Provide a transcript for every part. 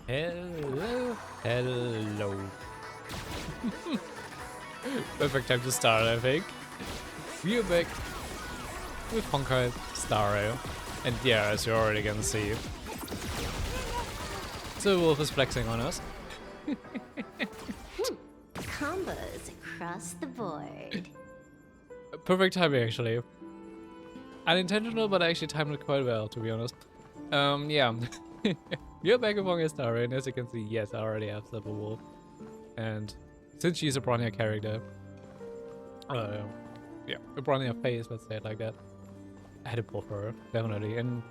Hello, hello. Perfect time to start, I think. We're back with Honkai Star Rail. And yeah, as you already can see, the wolf is flexing on us. Combos across the board. Perfect timing, actually. Unintentional, but I actually timed it quite well, to be honest. Yeah. We're back with Honkai Star Rail, and as you can see, yes, I already have Silver Wolf. And since she's a Bronya character, yeah, a Bronya face, let's say it like that, I had to pull for her, definitely. And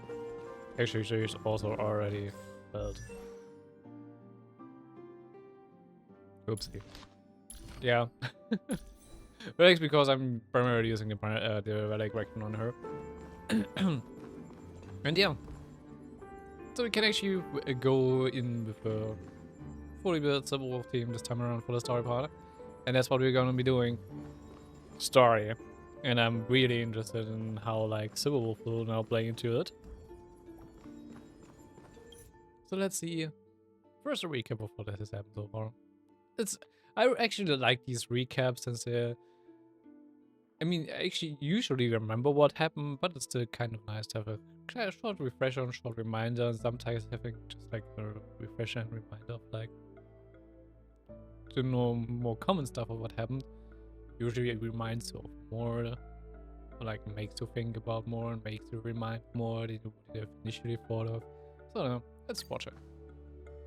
actually, she's also already felt. Oopsie. Yeah. But it's because I'm primarily using the relic weapon on her. And yeah. So we can actually go in with a fully built Silver Wolf team this time around for the story part. And that's what we're gonna be doing. Story. And I'm really interested in how like Silver Wolf will now play into it. So let's see. First a recap of what has happened so far. I actually like these recaps since I mean, I actually usually remember what happened, but it's still kind of nice to have a short refresher and short reminder, and sometimes having just like a refresher and reminder of like to know more common stuff of what happened. Usually it reminds you of more, or like makes you think about more and makes you remind more than you would have initially thought of. So let's watch it.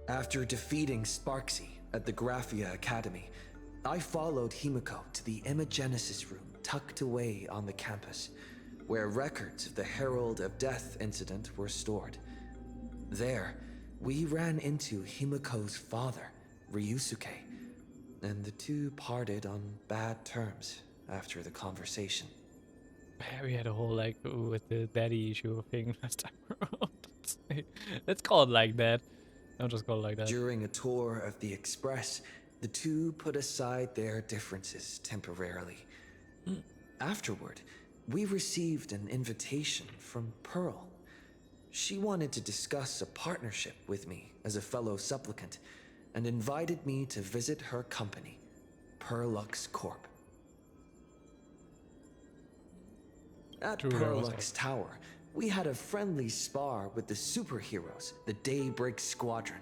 After defeating Sparksy at the Graphia Academy, I followed Himiko to the Imagenesis room tucked away on the campus, where records of the Herald of Death incident were stored. There, we ran into Himiko's father, Ryusuke, and the two parted on bad terms after the conversation. We had a whole like with the daddy issue thing last time around. Let's call it like that. I'll just call it like that. During a tour of the Express, the two put aside their differences temporarily. Afterward, we received an invitation from Pearl. She wanted to discuss a partnership with me as a fellow supplicant and invited me to visit her company, Perlux Corp. At Perlux Tower, we had a friendly spar with the superheroes, the Daybreak Squadron,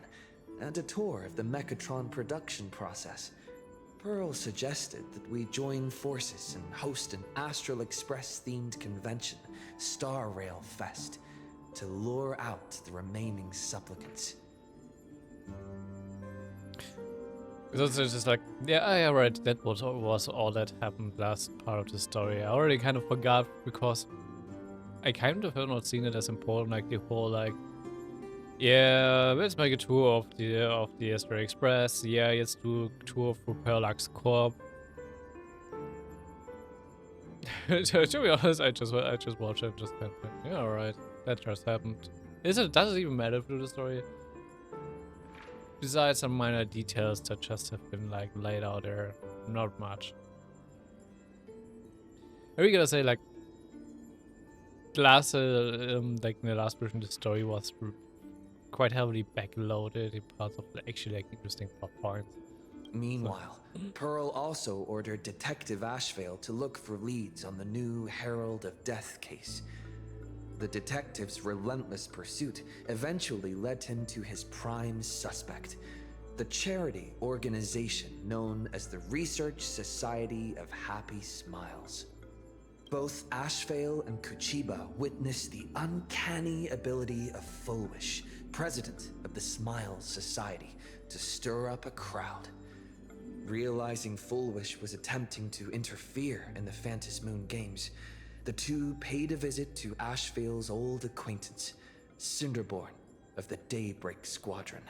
and a tour of the Mechatron production process. Pearl suggested that we join forces and host an Astral Express-themed convention, Star Rail Fest, to lure out the remaining supplicants. So it's just like, yeah, I already, that was all that happened last part of the story. I already kind of forgot because I kind of have not seen it as important, like the whole like, yeah, let's make a tour of the Astral Express. Yeah, let's do a tour through Perlux Corp. To be honest, I just watched it, just kind of, yeah, alright, that just happened. Does it even matter through the story? Besides some minor details that just have been like laid out there, not much. Are we gonna say like like in the last version, the story was quite heavily backloaded in parts of the actually like interesting plot points. Meanwhile, Pearl also ordered Detective Ashvale to look for leads on the new Herald of Death case. The detective's relentless pursuit eventually led him to his prime suspect, the charity organization known as the Research Society of Happy Smiles. Both Ashvale and Kuchiba witnessed the uncanny ability of Fulwish, president of the Smiles Society, to stir up a crowd. Realizing Fulwish was attempting to interfere in the Phantom Moon games, the two paid a visit to Ashvale's old acquaintance, Cinderborn of the Daybreak Squadron.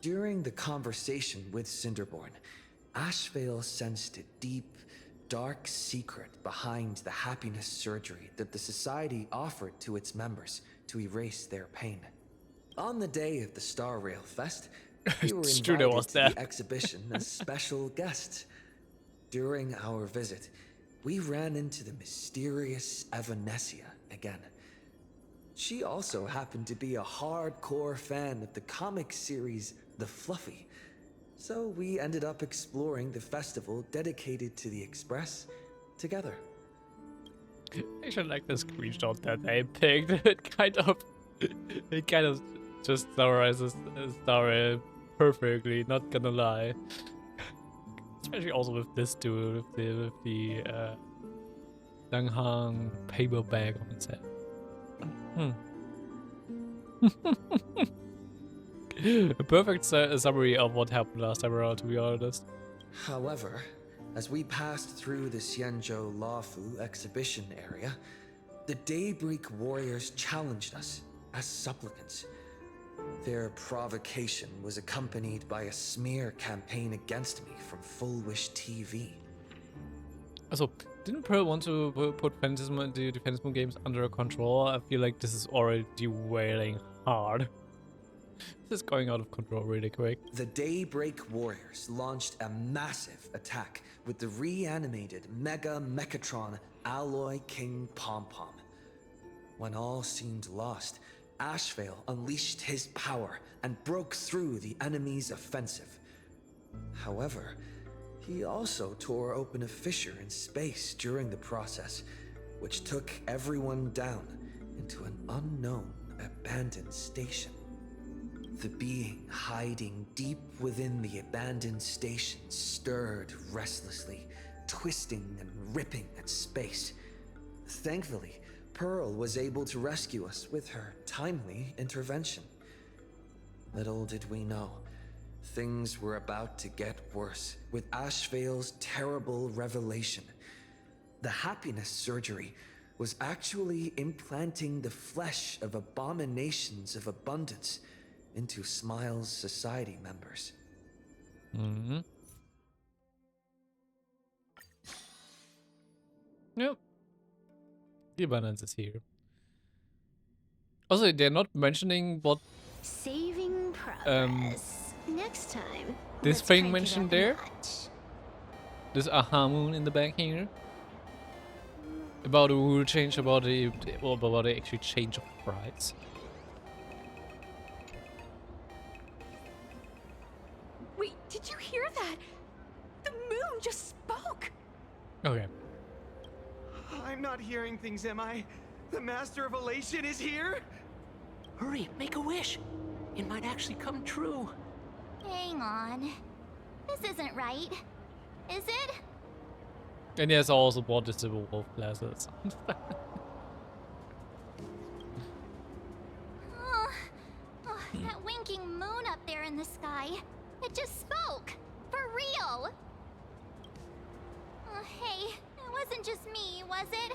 During the conversation with Cinderborn, Ashvale sensed a deep, dark secret behind the happiness surgery that the Society offered to its members to erase their pain. On the day of the Star Rail Fest, we were invited to the exhibition as special guests. During our visit, we ran into the mysterious Evanescia again. She also happened to be a hardcore fan of the comic series The Fluffy, so we ended up exploring the festival dedicated to the Express together. I should like the screenshot that they picked. It kind of just summarizes the story perfectly. Not gonna lie, especially also with this too, with the Danghang paper bag on its head. A perfect summary of what happened last time around, to be honest. However, as we passed through the Xianzhou Lafu exhibition area, the Daybreak Warriors challenged us as supplicants. Their provocation was accompanied by a smear campaign against me from Fulwish TV. Also, didn't Pearl want to put the Defense Moon games under control? I feel like this is already derailing hard. This is going out of control really quick. The Daybreak Warriors launched a massive attack with the reanimated Mega Mechatron Alloy King Pom Pom. When all seemed lost, Ashvale unleashed his power and broke through the enemy's offensive. However, he also tore open a fissure in space during the process, which took everyone down into an unknown abandoned station. The being hiding deep within the abandoned station stirred restlessly, twisting and ripping at space. Thankfully, Pearl was able to rescue us with her timely intervention. Little did we know, things were about to get worse with Ashvale's terrible revelation. The happiness surgery was actually implanting the flesh of abominations of abundance into Smile's society members. Mm-hmm. Yep. The abundance is here. Also, they're not mentioning what Saving progress. Next time. this let's thing crank it mentioned up a there. notch. This aha moon in the back here. About a rule change, about the actually change of price. Wait, did you hear that? The moon just spoke! Okay. I'm not hearing things, am I? The Master of Elation is here? Hurry, make a wish. It might actually come true. Hang on. This isn't right. Is it? And he has also bought the Civil Wolf glasses. That winking moon up there in the sky. It just spoke. For real. Hey, it wasn't just me, was it?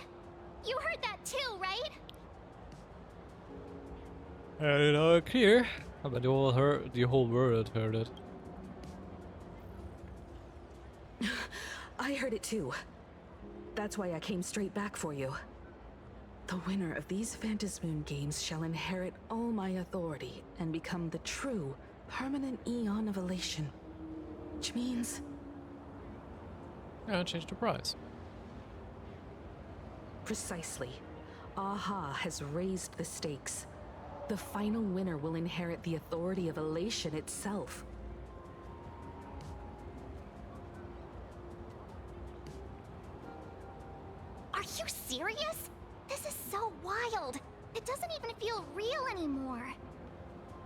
You heard that too, right? Clear. But the whole world heard it. I heard it too. That's why I came straight back for you. The winner of these Phantasmoon games shall inherit all my authority and become the true, permanent Eon of Elation. Which means... Change the price. Precisely. Aha has raised the stakes. The final winner will inherit the authority of Elation itself. Are you serious? This is so wild. It doesn't even feel real anymore.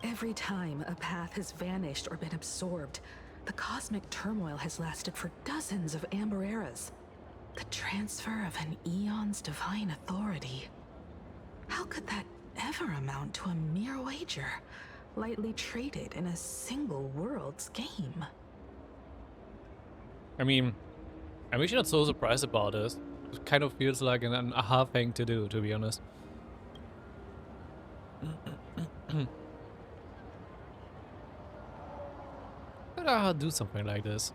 Every time a path has vanished or been absorbed, the cosmic turmoil has lasted for dozens of Amber Eras. The transfer of an Eon's divine authority. How could that ever amount to a mere wager, lightly traded in a single world's game? I mean, I'm actually not so surprised about this. It kind of feels like an aha thing to do, to be honest. Could aha do something like this?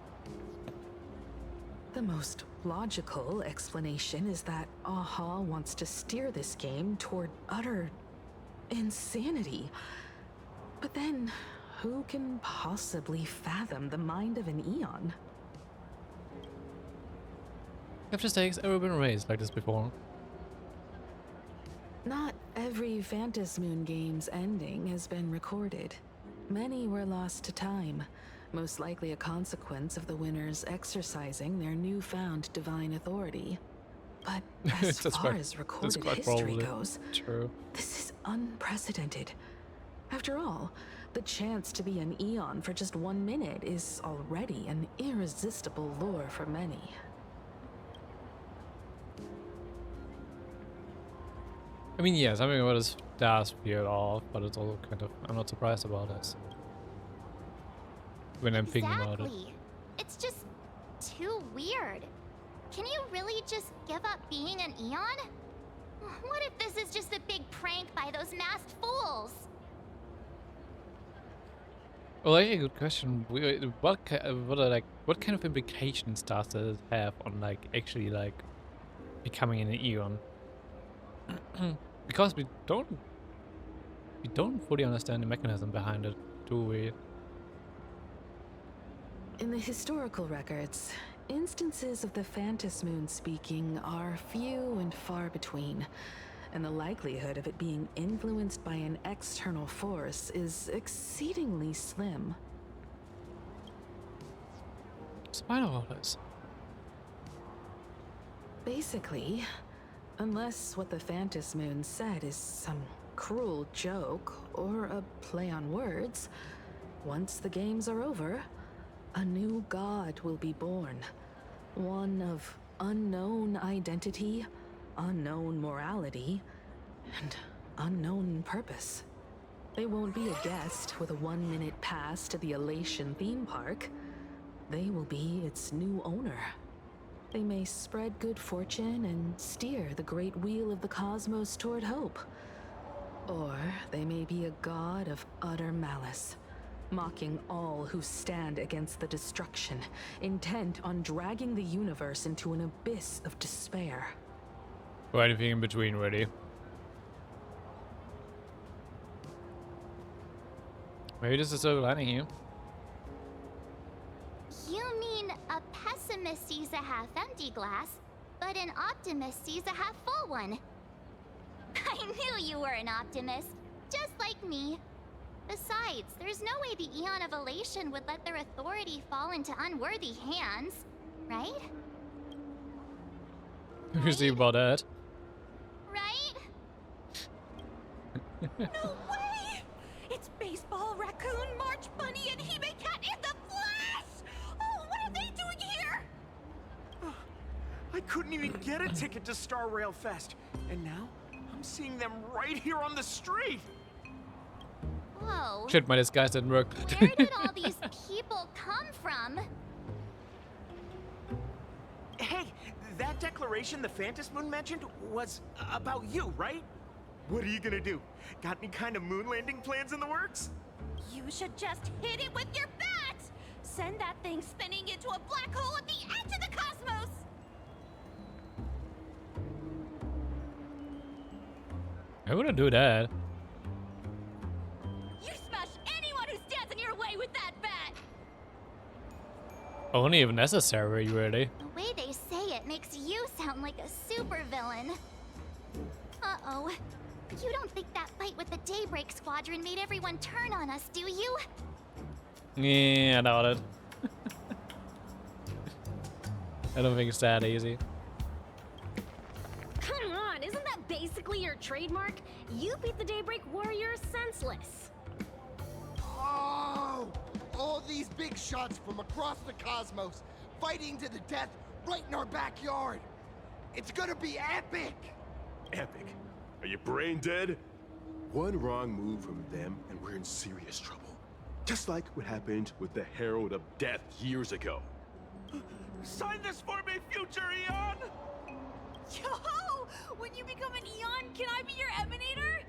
The most logical explanation is that Aha wants to steer this game toward utter insanity. But then, who can possibly fathom the mind of an Eon? Have the stakes ever been raised like this before? Not every Phantas Moon game's ending has been recorded. Many were lost to time, most likely a consequence of the winners exercising their newfound divine authority. But as far as recorded history goes, true. this is unprecedented. After all, the chance to be an Eon for just 1 minute is already an irresistible lure for many. I mean, yeah, something about this does feel off, but it's also kind of, I'm not surprised about this. When I'm thinking about it. It's just too weird. Can you really just give up being an Eon? What if this is just a big prank by those masked fools? Well, yeah, good question. What kind of implications does it have on like actually like becoming an Eon? Because we don't fully understand the mechanism behind it, do we? In the historical records, instances of the Phantas Moon speaking are few and far between, and the likelihood of it being influenced by an external force is exceedingly slim. Spite of all this. Basically, unless what the Phantas Moon said is some cruel joke or a play on words, once the games are over, a new god will be born. One of unknown identity, unknown morality, and unknown purpose. They won't be a guest with a 1-minute pass to the Elation theme park. They will be its new owner. They may spread good fortune and steer the great wheel of the cosmos toward hope. Or they may be a god of utter malice, mocking all who stand against the destruction, intent on dragging the universe into an abyss of despair. Or anything in between, really. Maybe this is silver lining here. You mean a pessimist sees a half-empty glass, but an optimist sees a half-full one? I knew you were an optimist, just like me. Besides, there's no way the Eon of Elation would let their authority fall into unworthy hands, right? You see about that? Right? No way! It's Baseball, Raccoon, March Bunny, and Hime Cat in the flesh! Oh, what are they doing here? I couldn't even get a ticket to Star Rail Fest, and now I'm seeing them right here on the street. Whoa. Shit, my disguise didn't work. Where did all these people come from? Hey, that declaration the Phantas Moon mentioned was about you, right? What are you gonna do? Got any kind of moon landing plans in the works? You should just hit it with your bat! Send that thing spinning into a black hole at the edge of the cosmos! I wouldn't do that. You smash anyone who stands in your way with that bat! Only if necessary, really. The way they say it makes you sound like a supervillain. Uh-oh. You don't think that fight with the Daybreak Squadron made everyone turn on us, do you? Yeah, I doubt it. I don't think it's that easy. Come on, isn't that basically your trademark? You beat the Daybreak Warriors senseless. Oh! All these big shots from across the cosmos, fighting to the death right in our backyard. It's gonna be epic! Epic? Are you brain dead? One wrong move from them and we're in serious trouble. Just like what happened with the Herald of Death years ago. Sign this for me, future Eon! Yo! When you become an Eon, can I be your Emanator?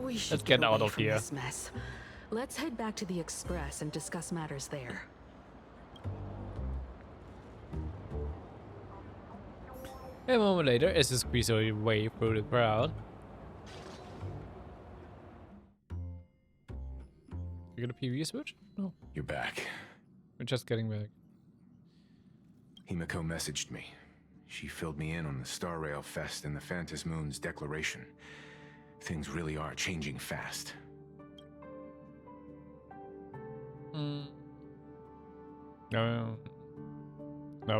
We should Let's get away out of from here. this mess. Let's head back to the Express and discuss matters there. A moment later, as he squeezes her way through the crowd. You got a PV switch? No. You're back. We're just getting back. Himiko messaged me. She filled me in on the Star Rail Fest and the Phantas Moon's declaration. Things really are changing fast. No,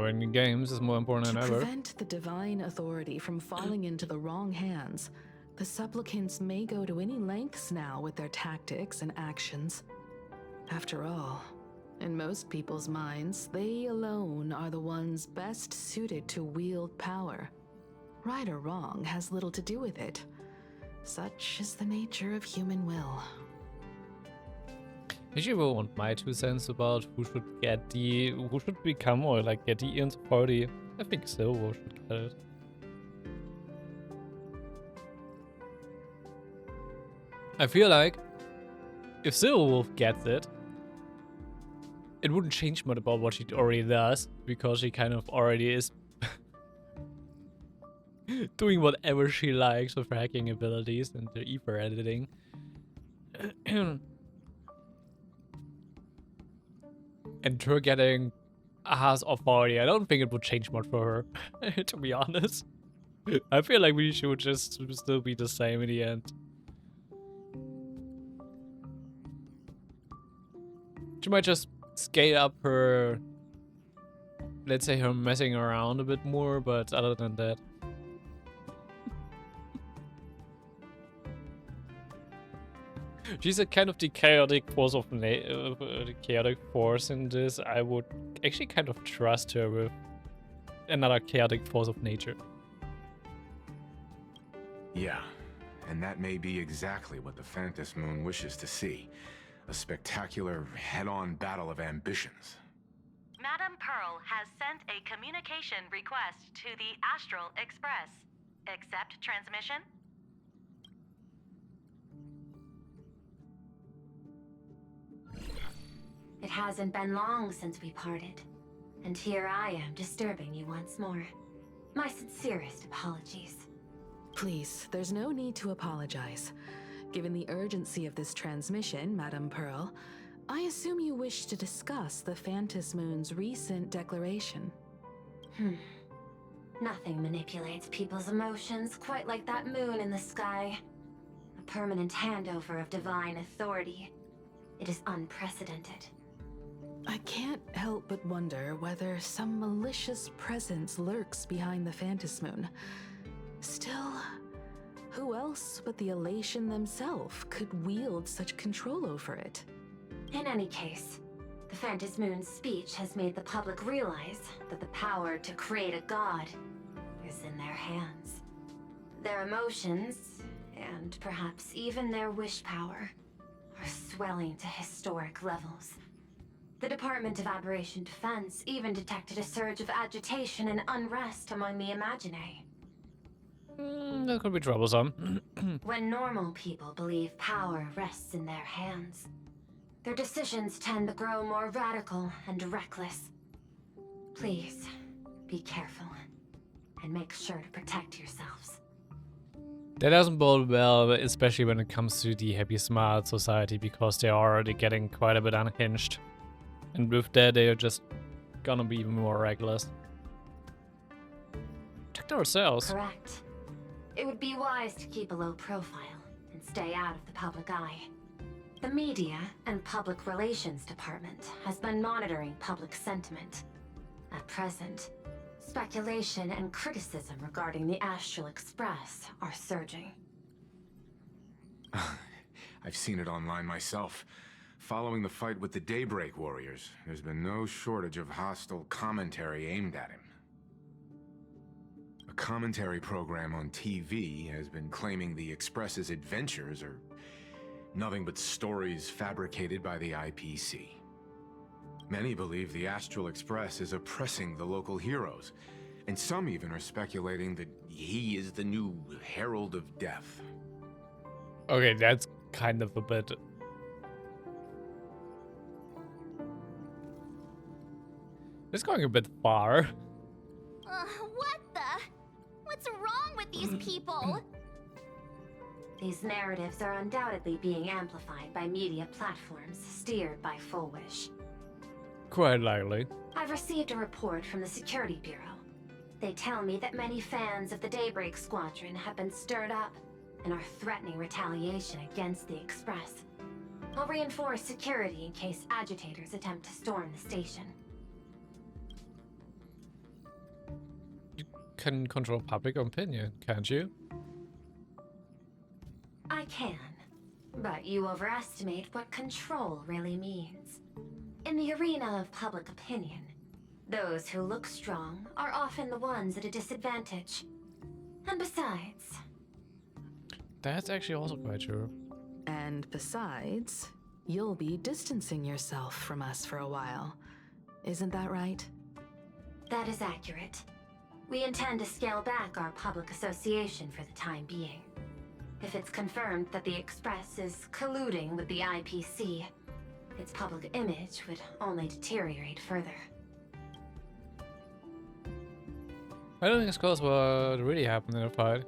in games is more important than To ever. prevent the divine authority from falling into the wrong hands, the supplicants may go to any lengths now with their tactics and actions. After all, in most people's minds, they alone are the ones best suited to wield power. Right or wrong has little to do with it. Such is the nature of human will. If you want my 2 cents about who should become or like get the Eon's authority, I think Silver should get it. I feel like if Silverwolf gets it, it wouldn't change much about what she already does, because she kind of already is doing whatever she likes with her hacking abilities and the ether editing. And her getting Aha's authority, I don't think it would change much for her, to be honest. I feel like we should just still be the same in the end. She might just scale up her, let's say, her messing around a bit more, but other than that. She's a kind of the chaotic force of the chaotic force in this. I would actually kind of trust her with another chaotic force of nature. Yeah, and that may be exactly what the Phantas Moon wishes to see. A spectacular, head-on battle of ambitions. Madame Pearl has sent a communication request to the Astral Express. Accept transmission? It hasn't been long since we parted, and here I am disturbing you once more. My sincerest apologies. Please, there's no need to apologize. Given the urgency of this transmission, Madame Pearl, I assume you wish to discuss the Phantas Moon's recent declaration. Nothing manipulates people's emotions quite like that moon in the sky. A permanent handover of divine authority. It is unprecedented. I can't help but wonder whether some malicious presence lurks behind the Phantas Moon. Still, who else but the Elation themselves could wield such control over it? In any case, the Phantas Moon's speech has made the public realize that the power to create a god is in their hands. Their emotions, and perhaps even their wish power, are swelling to historic levels. The Department of Aberration Defense even detected a surge of agitation and unrest among the Imaginae. That could be troublesome. When normal people believe power rests in their hands, their decisions tend to grow more radical and reckless. Please, be careful, and make sure to protect yourselves. That doesn't bode well, especially when it comes to the Happy Smart Society, because they're already getting quite a bit unhinged. And with that, they are just gonna be even more reckless. Protect ourselves. Correct. It would be wise to keep a low profile and stay out of the public eye. The media and public relations department has been monitoring public sentiment. At present, speculation and criticism regarding the Astral Express are surging. I've seen it online myself. Following the fight with the Daybreak Warriors, there's been no shortage of hostile commentary aimed at him. A commentary program on TV has been claiming the Express's adventures are nothing but stories fabricated by the IPC. Many believe the Astral Express is oppressing the local heroes, and some even are speculating that he is the new Herald of Death. Okay, that's kind of a bit... It's going a bit far. What the? What's wrong with these people? These narratives are undoubtedly being amplified by media platforms steered by Fulwish. Quite likely. I've received a report from the Security Bureau. They tell me that many fans of the Daybreak Squadron have been stirred up and are threatening retaliation against the Express. I'll reinforce security in case agitators attempt to storm the station. You can control public opinion, can't you? I can, but you overestimate what control really means. In the arena of public opinion, those who look strong are often the ones at a disadvantage. And besides... That's actually also quite true. And besides, you'll be distancing yourself from us for a while. Isn't that right? That is accurate. We intend to scale back our public association for the time being. If it's confirmed that the Express is colluding with the IPC, its public image would only deteriorate further. I don't think it's close what really happened in the fight.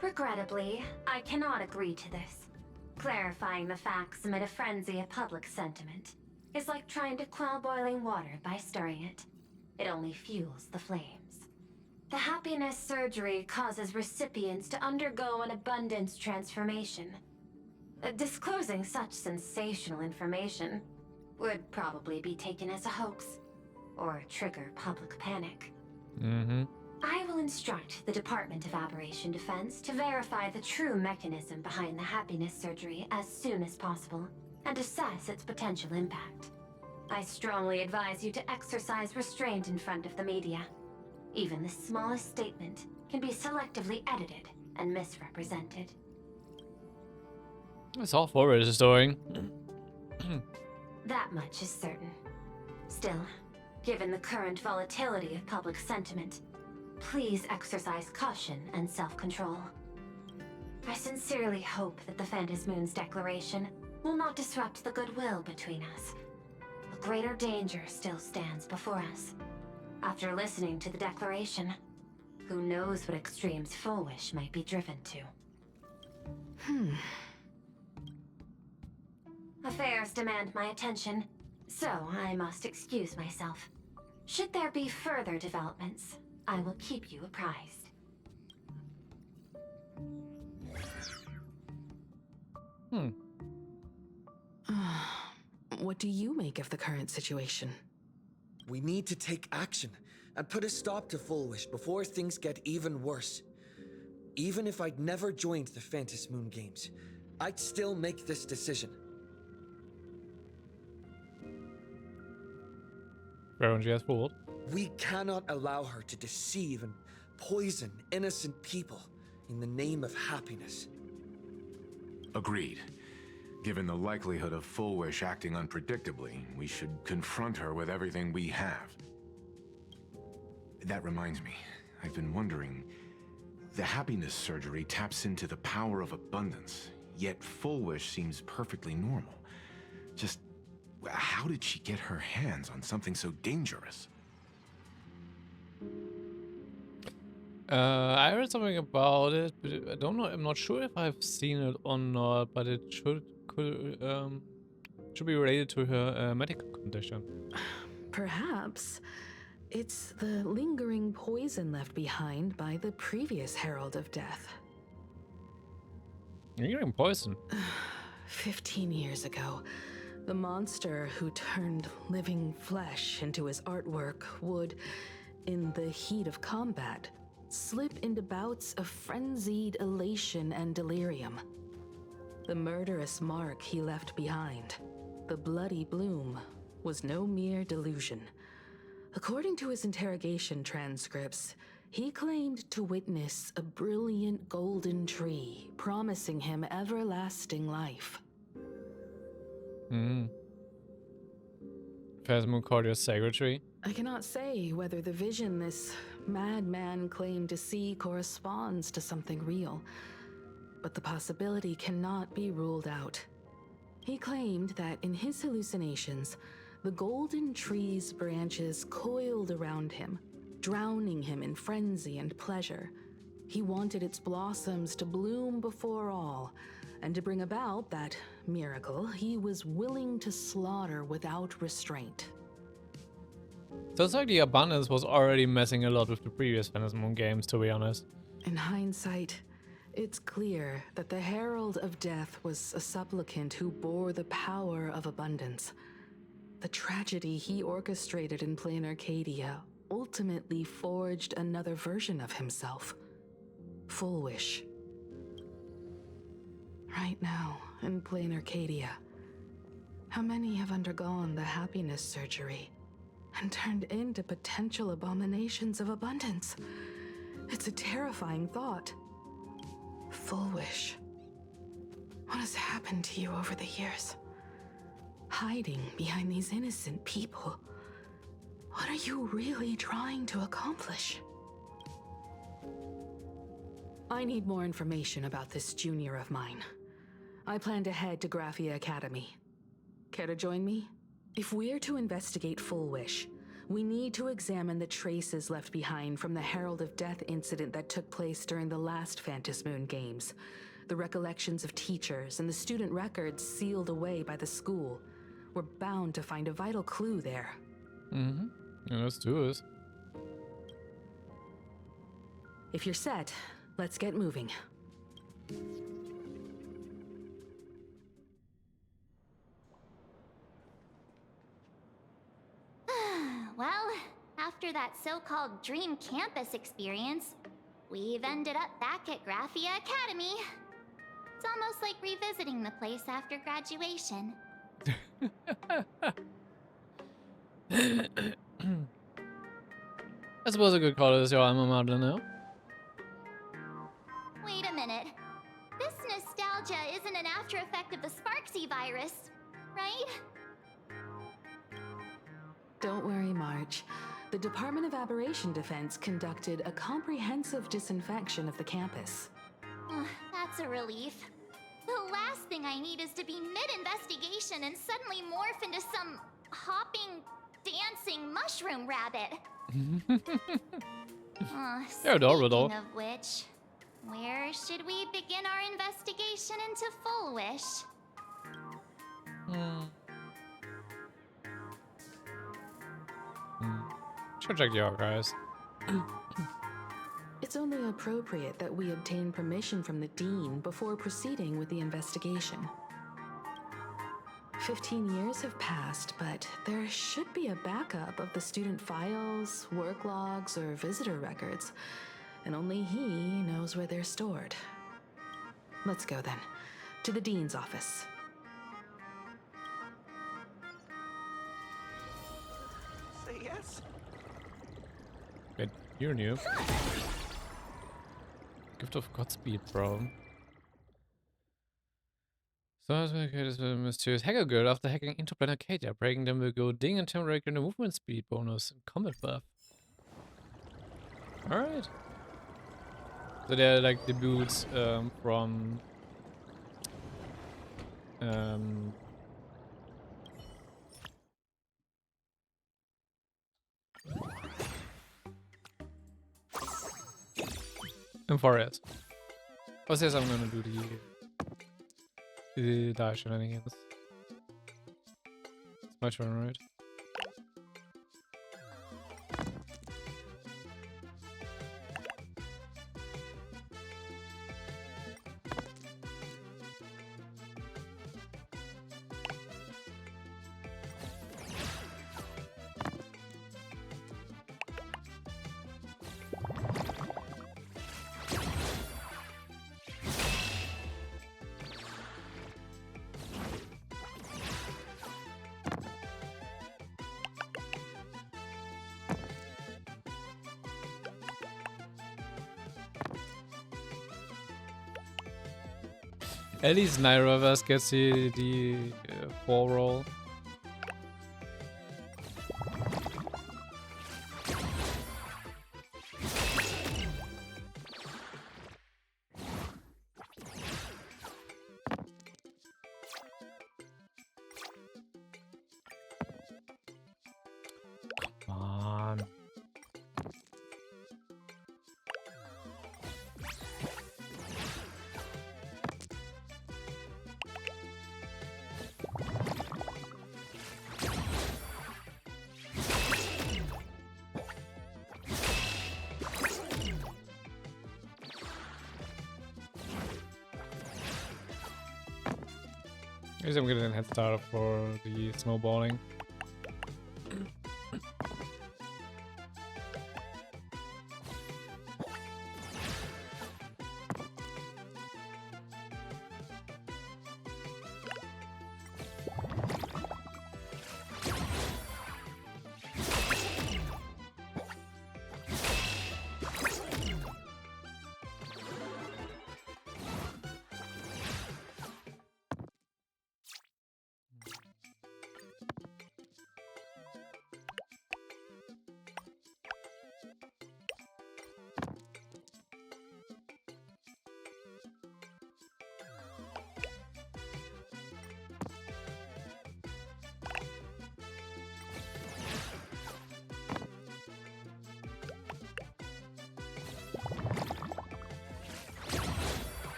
Regrettably, I cannot agree to this. Clarifying the facts amid a frenzy of public sentiment is like trying to quell boiling water by stirring it. It only fuels the flames. The happiness surgery causes recipients to undergo an abundance transformation. Disclosing such sensational information would probably be taken as a hoax, or trigger public panic. I will instruct the Department of Aberration Defense to verify the true mechanism behind the happiness surgery as soon as possible, and assess its potential impact. I strongly advise you to exercise restraint in front of the media. Even the smallest statement can be selectively edited and misrepresented. That's all Fulwish is doing. That much is certain. Still, given the current volatility of public sentiment, please exercise caution and self-control. I sincerely hope that the Phantasmoon's declaration will not disrupt the goodwill between us. A greater danger still stands before us. After listening to the declaration, who knows what extremes Fulwish might be driven to. Affairs demand my attention, so I must excuse myself. Should there be further developments, I will keep you apprised. What do you make of the current situation? We need to take action and put a stop to Fulwish before things get even worse. Even if I'd never joined the Phantasmoon Games, I'd still make this decision. Wherein she has fooled. We cannot allow her to deceive and poison innocent people in the name of happiness. Agreed. Given the likelihood of Fulwish acting unpredictably, we should confront her with everything we have. That reminds me, I've been wondering, the happiness surgery taps into the power of abundance, yet Fulwish seems perfectly normal. Just, how did she get her hands on something so dangerous? I heard something about it, but I don't know. I'm not sure if I've seen it or not. But it should be related to her medical condition. Perhaps it's the lingering poison left behind by the previous Herald of Death. Lingering poison. 15 years ago, the monster who turned living flesh into his artwork would, in the heat of combat, slip into bouts of frenzied elation and delirium. The murderous mark he left behind, the bloody bloom, was no mere delusion. According to his interrogation transcripts, he claimed to witness a brilliant golden tree promising him everlasting life. Phantasmoon called your secretary. I cannot say whether the vision this madman claimed to see corresponds to something real, but the possibility cannot be ruled out. He claimed that in his hallucinations, the golden tree's branches coiled around him, drowning him in frenzy and pleasure. He wanted its blossoms to bloom before all, and to bring about that miracle, he was willing to slaughter without restraint. So it's like the abundance was already messing a lot with the previous Phantasm Moon games, to be honest. In hindsight, it's clear that the Herald of Death was a supplicant who bore the power of abundance. The tragedy he orchestrated in plain Arcadia ultimately forged another version of himself. Fulwish. Right now, in plain Arcadia, how many have undergone the happiness surgery and turned into potential abominations of abundance? It's a terrifying thought. Fulwish. What has happened to you over the years? Hiding behind these innocent people. What are you really trying to accomplish? I need more information about this junior of mine. I plan to head to Graphia Academy. Care to join me? If we're to investigate Fulwish, we need to examine the traces left behind from the Herald of Death incident that took place during the last Phantasm Moon games. The recollections of teachers and the student records sealed away by the school. We're bound to find a vital clue there. Mm-hmm. Yeah, let's do this. If you're set, let's get moving. Well, after that so-called dream campus experience, we've ended up back at Graphia Academy. It's almost like revisiting the place after graduation. I suppose I could call this your alma mater now. Wait a minute. This nostalgia isn't an after effect of the Sparksy virus, right? Don't worry, March. The Department of Aberration Defense conducted a comprehensive disinfection of the campus. That's a relief. The last thing I need is to be mid-investigation and suddenly morph into some hopping, dancing mushroom rabbit. They're adorable, though. Speaking of which, where should we begin our investigation into Fulwish? Should check the archives. It's only appropriate that we obtain permission from the Dean before proceeding with the investigation. 15 years have passed, but there should be a backup of the student files, work logs, or visitor records, and only he knows where they're stored. Let's go then, to the Dean's office. Say yes. Wait, you're new. Gift of Godspeed, bro. So as we get a mysterious hacker girl after hacking into Planet Arcadia, breaking them will go ding and temporary the movement speed bonus and combat buff. Alright. So they're like the boots from Forest. What's this? I'm gonna do the die shenanigans. It's my turn, right? At least Nairovas gets the 4 roll. Come on. I guess I'm getting a head start for the snowballing.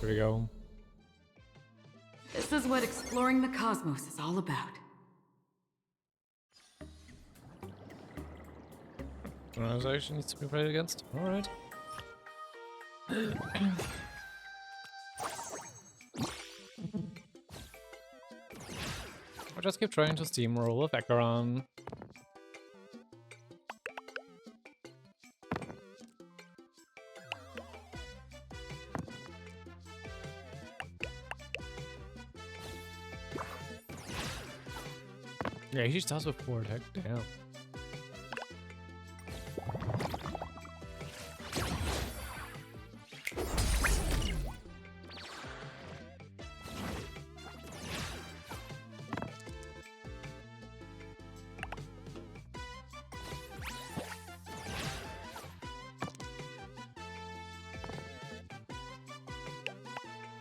Here we go. This is what exploring the cosmos is all about. Organization needs to be played against. Alright. I'll just keep trying to steamroll with Acheron. Yeah, he starts with 4 attack. Damn.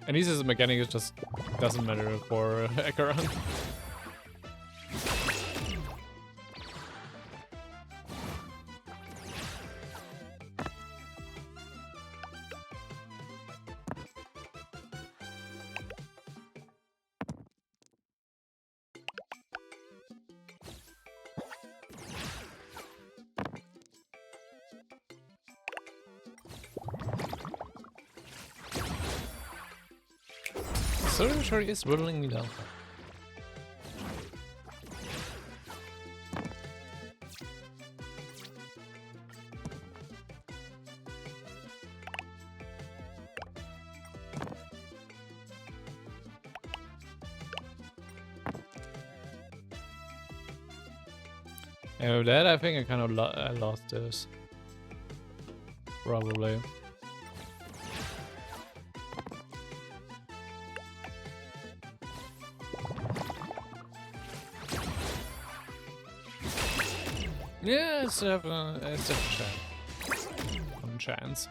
And he says the mechanic is just doesn't matter for Acheron. So sure is whittling me down. And with that, I think I kind of I lost this. Probably. Yeah, it's definitely a chance. One chance.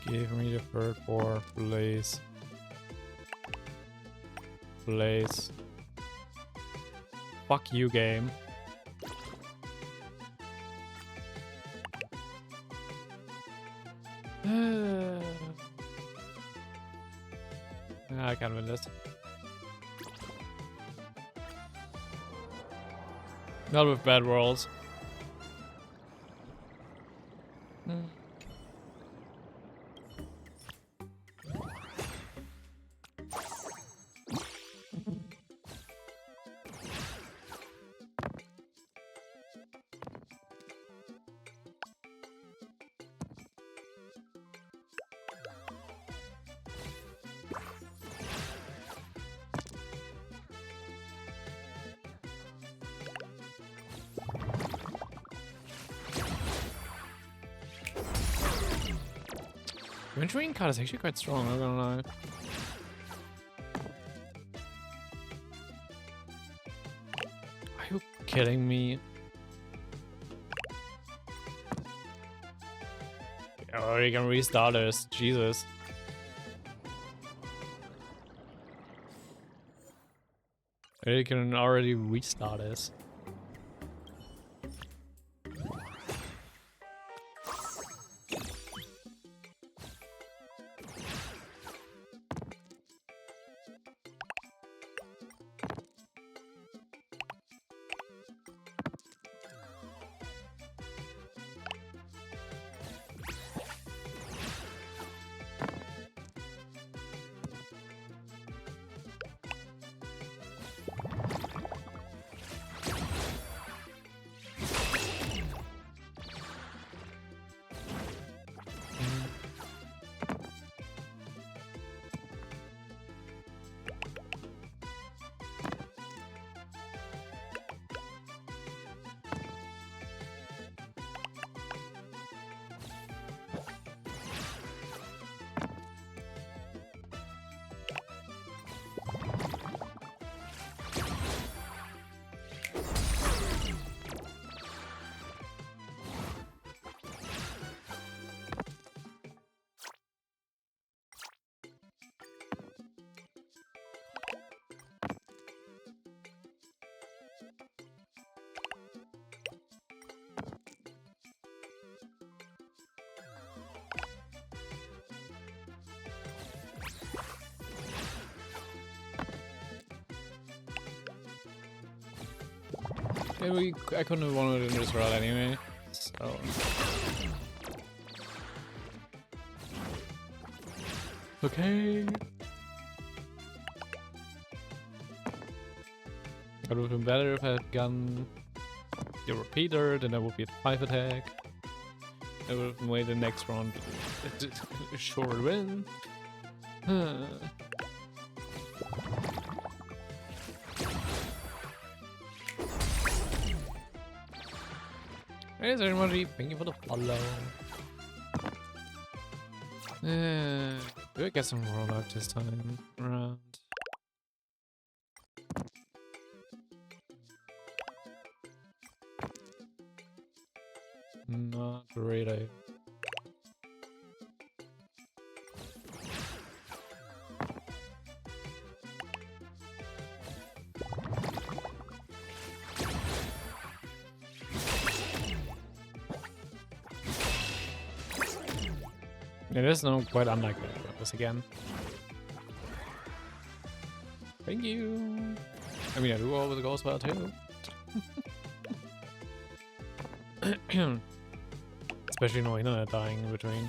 Give me the third 4, please. Please. Fuck you, game. I can't win this. Not with bad rolls. Venturing card is actually quite strong, I'm not gonna lie. kidding me? Oh, you can restart this. Jesus. You can already restart this. Maybe I couldn't have won it in this route anyway. So. Okay. It would have been better if I had gotten the repeater, then I would be at 5 attack. I would have made the next round a short win. Hey, is everybody? Thank you for the follow. Do I get some more luck this time around? Not really. It is no quite unlikely to this again. Thank you. I mean, I do always go well too. Especially no internet dying in between.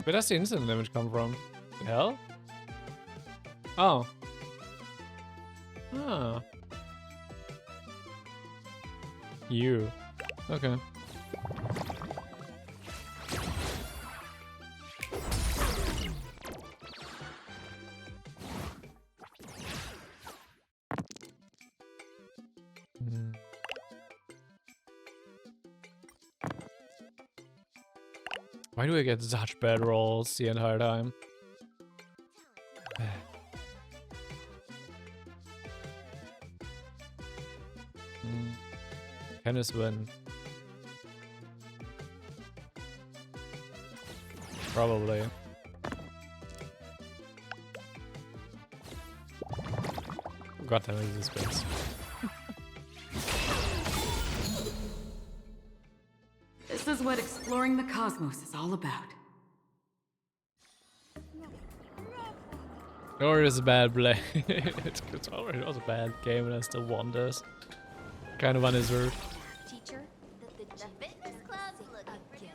Where does the instant damage come from? The hell? Oh. Ah. You. Okay. Why do I get such bad rolls the entire time? Can this win? Probably. God damn it, this wins. This is what exploring the cosmos is all about. Or is a bad play. It's already was a bad game and I still won this. Kind of undeserved. Teacher, the fitness club's looking for new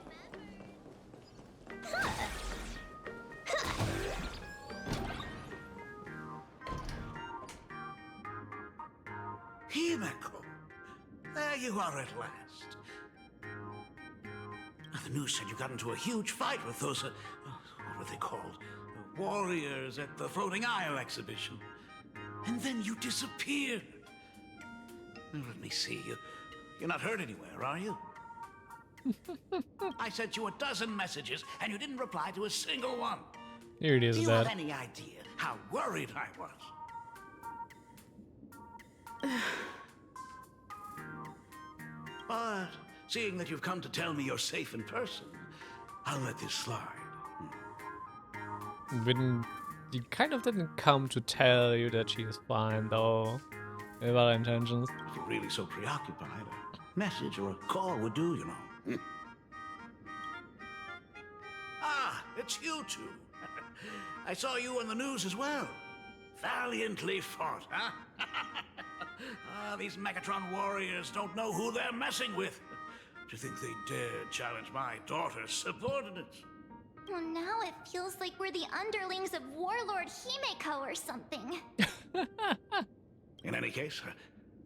Himeko, there you are at last. The news said you got into a huge fight with those, what were they called? Warriors at the Floating Isle exhibition. And then you disappeared. Let me see. You're not hurt anywhere, are you? I sent you a dozen messages, and you didn't reply to a single one. Here it is, Do you Dad. have any idea how worried I was? But seeing that you've come to tell me you're safe in person, I'll let this slide. She kind of didn't come to tell you that she is fine, though. With other intentions. If you're really so preoccupied, a message or a call would do, you know. Ah, it's you two. I saw you on the news as well. Valiantly fought, huh? These Megatron warriors don't know who they're messing with. To think they dare challenge my daughter's subordinates. Well, now it feels like we're the underlings of Warlord Himeko or something. In any case,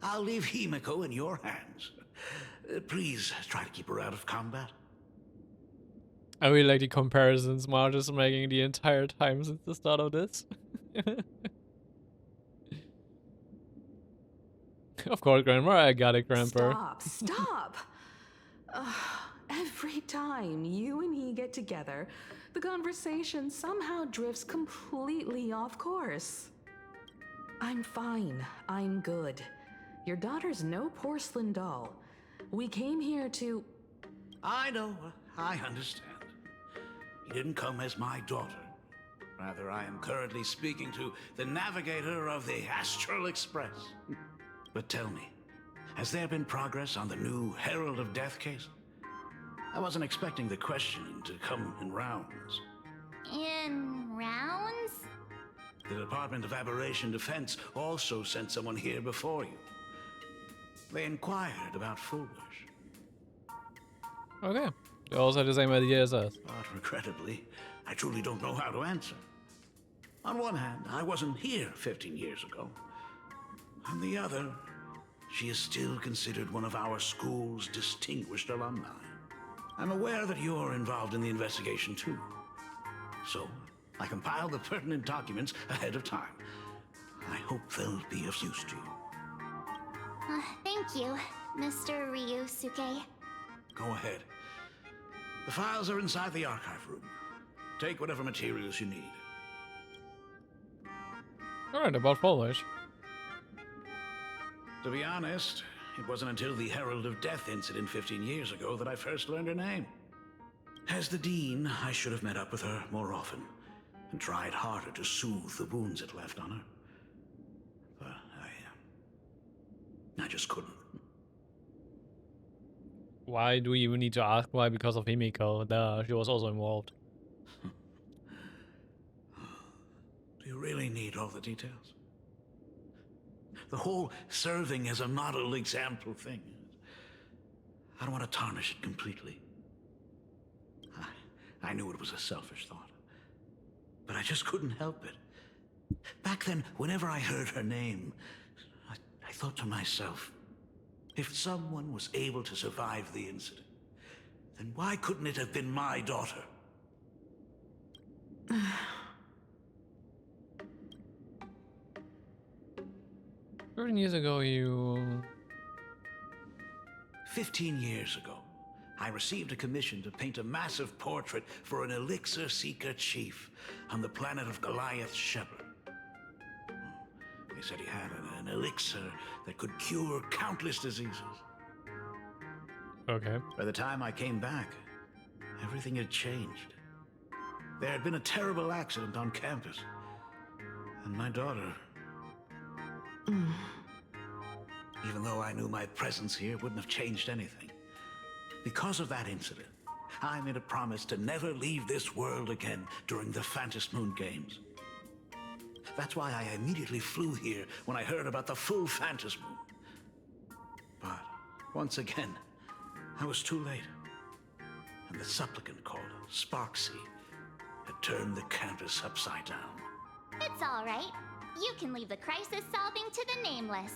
I'll leave Himeko in your hands. Please try to keep her out of combat. I really like the comparisons Marge is making the entire time since the start of this. Of course, Grandma, I got it, Grandpa. Stop! Every time you and he get together, the conversation somehow drifts completely off course. I'm fine. I'm good. Your daughter's no porcelain doll. We came here to... I know. I understand. You didn't come as my daughter. Rather, I am currently speaking to the navigator of the Astral Express. But tell me, has there been progress on the new Herald of Death case? I wasn't expecting the questioning to come in rounds. In rounds? The Department of Aberration Defense also sent someone here before you. They inquired about Fulwish. Okay. They also had the same idea as us. But regrettably, I truly don't know how to answer. On one hand, I wasn't here 15 years ago. On the other, she is still considered one of our school's distinguished alumni. I'm aware that you're involved in the investigation too. So, I compiled the pertinent documents ahead of time. I hope they'll be of use to you. Thank you, Mr. Ryusuke. Go ahead. The files are inside the archive room. Take whatever materials you need. Alright, about Fulwish. To be honest, it wasn't until the Herald of Death incident 15 years ago that I first learned her name. As the Dean, I should have met up with her more often and tried harder to soothe the wounds it left on her. But I just couldn't. Why do you need to ask why? Because of Himeko. Duh, she was also involved. Do you really need all the details? The whole serving as a model example thing. I don't want to tarnish it completely. I knew it was a selfish thought, but I just couldn't help it. Back then, whenever I heard her name, I thought to myself, if someone was able to survive the incident, then why couldn't it have been my daughter? 13 years ago, you... 15 years ago, I received a commission to paint a massive portrait for an elixir seeker chief on the planet of Goliath Shepherd. They said he had an elixir that could cure countless diseases. Okay. By the time I came back, everything had changed. There had been a terrible accident on campus, and my daughter... Even though I knew my presence here wouldn't have changed anything. Because of that incident, I made a promise to never leave this world again during the Phantom Moon Games. That's why I immediately flew here when I heard about the full Phantom Moon. But once again, I was too late. And the supplicant called Sparksy had turned the campus upside down. It's all right. You can leave the crisis solving to the nameless.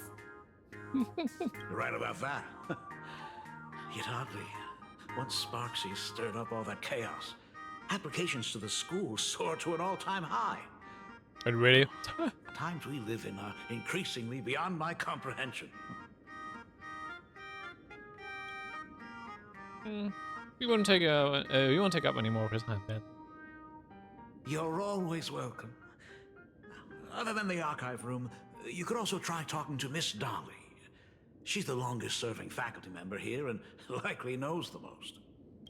You're right about that. Yet oddly, once Sparksy stirred up all that chaos, applications to the school soared to an all-time high. And really? Times we live in are increasingly beyond my comprehension. We won't take up any more of his time, then. You're always welcome. Other than the archive room, You could also try talking to Miss Dolly. She's the longest-serving faculty member here and likely knows the most.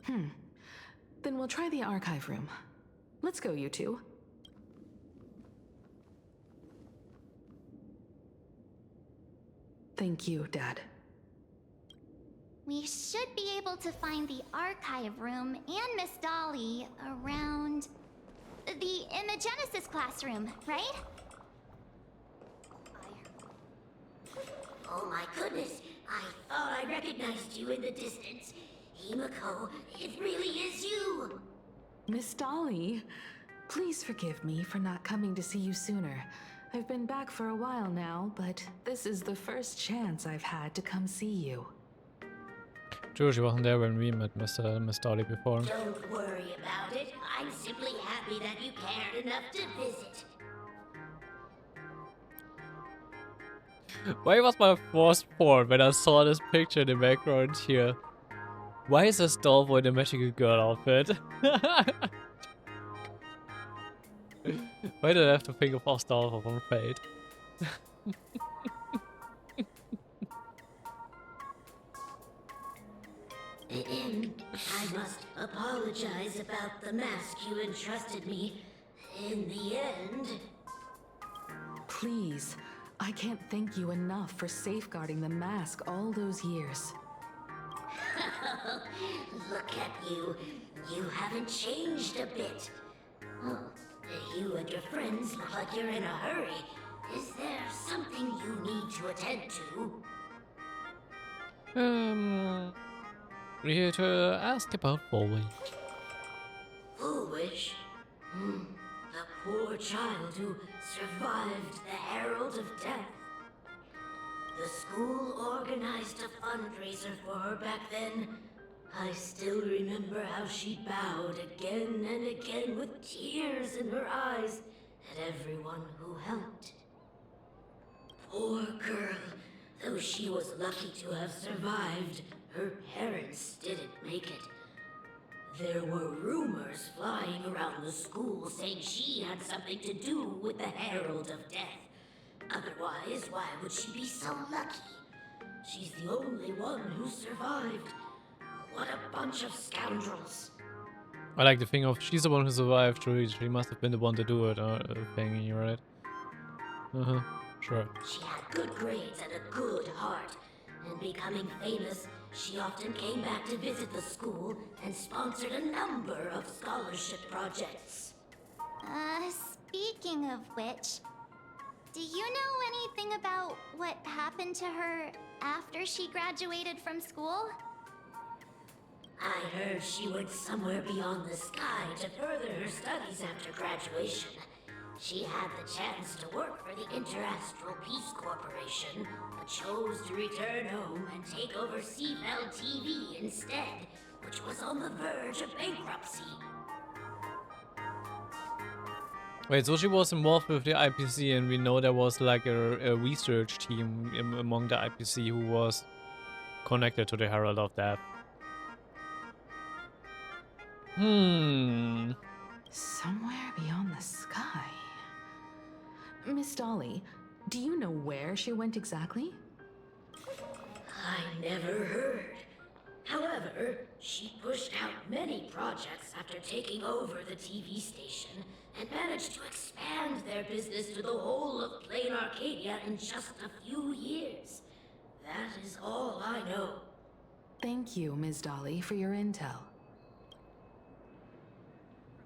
Then we'll try the archive room. Let's go, you two. Thank you, Dad. We should be able to find the archive room and Miss Dolly around the Imagenesis classroom, right? Oh my goodness, I thought I recognized you in the distance. Himiko, it really is you! Miss Dolly, please forgive me for not coming to see you sooner. I've been back for a while now, but this is the first chance I've had to come see you. True, she wasn't there when we met Miss Dolly before. Don't worry about it. I'm simply happy that you cared enough to visit. Why was my first thought when I saw this picture in the background here? Why is this doll in a magical girl outfit? Why did I have to think of Astolfo from Fate? I must apologize about the mask you entrusted me. In the end... Please, I can't thank you enough for safeguarding the mask all those years. Look at you. You haven't changed a bit. Oh, you and your friends look like you're in a hurry. Is there something you need to attend to? We're here to ask about Fulwish. Fulwish? The poor child who survived the Herald of Death. The school organized a fundraiser for her back then. I still remember how she bowed again and again with tears in her eyes at everyone who helped. Poor girl, though she was lucky to have survived, her parents didn't make it. There were rumors flying around the school saying she had something to do with the Herald of Death. Otherwise, why would she be so lucky? She's the only one who survived. What a bunch of scoundrels. I like the thing of she's the one who survived, so she must have been the one to do it, thing, you're right. Sure. She had good grades and a good heart. And becoming famous, she often came back to visit the school and sponsored a number of scholarship projects. Speaking of which, do you know anything about what happened to her after she graduated from school? I heard she went somewhere beyond the sky to further her studies after graduation. She had the chance to work for the Interastral Peace Corporation, but chose to return home and take over Seafell TV instead, which was on the verge of bankruptcy. Wait, so she was involved with the IPC, and we know there was like a research team among the IPC who was connected to the Herald of Death. Somewhere beyond the sky. Miss Dolly, do you know where she went exactly? I never heard. However, she pushed out many projects after taking over the TV station and managed to expand their business to the whole of Plain Arcadia in just a few years. That is all I know. Thank you, Ms. Dolly, for your intel.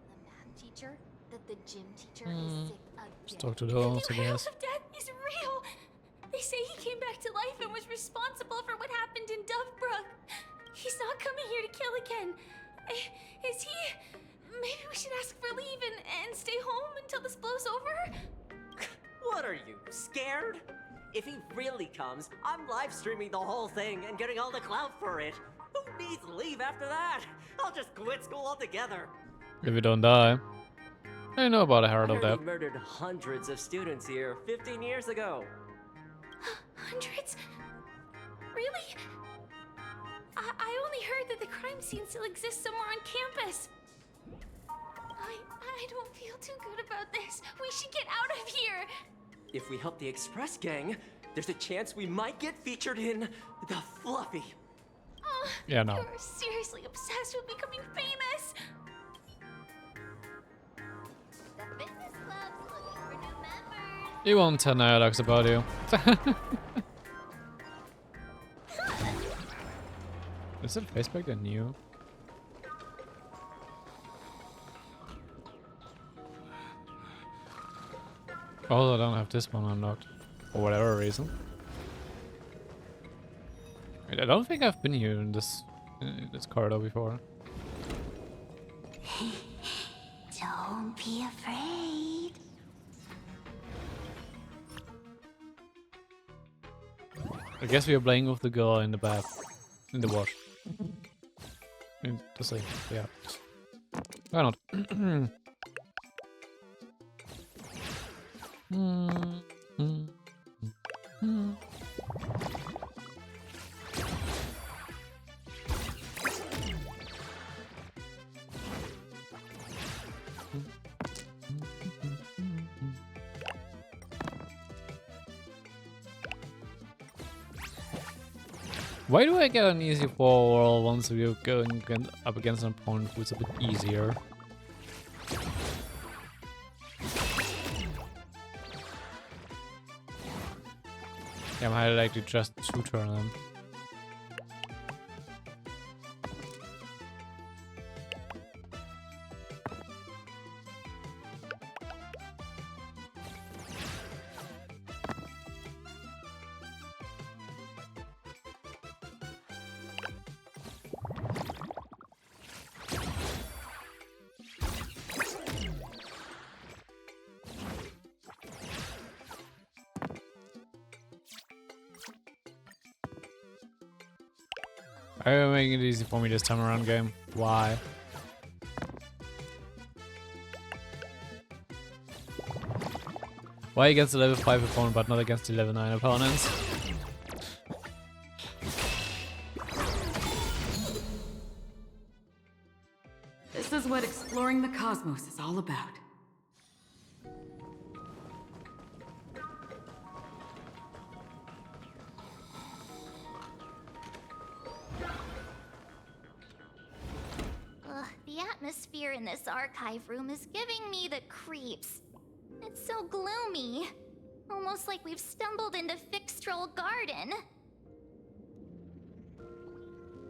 The math teacher that the gym teacher is sick again. Let's talk to those, I guess. The death is real. They say he came back to life and was responsible for what happened in Dovebrook. He's not coming here to kill again. Is he? Maybe we should ask for leave and stay home until this blows over? What are you, scared? If he really comes, I'm live streaming the whole thing and getting all the clout for it. Who needs leave after that? I'll just quit school altogether. If we don't die. I know about a Herald of Death. He murdered hundreds of students here 15 years ago. Hundreds? Really? I only heard that the crime scene still exists somewhere on campus. I don't feel too good about this. We should get out of here. If we help the Express gang, there's a chance we might get featured in the Fluffy. Oh, Yeah, no. You're seriously obsessed with becoming famous. The fitness club's looking for new members. He won't tell dialogues about you. Is it Facebook that new? Oh, I don't have this one unlocked. For whatever reason. Wait, I don't think I've been here in this corridor before. Don't be afraid. I guess we are playing with the girl in the bath. In the wash. In the sink, yeah. Why not? Why do I get an easy 4 roll once we're going up against an opponent who's a bit easier? Yeah, I'm highly likely just to turn them. Why are you making it easy for me this time around, game? Why? Why against the level 5 opponent but not against the level 9 opponents? This is what exploring the cosmos is all about. The atmosphere in this archive room is giving me the creeps. It's so gloomy. Almost like we've stumbled into Fixtroll Garden.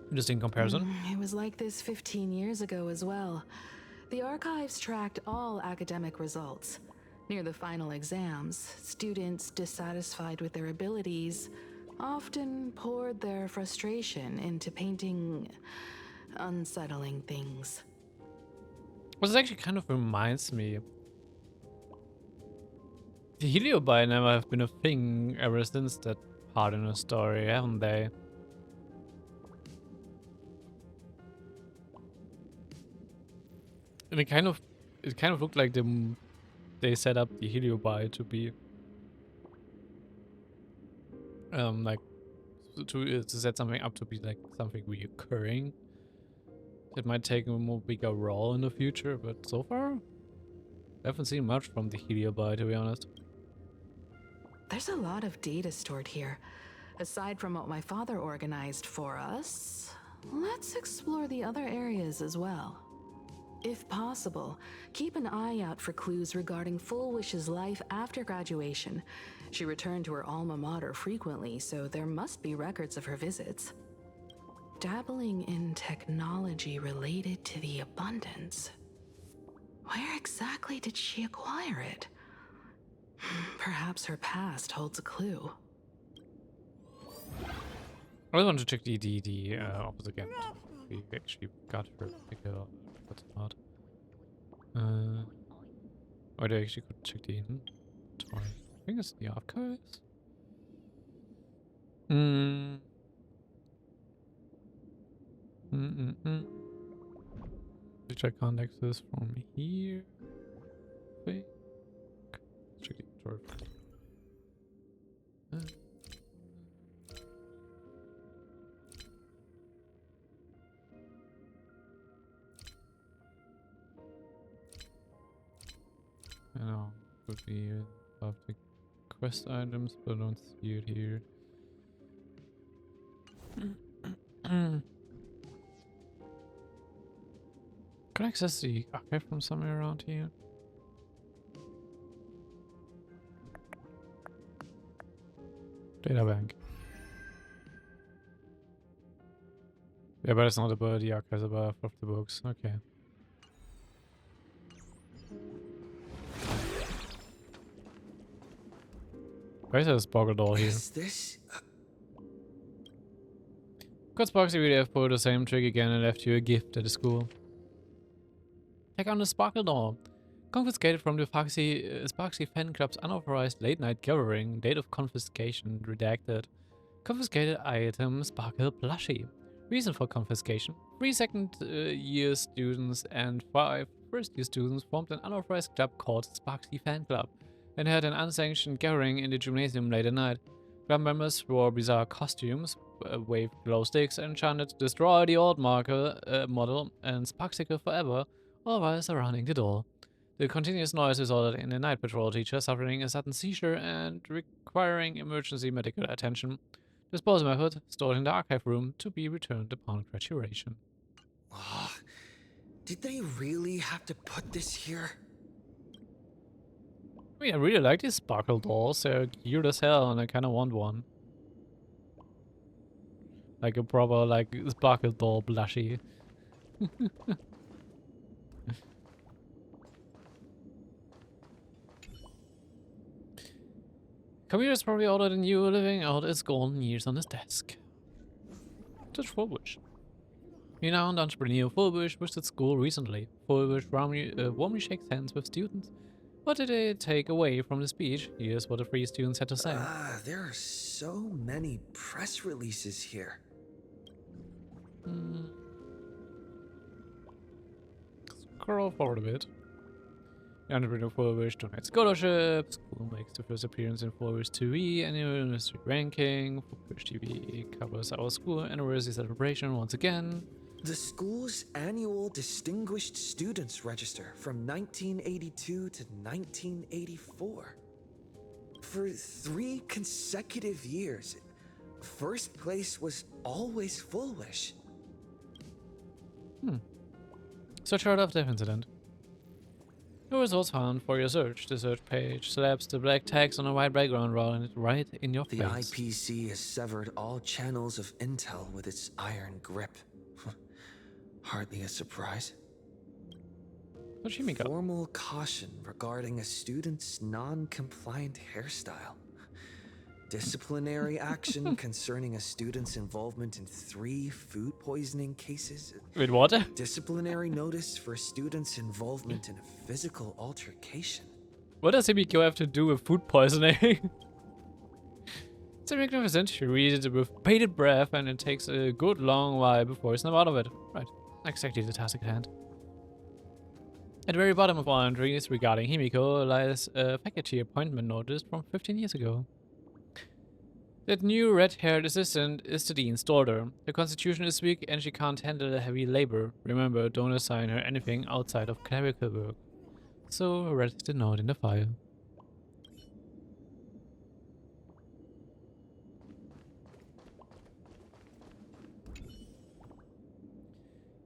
Interesting comparison. It was like this 15 years ago as well. The archives tracked all academic results. Near the final exams, students dissatisfied with their abilities often poured their frustration into painting unsettling things. Well, this actually kind of reminds me. The Heliobi never have been a thing ever since that part in the story, haven't they? And it kind of looked like they set up the Heliobi to be like to set something up to be like something reoccurring. It might take a more bigger role in the future, but so far, I haven't seen much from the Heliobi, to be honest. There's a lot of data stored here. Aside from what my father organized for us, let's explore the other areas as well. If possible, keep an eye out for clues regarding Fulwish's life after graduation. She returned to her alma mater frequently, so there must be records of her visits. Dabbling in technology related to the abundance. Where exactly did she acquire it? Perhaps her past holds a clue. I want to check the opposite again. We actually got her picker. That's not. Or I actually could check the inventory. I think it's the archives. Which I can't access from here. Wait. Let's check the inventory. I know, could be above the quest items, but I don't see it here. Can I access the archive from somewhere around here? Data bank. Yeah, but it's not about the archives above of the books. Okay. Why is there a sparkle doll here? Is this? Got Sparksy really have pulled the same trick again and left you a gift at the school. Take on the sparkle doll. Confiscated from the Sparksy fan club's unauthorized late night gathering. Date of confiscation redacted. Confiscated item Sparkle plushie. Reason for confiscation: 3 second-year students and 5 first-year students formed an unauthorized club called Sparksy Fan Club and had an unsanctioned gathering in the gymnasium late at night. Club members wore bizarre costumes, waved glow sticks, and chanted "Destroy the old model and Sparksicle forever," all while surrounding the door. The continuous noise resulted in a night patrol teacher suffering a sudden seizure and requiring emergency medical attention. Disposal method stored in the archive room to be returned upon graduation. Oh, did they really have to put this here? I mean, I really like these sparkle dolls. They're cute as hell, and I kind of want one. Like a proper, like, sparkle doll plushie. Computer's probably ordered a new living out its golden years on his desk. Touch Fulwish. Renowned entrepreneur Fulwish visited school recently. Fulwish warmly shakes hands with students. What did they take away from the speech? Here's what the 3 students had to say. There are so many press releases here. Scroll forward a bit. The entrepreneur Fulwish donates scholarships. School makes the first appearance in Fulwish TV annual industry ranking. Fulwish TV covers our school anniversary celebration once again. The school's annual Distinguished Students Register from 1982 to 1984. For 3 consecutive years, first place was always Fulwish. Search chart of death incident. No results found for your search. The search page slaps the black text on a white background, rolling it right in your face. The IPC has severed all channels of intel with its iron grip. Hardly a surprise. Formal caution regarding a student's non-compliant hairstyle. Disciplinary action concerning a student's involvement in 3 food poisoning cases. Wait, what? Disciplinary notice for a student's involvement in a physical altercation. What does Himiko have to do with food poisoning? It's magnificent. She reads it with bated breath, and it takes a good long while before you snap out of it. Right, exactly the task at hand. At the very bottom of all entries regarding Himiko lies a faculty appointment notice from 15 years ago. That new red-haired assistant is the dean's daughter. The constitution is weak and she can't handle the heavy labor. Remember, don't assign her anything outside of clerical work. So read the note in the file.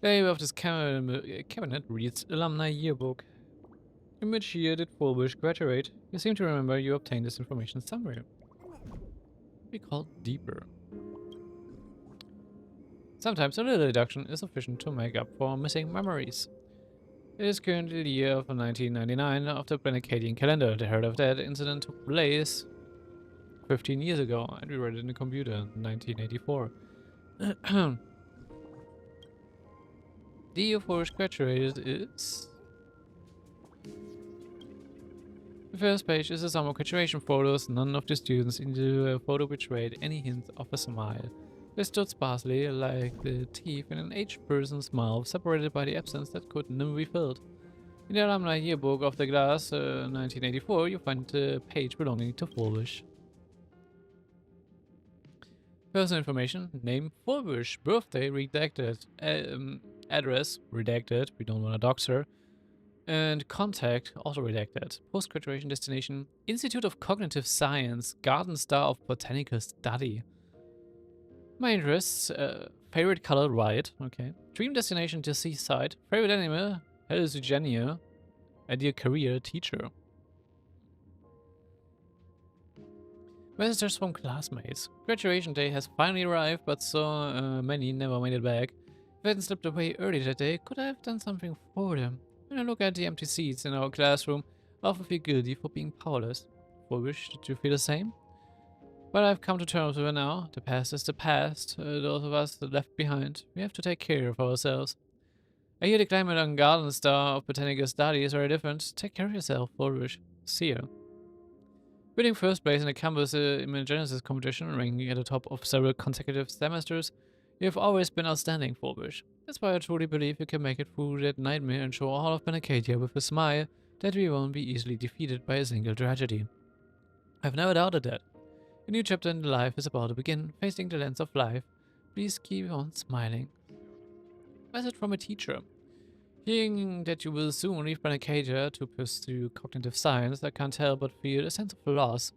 The name of this cabinet reads Alumni Yearbook. In which year did Fulwish graduate? You seem to remember you obtained this information somewhere. Be called deeper. Sometimes a little deduction is sufficient to make up for missing memories. It is currently the year of 1999 of the Planetarian calendar. The Herald of Dead incident took place 15 years ago, and we read it in the computer in 1984. The year Fulwish graduated is... The first page is a sum of graduation photos. None of the students in the photo betrayed any hint of a smile. They stood sparsely, like the teeth in an aged person's mouth, separated by the absence that could never be filled. In the alumni yearbook of the class 1984, you find the page belonging to Fulwish. Personal information: name Fulwish, birthday redacted, address redacted, we don't want to dox her. And contact, also redacted. Post-graduation destination, Institute of Cognitive Science, Garden Star of Botanical Study. My interests, favorite color, white, okay. Dream destination to seaside. Favorite anime, hallucigenia. Ideal career, teacher. Messages from classmates. Graduation day has finally arrived, but so many never made it back. If I hadn't slipped away early that day, could I have done something for them? When I look at the empty seats in our classroom, I often feel guilty for being powerless. Fulwish, did you feel the same? But I've come to terms with it now. The past is the past. Those of us left behind, we have to take care of ourselves. I hear the climate on Garden Star of Botanical Study is very different. Take care of yourself, Fulwish. See ya. Winning first place in the campus Immunogenesis competition, ranking at the top of several consecutive semesters, you have always been outstanding, Fulwish. That's why I truly believe you can make it through that nightmare and show all of Benacadia with a smile that we won't be easily defeated by a single tragedy. I've never doubted that. A new chapter in life is about to begin, facing the lens of life. Please keep on smiling. Message from a teacher. Hearing that you will soon leave Benacadia to pursue cognitive science, I can't help but feel a sense of loss.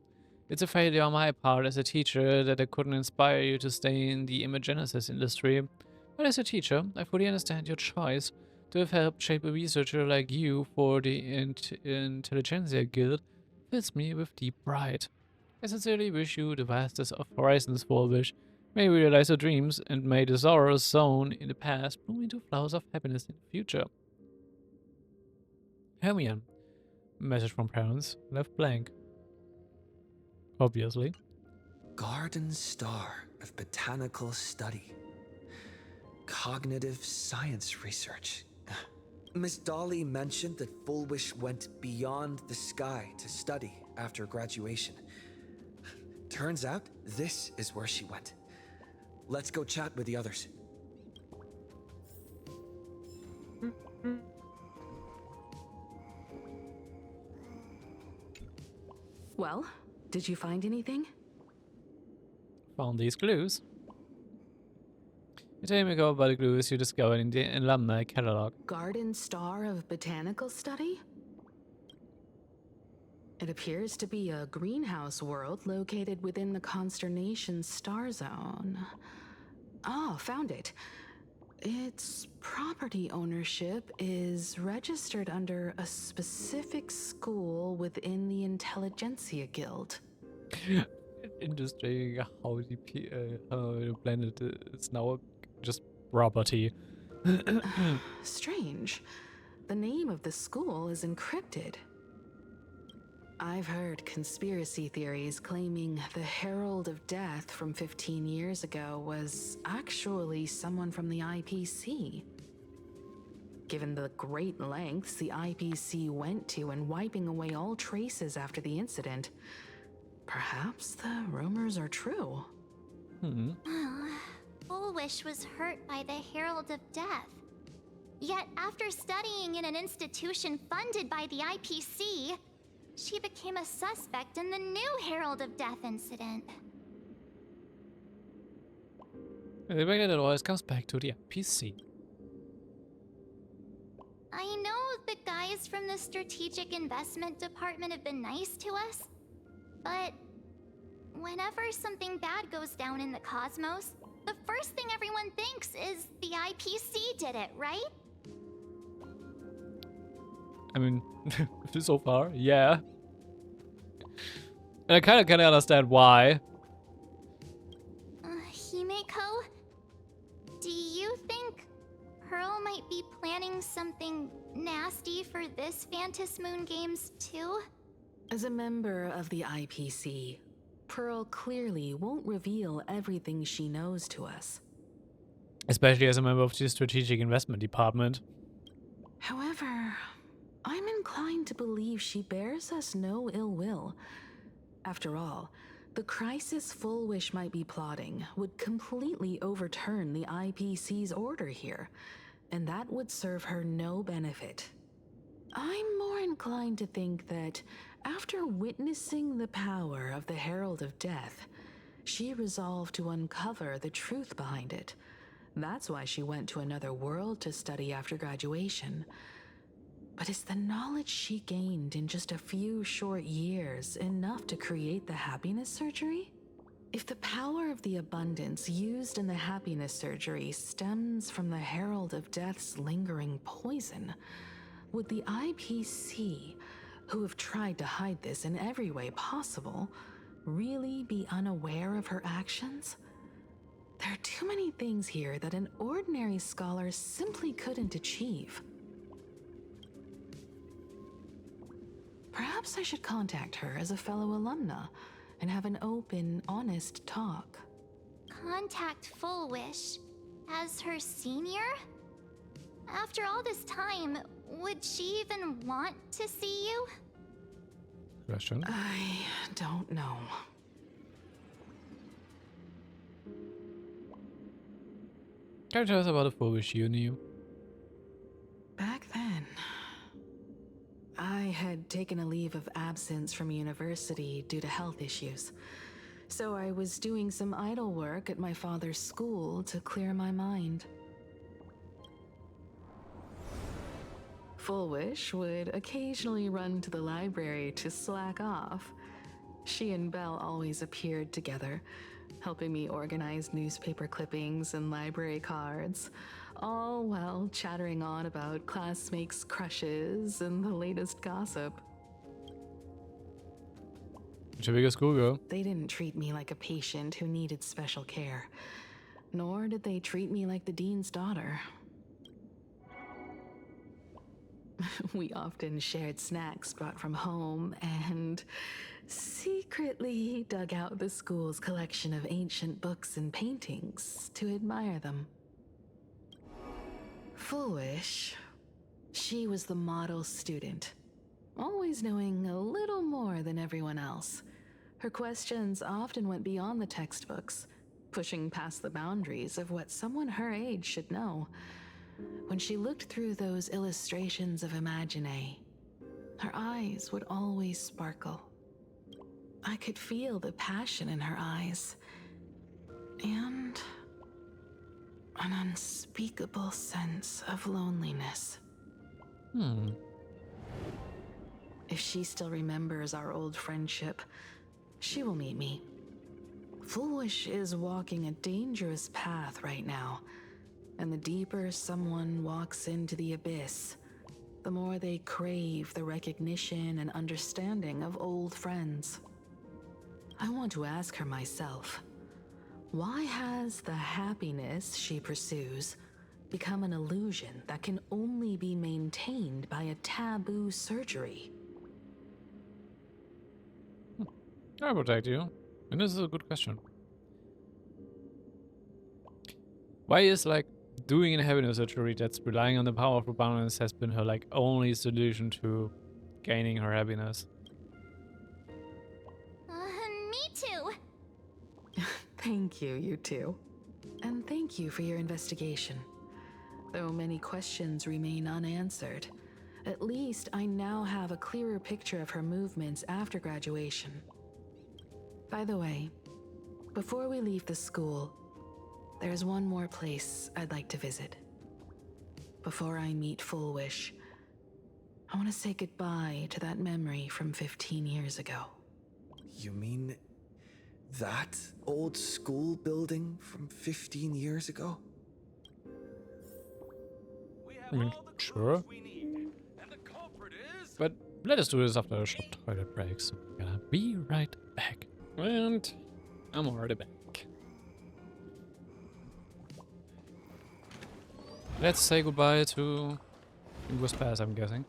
It's a failure on my part as a teacher that I couldn't inspire you to stay in the immunogenesis industry. But as a teacher, I fully understand your choice. To have helped shape a researcher like you for the Intelligentsia Guild fills me with deep pride. I sincerely wish you the vastest of horizons, Fulwish. May you realize your dreams, and may the sorrows sown in the past bloom into flowers of happiness in the future. Hermione. Message from parents. Left blank. Obviously. Garden Star of Botanical Study. Cognitive Science Research. Miss Dolly mentioned that Fulwish went beyond the sky to study after graduation. Turns out, this is where she went. Let's go chat with the others. Well, did you find anything? Found these clues. Tell me about the clues you discovered in the alumni catalog. Garden Star of Botanical Study? It appears to be a greenhouse world located within the Consternation Star Zone. Oh, found it. Its property ownership is registered under a specific school within the Intelligentsia Guild. Interesting how the planet is now just property. Strange. The name of the school is encrypted. I've heard conspiracy theories claiming the Herald of Death from 15 years ago was actually someone from the IPC. Given the great lengths the IPC went to in wiping away all traces after the incident, perhaps the rumors are true. Fulwish was hurt by the Herald of Death. Yet after studying in an institution funded by the IPC, she became a suspect in the new Herald of Death incident. The way it always comes back to the IPC. I know the guys from the Strategic Investment Department have been nice to us, but whenever something bad goes down in the cosmos, the first thing everyone thinks is the IPC did it, right? I mean, so far, yeah. And I kind of understand why. Himeko, do you think Pearl might be planning something nasty for this Phantasm Moon Games too? As a member of the IPC, Pearl clearly won't reveal everything she knows to us. Especially as a member of the Strategic Investment Department. However, I'm inclined to believe she bears us no ill will. After all, the crisis Fulwish might be plotting would completely overturn the IPC's order here, and that would serve her no benefit. I'm more inclined to think that after witnessing the power of the Herald of Death, she resolved to uncover the truth behind it. That's why she went to another world to study after graduation. But is the knowledge she gained in just a few short years enough to create the happiness surgery? If the power of the abundance used in the happiness surgery stems from the Herald of Death's lingering poison, would the IPC, who have tried to hide this in every way possible, really be unaware of her actions? There are too many things here that an ordinary scholar simply couldn't achieve. Perhaps I should contact her as a fellow alumna and have an open, honest talk. Contact Fulwish as her senior? After all this time, would she even want to see you? Question. I don't know. Can you tell us about the Fulwish you knew? Back then, I had taken a leave of absence from university due to health issues. So I was doing some idle work at my father's school to clear my mind. Fulwish would occasionally run to the library to slack off. She and Belle always appeared together, helping me organize newspaper clippings and library cards, all while chattering on about classmates' crushes and the latest gossip. What's your biggest schoolgirl? They didn't treat me like a patient who needed special care, nor did they treat me like the dean's daughter. We often shared snacks brought from home and secretly dug out the school's collection of ancient books and paintings to admire them. Fulwish, she was the model student, always knowing a little more than everyone else. Her questions often went beyond the textbooks, pushing past the boundaries of what someone her age should know. When she looked through those illustrations of Imagine, her eyes would always sparkle. I could feel the passion in her eyes, and an unspeakable sense of loneliness. If she still remembers our old friendship, she will meet me. Fulwish is walking a dangerous path right now, and the deeper someone walks into the abyss, the more they crave the recognition and understanding of old friends. I want to ask her myself, why has the happiness she pursues become an illusion that can only be maintained by a taboo surgery? I protect you. And this is a good question. Why is like doing a happiness surgery that's relying on the power of abundance has been her like only solution to gaining her happiness? Me too. Thank you, you two. And thank you for your investigation. Though many questions remain unanswered, at least I now have a clearer picture of her movements after graduation. By the way, before we leave the school, there's one more place I'd like to visit. Before I meet Fulwish, I want to say goodbye to that memory from 15 years ago. You mean that old school building from 15 years ago? I mean, sure. But let us do this after a short toilet break, so we're gonna be right back. And I'm already back. Let's say goodbye to Ingo's Pass, I'm guessing.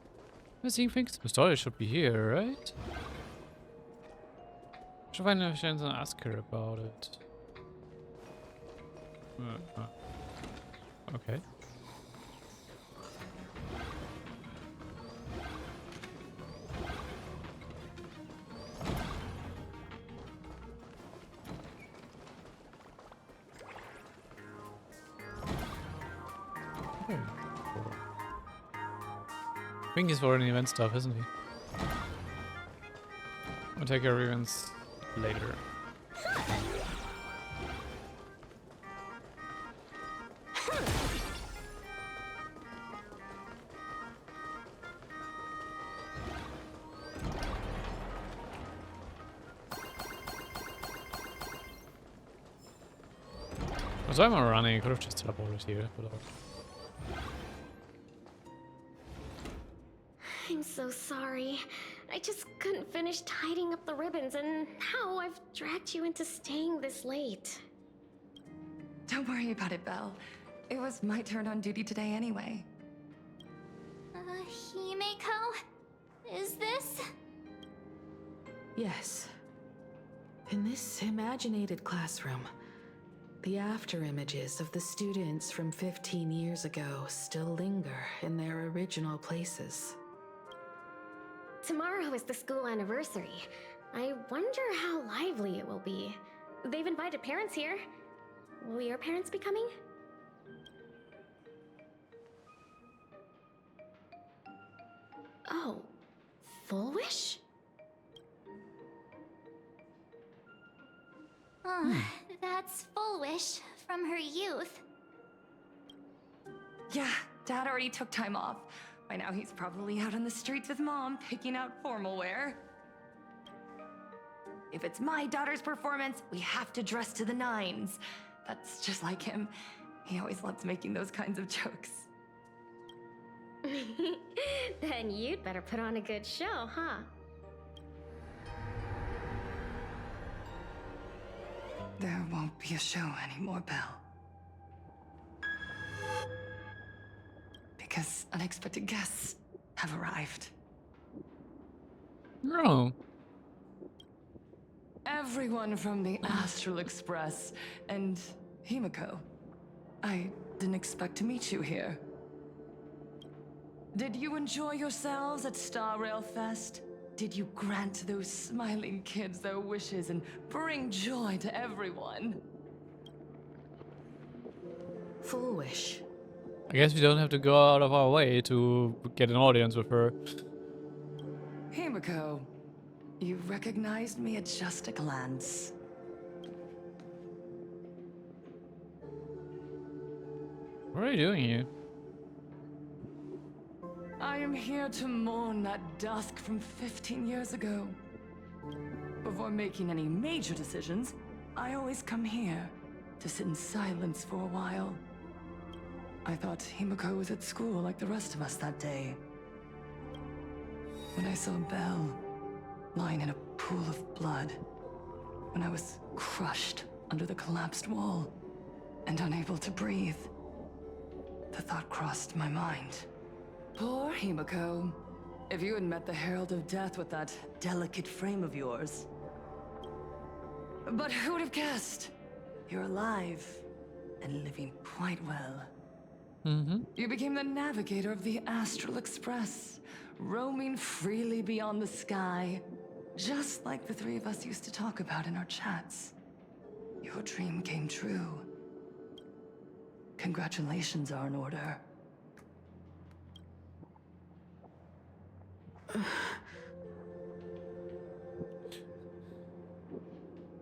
I think the story should be here, right? Should find a chance and ask her about it. Okay. I think he's for any event stuff, isn't he? I'll take care of events later. So I'm running. I could have just teleported here, but I'm so sorry. I just couldn't finish tidying up the ribbons, and now I've dragged you into staying this late. Don't worry about it, Belle. It was my turn on duty today anyway. Himeko? Is this? Yes. In this imaginated classroom, the after images of the students from 15 years ago still linger in their original places. Tomorrow is the school anniversary. I wonder how lively it will be. They've invited parents here. Will your parents be coming? Oh, Fulwish? That's Fulwish from her youth. Yeah, Dad already took time off. By now he's probably out on the streets with Mom, picking out formal wear. If it's my daughter's performance, we have to dress to the nines. That's just like him. He always loves making those kinds of jokes. Then you'd better put on a good show, huh? There won't be a show anymore, Belle. Because unexpected guests have arrived. no. Everyone from the Astral Express and Himeko. I didn't expect to meet you here. Did you enjoy yourselves at Star Rail Fest? Did you grant those smiling kids their wishes and bring joy to everyone? Fulwish. I guess we don't have to go out of our way to get an audience with her. Himeko, you recognized me at just a glance. What are you doing here? I am here to mourn that dusk from 15 years ago. Before making any major decisions, I always come here to sit in silence for a while. I thought Himeko was at school like the rest of us that day. When I saw Belle lying in a pool of blood, when I was crushed under the collapsed wall and unable to breathe, the thought crossed my mind. Poor Himeko. If you had met the Herald of Death with that delicate frame of yours. But who would have guessed? You're alive and living quite well. You became the navigator of the Astral Express, roaming freely beyond the sky, just like the three of us used to talk about in our chats. Your dream came true. Congratulations are in order.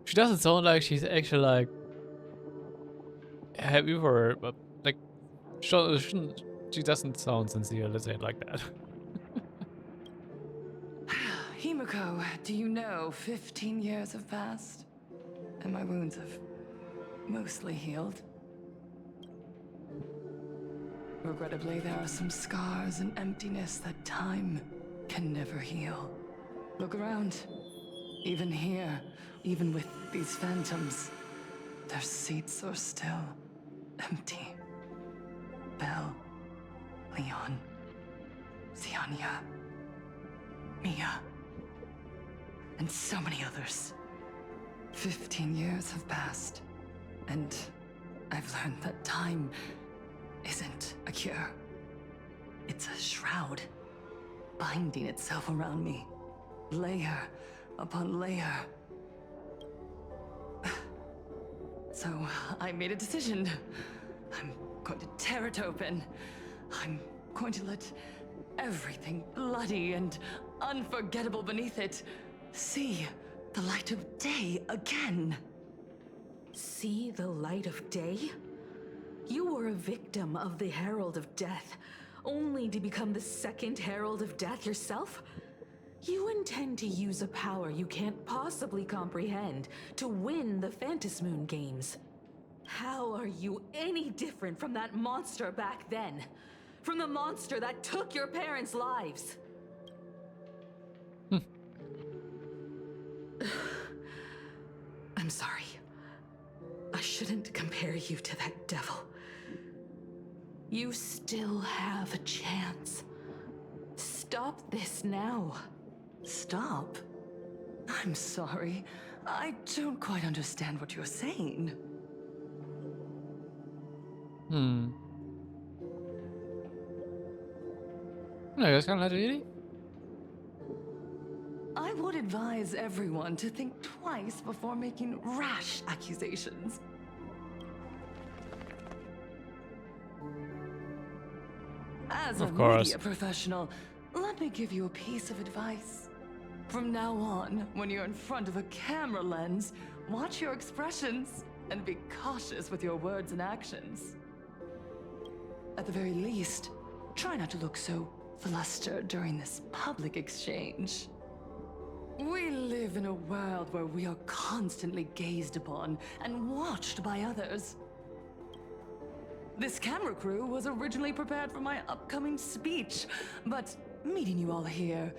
She doesn't sound like she's actually like happy for her, but like she doesn't sound sincere, let's say it like that. Himeko, do you know 15 years have passed? And my wounds have mostly healed. Regrettably, there are some scars and emptiness that time can never heal. Look around. Even here, even with these phantoms, their seats are still empty. Belle, Leon, Ziania, Mia, and so many others. 15 years have passed, and I've learned that time isn't a cure. It's a shroud, binding itself around me, layer upon layer. So I made a decision. I'm going to tear it open. I'm going to let everything bloody and unforgettable beneath it see the light of day again. See the light of day? You were a victim of the Herald of Death, only to become the second Herald of Death yourself? You intend to use a power you can't possibly comprehend to win the Phantasmoon games. How are you any different from that monster back then? From the monster that took your parents' lives? I'm sorry. I shouldn't compare you to that devil. You still have a chance. Stop this now. Stop? I'm sorry. I don't quite understand what you're saying. Ja, das kann natürlich. I would advise everyone to think twice before making rash accusations. As a media professional, let me give you a piece of advice. From now on, when you're in front of a camera lens, watch your expressions and be cautious with your words and actions. At the very least, try not to look so flustered during this public exchange. We live in a world where we are constantly gazed upon and watched by others. This camera crew was originally prepared for my upcoming speech, but meeting you all here,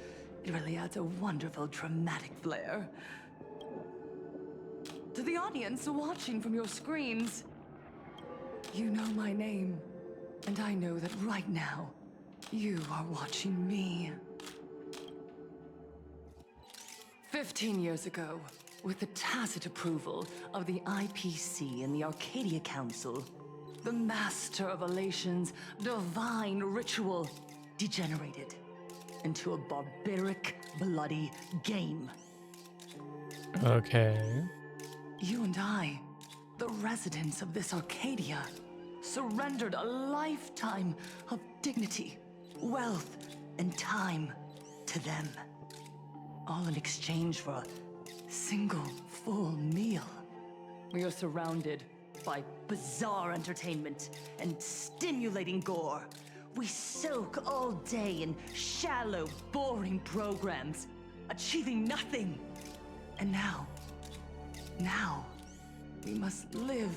it really adds a wonderful dramatic flair. To the audience watching from your screens, you know my name, and I know that right now, you are watching me. 15 years ago, with the tacit approval of the IPC and the Arcadia Council, the Master of Elation's divine ritual degenerated into a barbaric, bloody game. Okay. You and I, the residents of this Arcadia, surrendered a lifetime of dignity, wealth, and time to them. All in exchange for a single full meal. We are surrounded by bizarre entertainment and stimulating gore. We soak all day in shallow, boring programs, achieving nothing. And now, we must live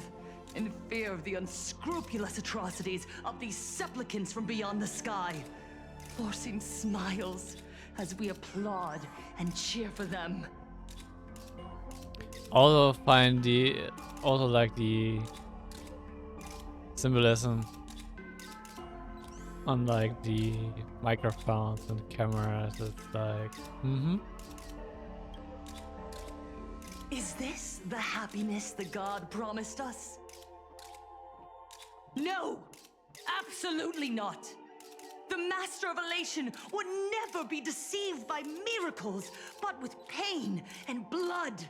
in fear of the unscrupulous atrocities of these supplicants from beyond the sky, forcing smiles as we applaud and cheer for them. Also like the symbolism on like the microphones and cameras. It's like, Is this the happiness the god promised us? No! Absolutely not! The Master of Elation would never be deceived by miracles, but with pain and blood.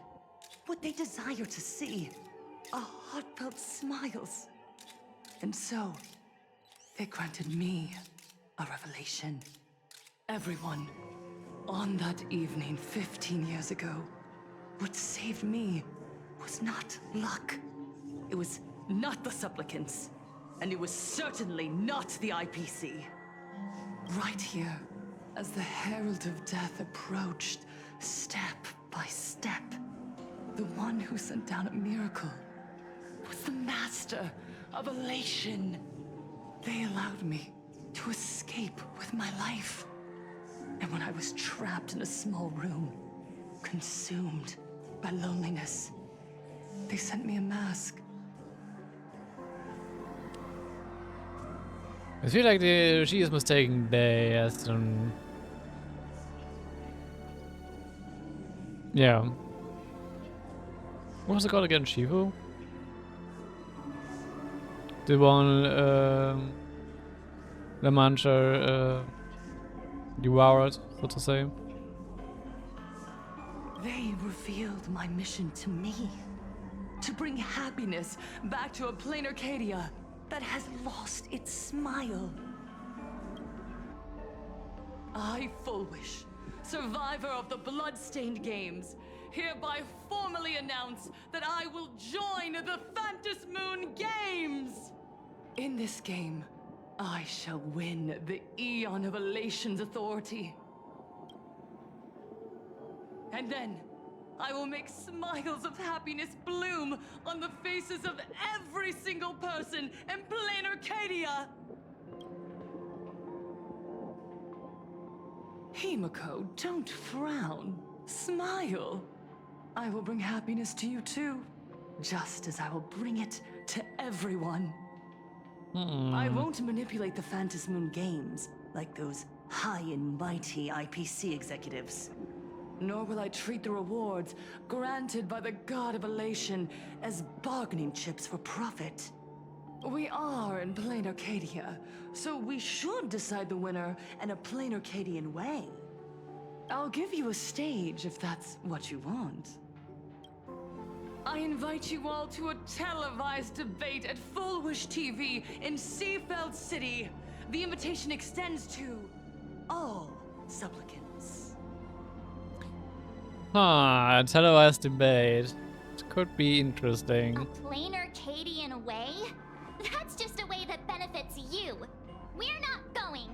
What they desire to see are heartfelt smiles. And so, they granted me a revelation. Everyone, on that evening 15 years ago, what saved me was not luck. It was not the supplicants, and it was certainly not the IPC. Right here, as the Herald of Death approached, step by step, the one who sent down a miracle was the Master of Elation. They allowed me to escape with my life. And when I was trapped in a small room, consumed by loneliness, they sent me a mask. I feel like she is mistaking they as yeah. What was it called again? Shuhu? The one the Mancher devoured, so to say. They revealed my mission to me. To bring happiness back to a plain Arcadia that has lost its smile. I, Fulwish, survivor of the Bloodstained Games, hereby formally announce that I will join the Phantasmoon Games! In this game, I shall win the Eon of Elation's authority. And then, I will make smiles of happiness bloom on the faces of every single person in plain Arcadia! Himiko, don't frown. Smile. I will bring happiness to you too, just as I will bring it to everyone. I won't manipulate the Phantom Moon games like those high and mighty IPC executives. Nor will I treat the rewards granted by the God of Elation as bargaining chips for profit. We are in plain Arcadia, so we should decide the winner in a plain Arcadian way. I'll give you a stage if that's what you want. I invite you all to a televised debate at Fulwish TV in Seafeld City. The invitation extends to all supplicants. Huh, televised debate. It could be interesting. A plain Arcadian way? That's just a way that benefits you. We're not going.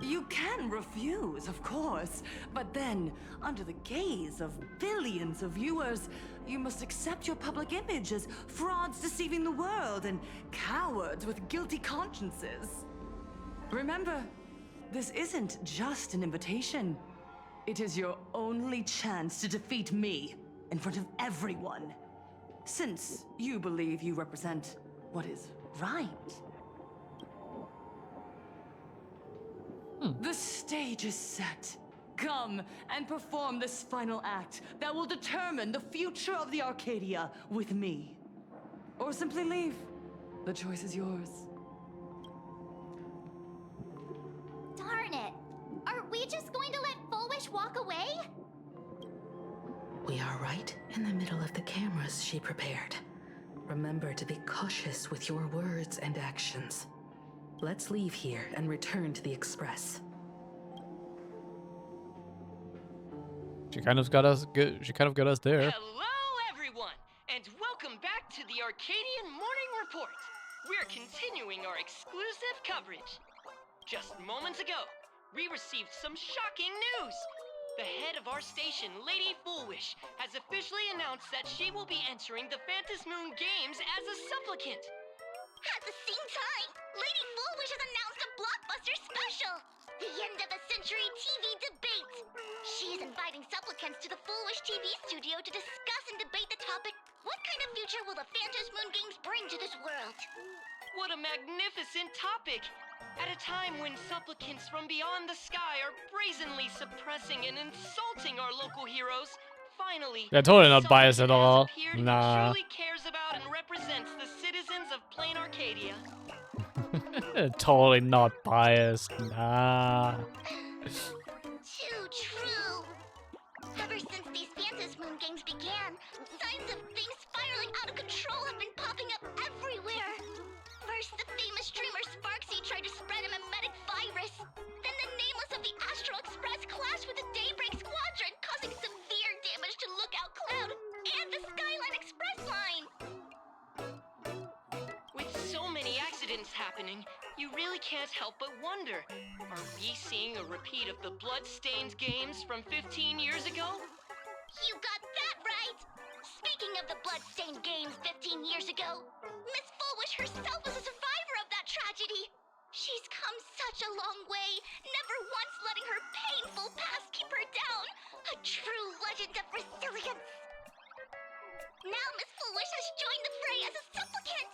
You can refuse, of course, but then, under the gaze of billions of viewers, you must accept your public image as frauds deceiving the world and cowards with guilty consciences. Remember, this isn't just an invitation. It is your only chance to defeat me in front of everyone. Since you believe you represent what is right. The stage is set. Come and perform this final act that will determine the future of the Arcadia with me. Or simply leave. The choice is yours. Darn it. Are we just going to let Fulwish walk away? We are right in the middle of the cameras she prepared. Remember to be cautious with your words and actions. Let's leave here and return to the Express. She kind of got us good. She kind of got us there. Hello, everyone, and welcome back to the Arcadian Morning Report. We're continuing our exclusive coverage. Just moments ago, we received some shocking news. The head of our station, Lady Fulwish, has officially announced that she will be entering the Phantom Moon Games as a supplicant. At the same time, Lady Fulwish has announced a blockbuster special! The end of a century TV debate! She is inviting supplicants to the Fulwish TV studio to discuss and debate the topic, what kind of future will the Phantom Moon Games bring to this world? What a magnificent topic! At a time when supplicants from beyond the sky are brazenly suppressing and insulting our local heroes, finally, They're totally not biased at all. who Nah. truly cares about and represents the citizens of plain Arcadia. Totally not biased. Nah. Too true! Ever since these Phantom Moon Games began, signs of things spiraling out of control have been popping up everywhere! First, the famous streamer Sparksy tried to spread a mimetic virus. Then the nameless of the Astro Express clashed with the Daybreak Squadron, causing severe damage to Lookout Cloud and the Skyline Express line! With so many accidents happening, you really can't help but wonder, are we seeing a repeat of the blood-stained games from 15 years ago? You got that right! Speaking of the blood-stained games 15 years ago, Miss Fulwish herself was a survivor of that tragedy! She's come such a long way, never once letting her painful past keep her down! A true legend of resilience! Now Miss Fulwish has joined the fray as a supplicant!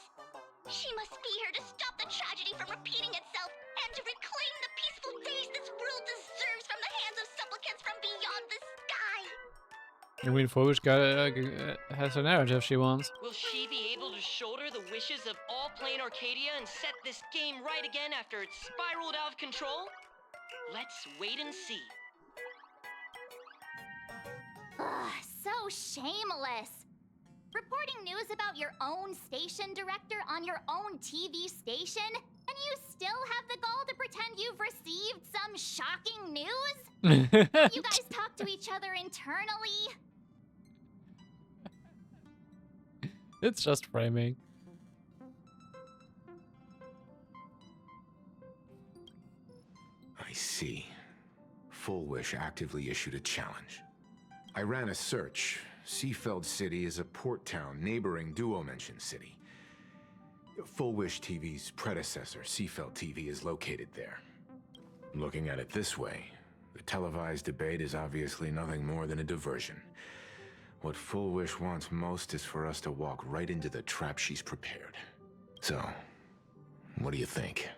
She must be here to stop the tragedy from repeating itself and to reclaim the peaceful days this world deserves from the hands of supplicants from beyond the sky! I mean, Fulwish has a narrative she wants. Will she be able to shoulder the wishes of all plain Arcadia and set this game right again after it's spiraled out of control? Let's wait and see. Ugh, so shameless! Reporting news about your own station director on your own TV station, and you still have the gall to pretend you've received some shocking news? You guys talk to each other internally? It's just framing. I see. Fulwish actively issued a challenge. I ran a search. Seafeld City is a port town neighboring Duo-Mention City. Fulwish TV's predecessor, Seafeld TV, is located there. Looking at it this way, the televised debate is obviously nothing more than a diversion. What Fulwish wants most is for us to walk right into the trap she's prepared. So, what do you think?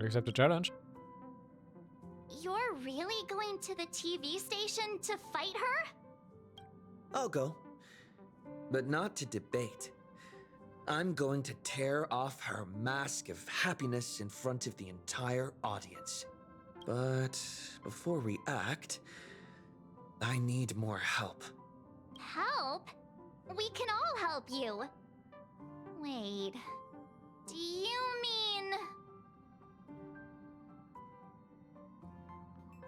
Accept the challenge. You're really going to the TV station to fight her? I'll go. But not to debate. I'm going to tear off her mask of happiness in front of the entire audience. But before we act, I need more help. Help? We can all help you. Wait, do you mean...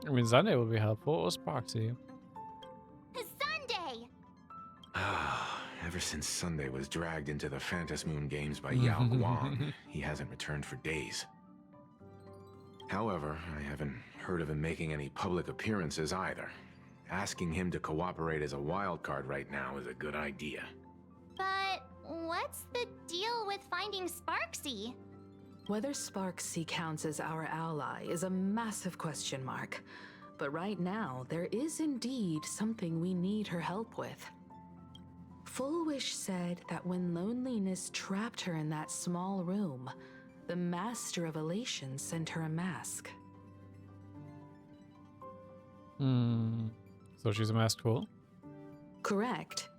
I mean, Sunday would be helpful, or Sparksy. Sunday! Ever since Sunday was dragged into the Phantom Moon Games by Yao Guang, he hasn't returned for days. However, I haven't heard of him making any public appearances either. Asking him to cooperate as a wildcard right now is a good idea. But what's the deal with finding Sparksy? Whether Sparksy counts as our ally is a massive question mark. But right now, there is indeed something we need her help with. Fulwish said that when loneliness trapped her in that small room, the Master of Elation sent her a mask. So she's a masked fool? Correct.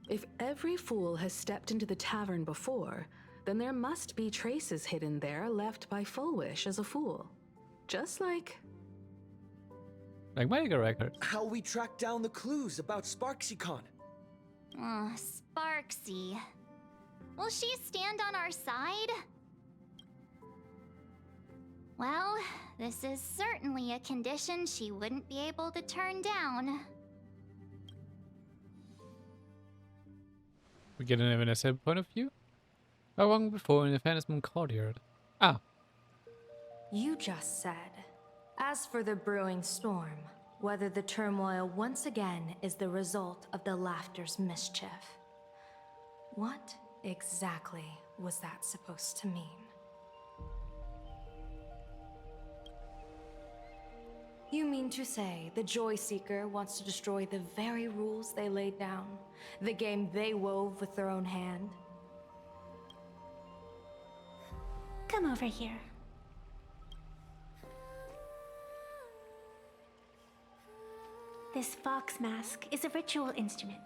If every fool has stepped into the tavern before, then there must be traces hidden there left by Fulwish as a fool. Just like my record. How we track down the clues about SparksyCon. Sparksy. Will she stand on our side? Well, this is certainly a condition she wouldn't be able to turn down. We get an Evanescia point of view? How long before in the Phantom Moon courtyard? Ah. You just said. As for the brewing storm, whether the turmoil once again is the result of the laughter's mischief. What exactly was that supposed to mean? You mean to say the Joy Seeker wants to destroy the very rules they laid down? The game they wove with their own hand? Come over here. This fox mask is a ritual instrument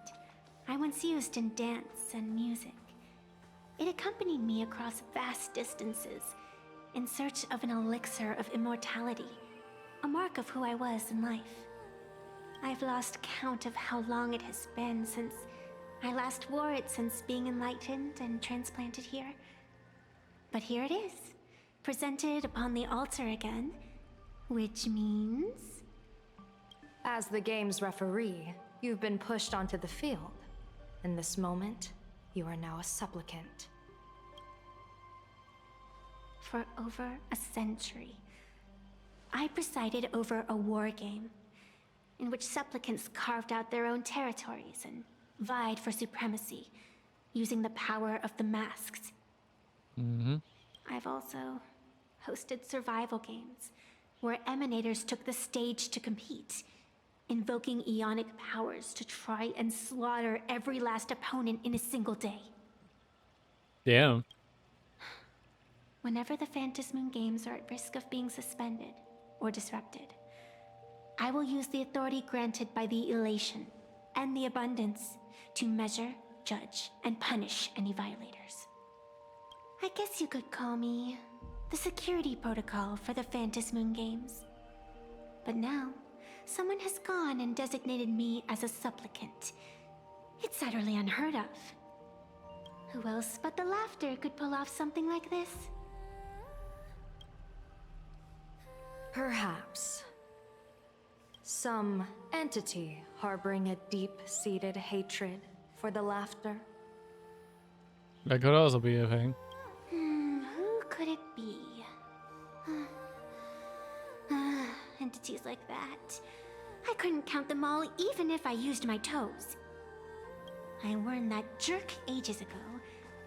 I once used in dance and music. It accompanied me across vast distances in search of an elixir of immortality, a mark of who I was in life. I've lost count of how long it has been since I last wore it since being enlightened and transplanted here. But here it is, presented upon the altar again, which means... As the game's referee, you've been pushed onto the field. In this moment, you are now a supplicant. For over a century, I presided over a war game in which supplicants carved out their own territories and vied for supremacy, using the power of the masks. I've also hosted survival games where emanators took the stage to compete, invoking eonic powers to try and slaughter every last opponent in a single day. Damn. Whenever the Phantom Moon Games are at risk of being suspended or disrupted, I will use the authority granted by the Elation and the Abundance to measure, judge, and punish any violators. I guess you could call me the security protocol for the Phantom Moon Games. But now, someone has gone and designated me as a supplicant. It's utterly unheard of. Who else but the laughter could pull off something like this? Perhaps. Some entity harboring a deep-seated hatred for the laughter. That could also be a thing. Who could it be? entities like that. I couldn't count them all even if I used my toes. I warned that jerk ages ago.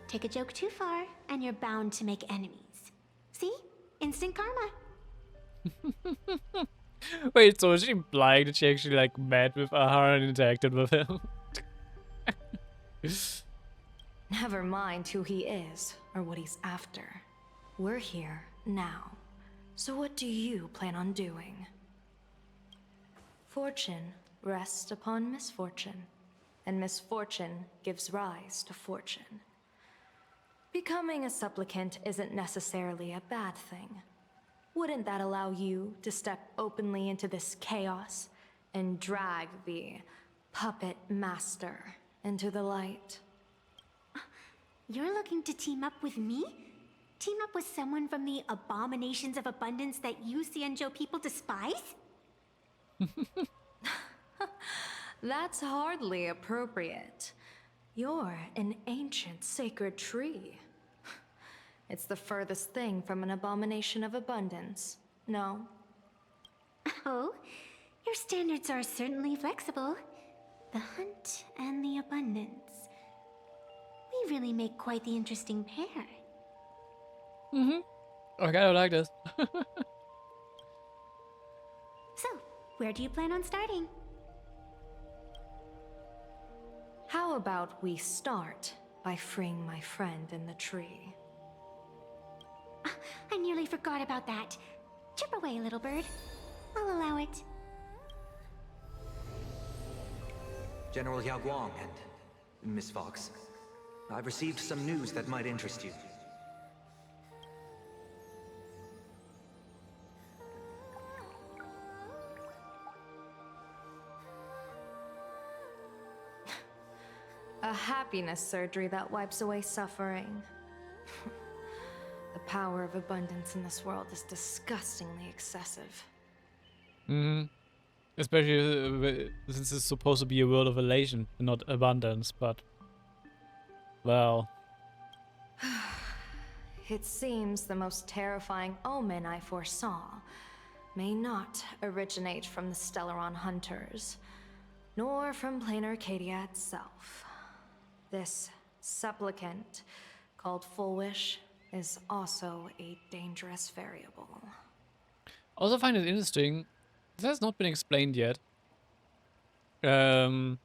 Take a joke too far, and you're bound to make enemies. See? Instant karma. Wait, so is she implying that she actually like met with Ahara and interacted with him? Never mind who he is or what he's after. We're here now. So what do you plan on doing? Fortune rests upon misfortune, and misfortune gives rise to fortune. Becoming a supplicant isn't necessarily a bad thing. Wouldn't that allow you to step openly into this chaos and drag the puppet master into the light? You're looking to team up with me? Team up with someone from the abominations of abundance that you Xianzhou people despise? That's hardly appropriate. You're an ancient sacred tree. It's the furthest thing from an abomination of abundance, no? Oh, your standards are certainly flexible. The hunt and the abundance. We really make quite the interesting pair. I kind of like this. So, where do you plan on starting? How about we start by freeing my friend in the tree? I nearly forgot about that. Chip away, little bird. I'll allow it. General Yao Guang and Miss Fox, I've received some news that might interest you. A happiness surgery that wipes away suffering. The power of abundance in this world is disgustingly excessive. Especially since it's supposed to be a world of elation and not abundance, but... well... It seems the most terrifying omen I foresaw may not originate from the Stellaron hunters, nor from plain Arcadia itself. This supplicant, called Fulwish, is also a dangerous variable. I also find it interesting, this has not been explained yet. There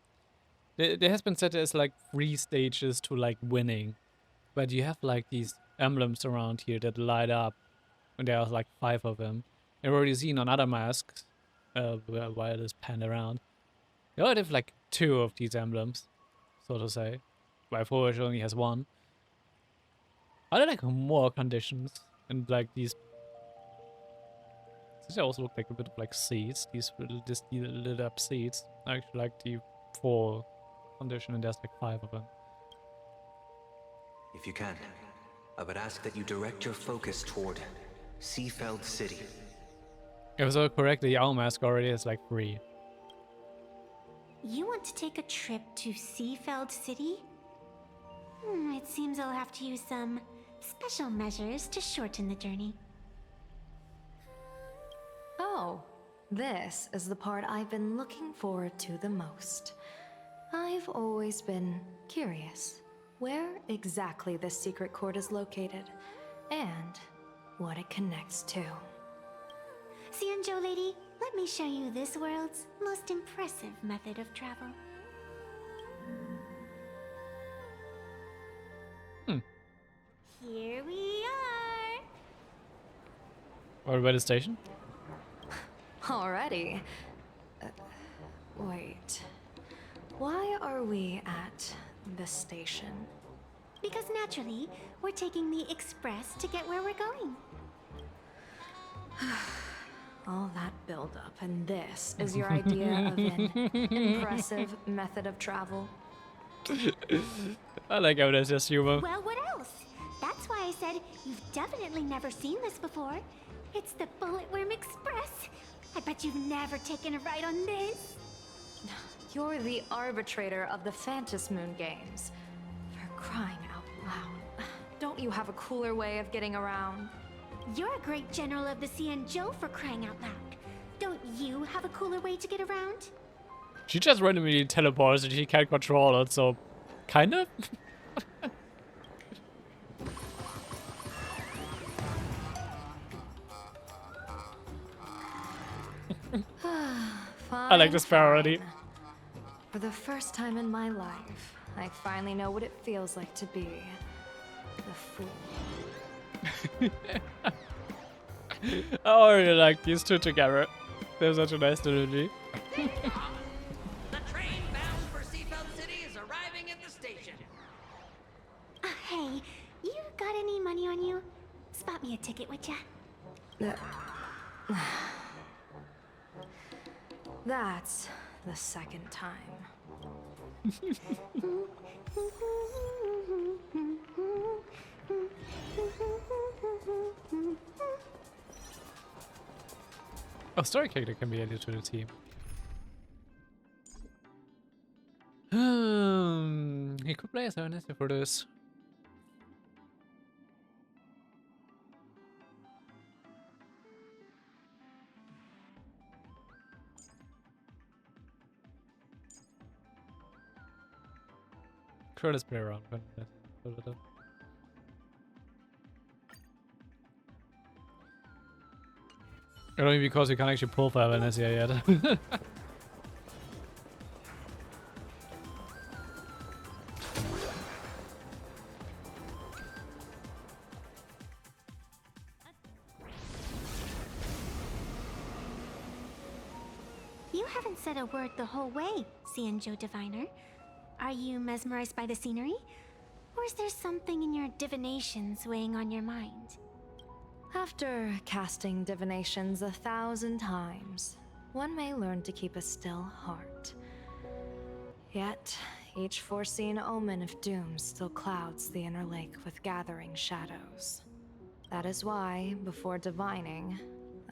has been said there's like 3 stages to like winning, but you have like these emblems around here that light up, and there are like 5 of them. I've already seen on other masks, while this panned around. You already have like 2 of these emblems, so to say. While Fulwish only has 1. Are there like more conditions and like these? These also look like a bit of like seeds. These lit up seeds. I actually like the 4 condition, and there's like 5 of them. If you can, I would ask that you direct your focus toward Seafeld City. If I was correct, the owl mask already has like 3. You want to take a trip to Seafeld City? It seems I'll have to use some special measures to shorten the journey. Oh, this is the part I've been looking forward to the most. I've always been curious where exactly this secret court is located, and what it connects to. Xianzhou lady, let me show you this world's most impressive method of travel. Here we are! Are we by the station? Already? Wait. Why are we at the station? Because naturally, we're taking the express to get where we're going. All that build-up, and this is your idea of an impressive method of travel? I like how that's just humor. Well, what else? That's why I said you've definitely never seen this before. It's the Bulletworm Express. I bet you've never taken a ride on this. You're the arbitrator of the Phantasmoon games. For crying out loud. Don't you have a cooler way of getting around? You're a great general of the Xianzhou for crying out loud. Don't a cooler way to get around? She just randomly teleports and she can't control it, so kind of. I like this parody. For the first time in my life, I finally know what it feels like to be the fool. I already like these two together. They're such a nice synergy. The train bound for Seafeld City is arriving at the station. Hey, you got any money on you? Spot me a ticket, would ya? That's the second time. Oh, story character can be added to the team. He could play as Evanescia for this. Sure, let's play around. Only because we can't actually pull for Evanescia yet. You haven't said a word the whole way, Xianzhou Diviner. Are you mesmerized by the scenery? Or is there something in your divinations weighing on your mind? After casting divinations 1,000 times, one may learn to keep a still heart. Yet, each foreseen omen of doom still clouds the inner lake with gathering shadows. That is why, before divining,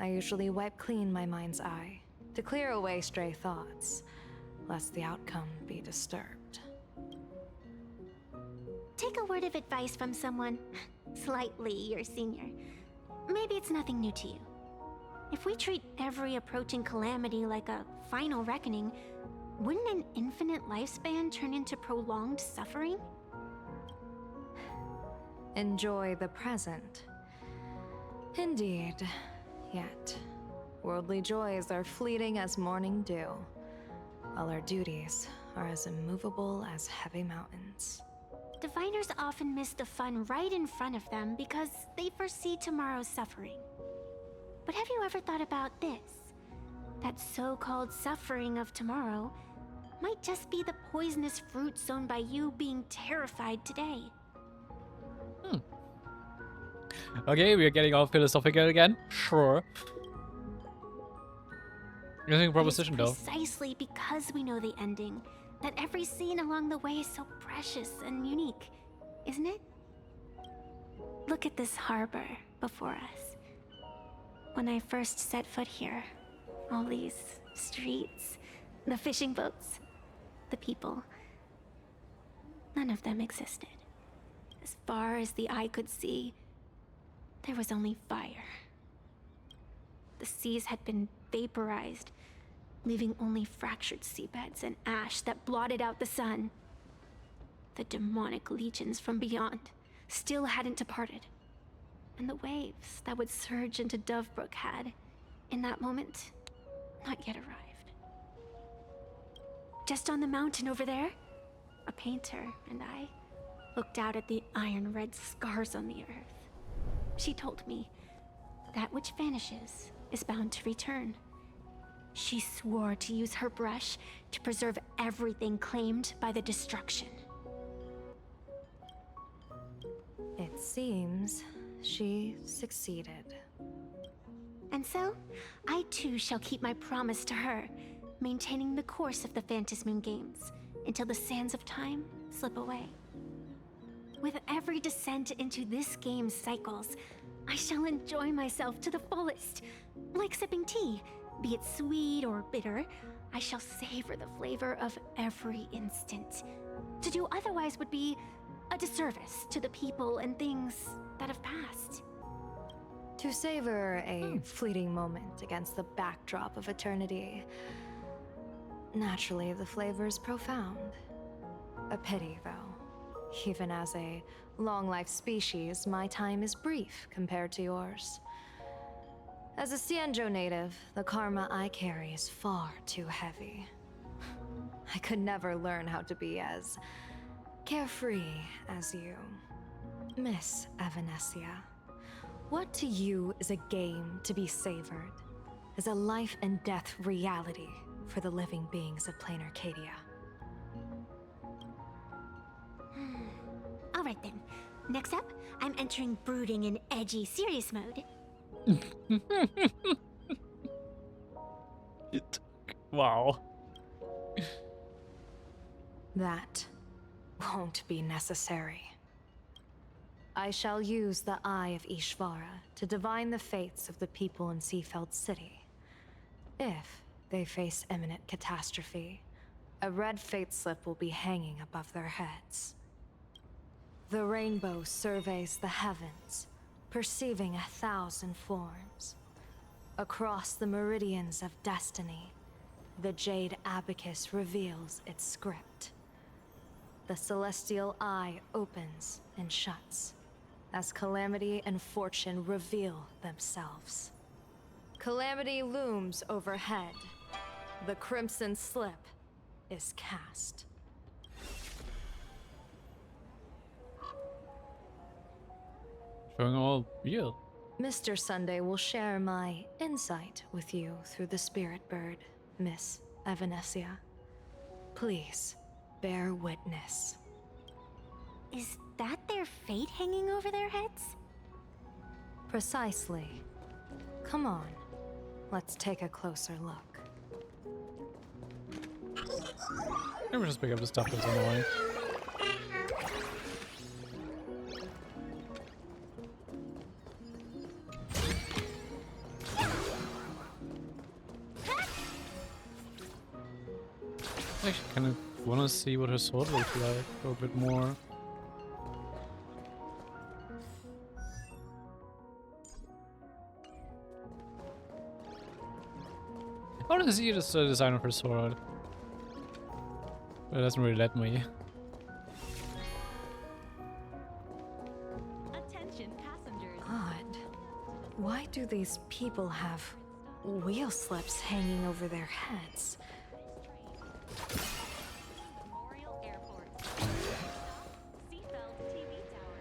I usually wipe clean my mind's eye to clear away stray thoughts, lest the outcome be disturbed. Take a word of advice from someone slightly your senior. Maybe it's nothing new to you. If we treat every approaching calamity like a final reckoning, wouldn't an infinite lifespan turn into prolonged suffering? Enjoy the present. Indeed, yet worldly joys are fleeting as morning dew, while our duties are as immovable as heavy mountains. Diviners often miss the fun right in front of them because they foresee tomorrow's suffering. But have you ever thought about this? That so-called suffering of tomorrow might just be the poisonous fruit sown by you being terrified today. Okay, we are getting all philosophical again. Sure. Interesting proposition, though. Precisely because we know the ending, that every scene along the way is so precious and unique, isn't it? Look at this harbor before us. When I first set foot here, all these streets, the fishing boats, the people, none of them existed. As far as the eye could see, there was only fire. The seas had been vaporized, leaving only fractured seabeds and ash that blotted out the sun. The demonic legions from beyond still hadn't departed, and the waves that would surge into Dovebrook had, in that moment, not yet arrived. Just on the mountain over there, a painter and I looked out at the iron-red scars on the earth. She told me, that which vanishes is bound to return. She swore to use her brush to preserve everything claimed by the destruction. It seems she succeeded. And so, I too shall keep my promise to her, maintaining the course of the Phantasmoon Games until the sands of time slip away. With every descent into this game's cycles, I shall enjoy myself to the fullest, like sipping tea. Be it sweet or bitter, I shall savor the flavor of every instant. To do otherwise would be a disservice to the people and things that have passed. To savor a fleeting moment against the backdrop of eternity. Naturally, the flavor is profound. A pity, though. Even as a long-life species, my time is brief compared to yours. As a Xianzhou native, the karma I carry is far too heavy. I could never learn how to be as carefree as you. Miss Evanescia, what to you is a game to be savored, is a life and death reality for the living beings of plain Arcadia? Alright then. Next up, I'm entering brooding and edgy serious mode. Wow. That won't be necessary. I shall use the Eye of Ishvara to divine the fates of the people in Seafeld City. If they face imminent catastrophe, a red fate slip will be hanging above their heads. The rainbow surveys the heavens, perceiving 1,000 forms. Across the meridians of destiny, the jade abacus reveals its script. The celestial eye opens and shuts as calamity and fortune reveal themselves. Calamity looms overhead. The crimson slip is cast. Showing all real. Mr. Sunday will share my insight with you through the spirit bird, Miss Evanescia. Please, bear witness. Is that their fate hanging over their heads? Precisely. Come on, let's take a closer look. Let me just pick up the stuff that's annoying. I actually kind of want to see what her sword looks like for a bit more. I want to see the design of her sword. But it doesn't really let me. Attention passengers. Odd. Why do these people have wheel slips hanging over their heads? Memorial Airport. Seafeld TV Tower.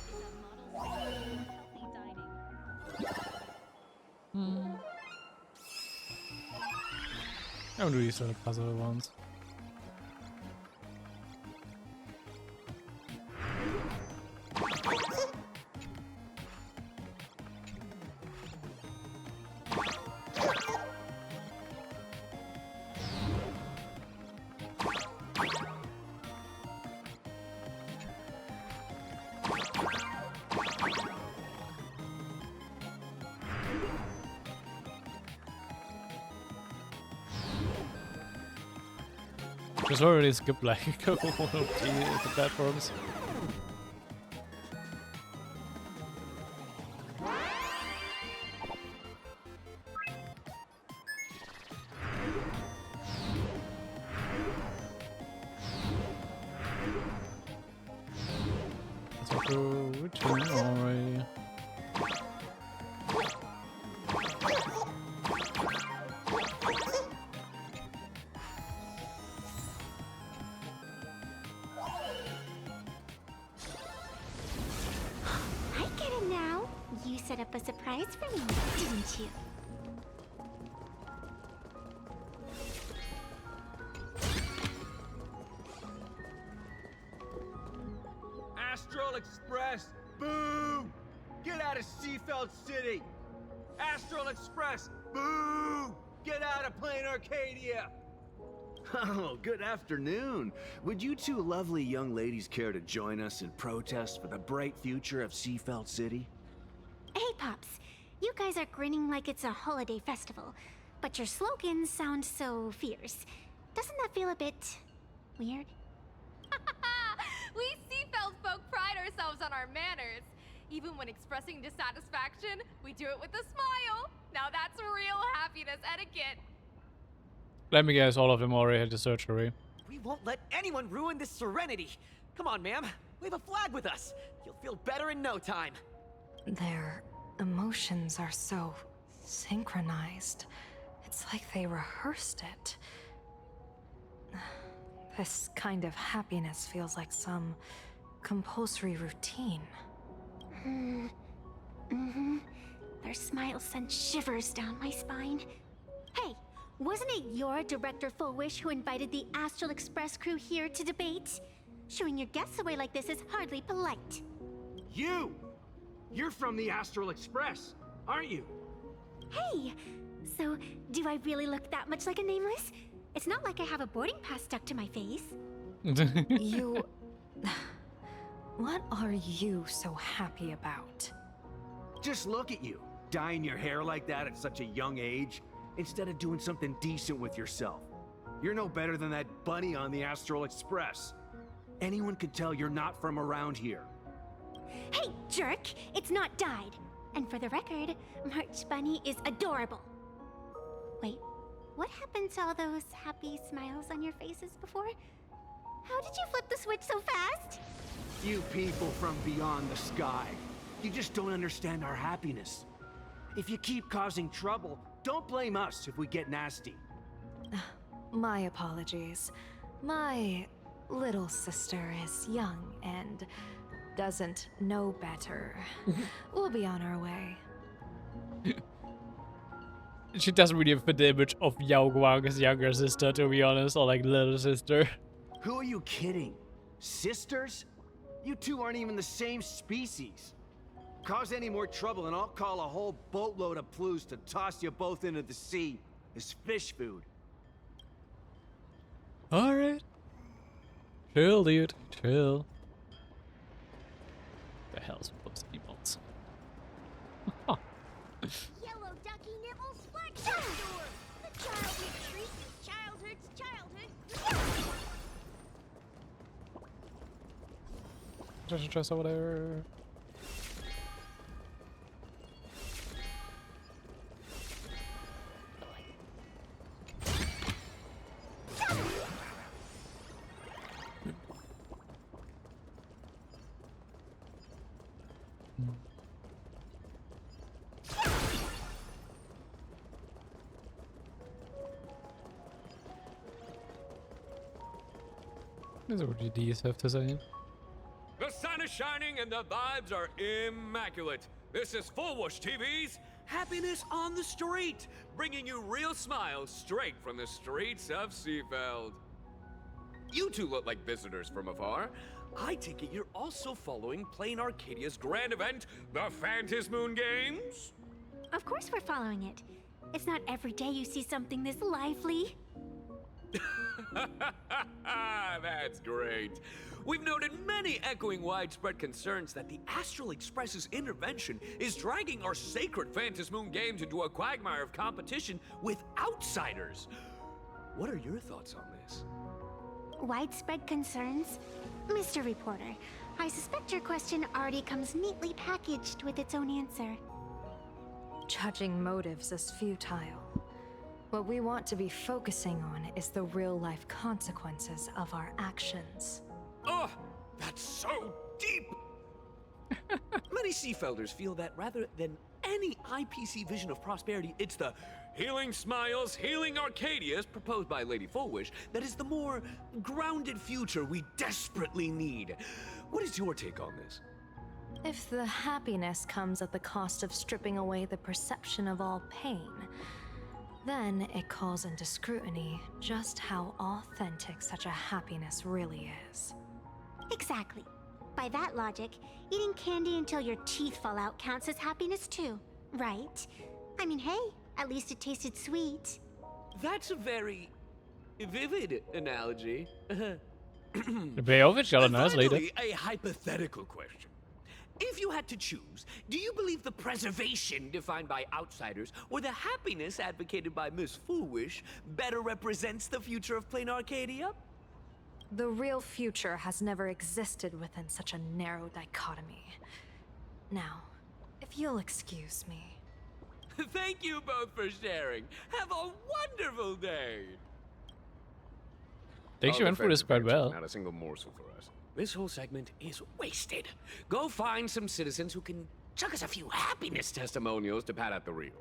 Is a model station for healthy dining. I don't do these sort of puzzle ones. Just already skipped like a couple of the platforms. Let's have to return already. Set up a surprise for me, didn't you? Astral Express, boo! Get out of Seafeld City! Astral Express, boo! Get out of plain Arcadia! Oh, good afternoon. Would you two lovely young ladies care to join us in protest for the bright future of Seafeld City? Hey, Pops. You guys are grinning like it's a holiday festival, but your slogans sound so fierce. Doesn't that feel a bit weird? We Seafeld folk pride ourselves on our manners. Even when expressing dissatisfaction, we do it with a smile. Now that's real happiness etiquette. Let me guess, all of them already had the surgery. We won't let anyone ruin this serenity. Come on, ma'am. Wave a flag with us. You'll feel better in no time. Their emotions are so synchronized. It's like they rehearsed it. This kind of happiness feels like some compulsory routine. Their smiles send shivers down my spine. Hey, wasn't it your director Fulwish who invited the Astral Express crew here to debate? Showing your guests away like this is hardly polite. You're from the Astral Express, aren't you? Hey, so do I really look that much like a nameless? It's not like I have a boarding pass stuck to my face. You... What are you so happy about? Just look at you, dyeing your hair like that at such a young age, instead of doing something decent with yourself. You're no better than that bunny on the Astral Express. Anyone could tell you're not from around here. Hey, jerk! It's not dyed. And for the record, March Bunny is adorable. Wait, what happened to all those happy smiles on your faces before? How did you flip the switch so fast? You people from beyond the sky. You just don't understand our happiness. If you keep causing trouble, don't blame us if we get nasty. My apologies. My little sister is young and doesn't know better. We'll be on our way. She doesn't really fit the image of Yao Guang's younger sister, to be honest, or like little sister. Who are you kidding? Sisters? You two aren't even the same species. Cause any more trouble and I'll call a whole boatload of Ploos to toss you both into the sea as fish food. Alright. Chill, dude. Chill. The hell's with those emotes? Yellow ducky nibbles, black door. The childhood treat is childhood's childhood. Just over there. What do these have to say? The sun is shining and the vibes are immaculate. This is Fulwish TV's Happiness on the Street, bringing you real smiles straight from the streets of Seafeld. You two look like visitors from afar. I take it you're also following Plain Arcadia's grand event, the Phantasmoon Games? Of course we're following it. It's not every day you see something this lively. That's great. We've noted many echoing widespread concerns that the Astral Express's intervention is dragging our sacred Phantasmoon Games into a quagmire of competition with outsiders. What are your thoughts on this? Widespread concerns? Mr. Reporter, I suspect your question already comes neatly packaged with its own answer. Judging motives is futile. What we want to be focusing on is the real-life consequences of our actions. Oh, that's so deep! Many Seafelders feel that rather than any IPC vision of prosperity, it's the healing smiles, healing Arcadias proposed by Lady Fulwish that is the more grounded future we desperately need. What is your take on this? If the happiness comes at the cost of stripping away the perception of all pain, then it calls into scrutiny just how authentic such a happiness really is. Exactly. By that logic, eating candy until your teeth fall out counts as happiness too, right? I mean, hey, at least it tasted sweet. That's a very vivid analogy. Finally, a hypothetical question. If you had to choose, do you believe the preservation defined by outsiders or the happiness advocated by Miss Fulwish better represents the future of Plain Arcadia? The real future has never existed within such a narrow dichotomy. Now, if you'll excuse me. Thank you both for sharing. Have a wonderful day. They actually went through this quite well. Not a single morsel for us. This whole segment is wasted. Go find some citizens who can chuck us a few happiness testimonials to pad out the reel.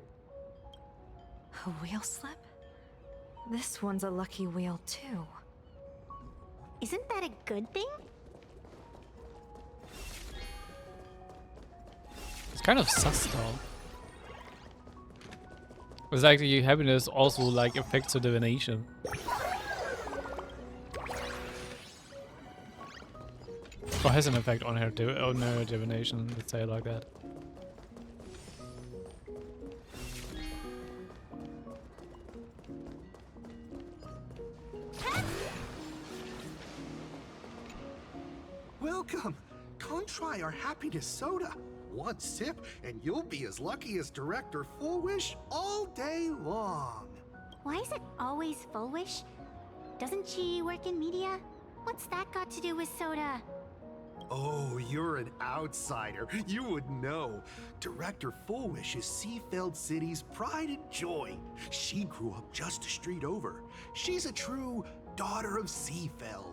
A wheel slip? This one's a lucky wheel, too. Isn't that a good thing? It's kind of sus though. It's actually happiness also like affects the divination. Or has an effect on her divination, let's say it like that. Welcome! Come try our happiness soda. One sip and you'll be as lucky as Director Fulwish all day long. Why is it always Fulwish? Doesn't she work in media? What's that got to do with soda? Oh, you're an outsider. You would know. Director Fulwish is Seafeld City's pride and joy. She grew up just a street over. She's a true daughter of Seafeld.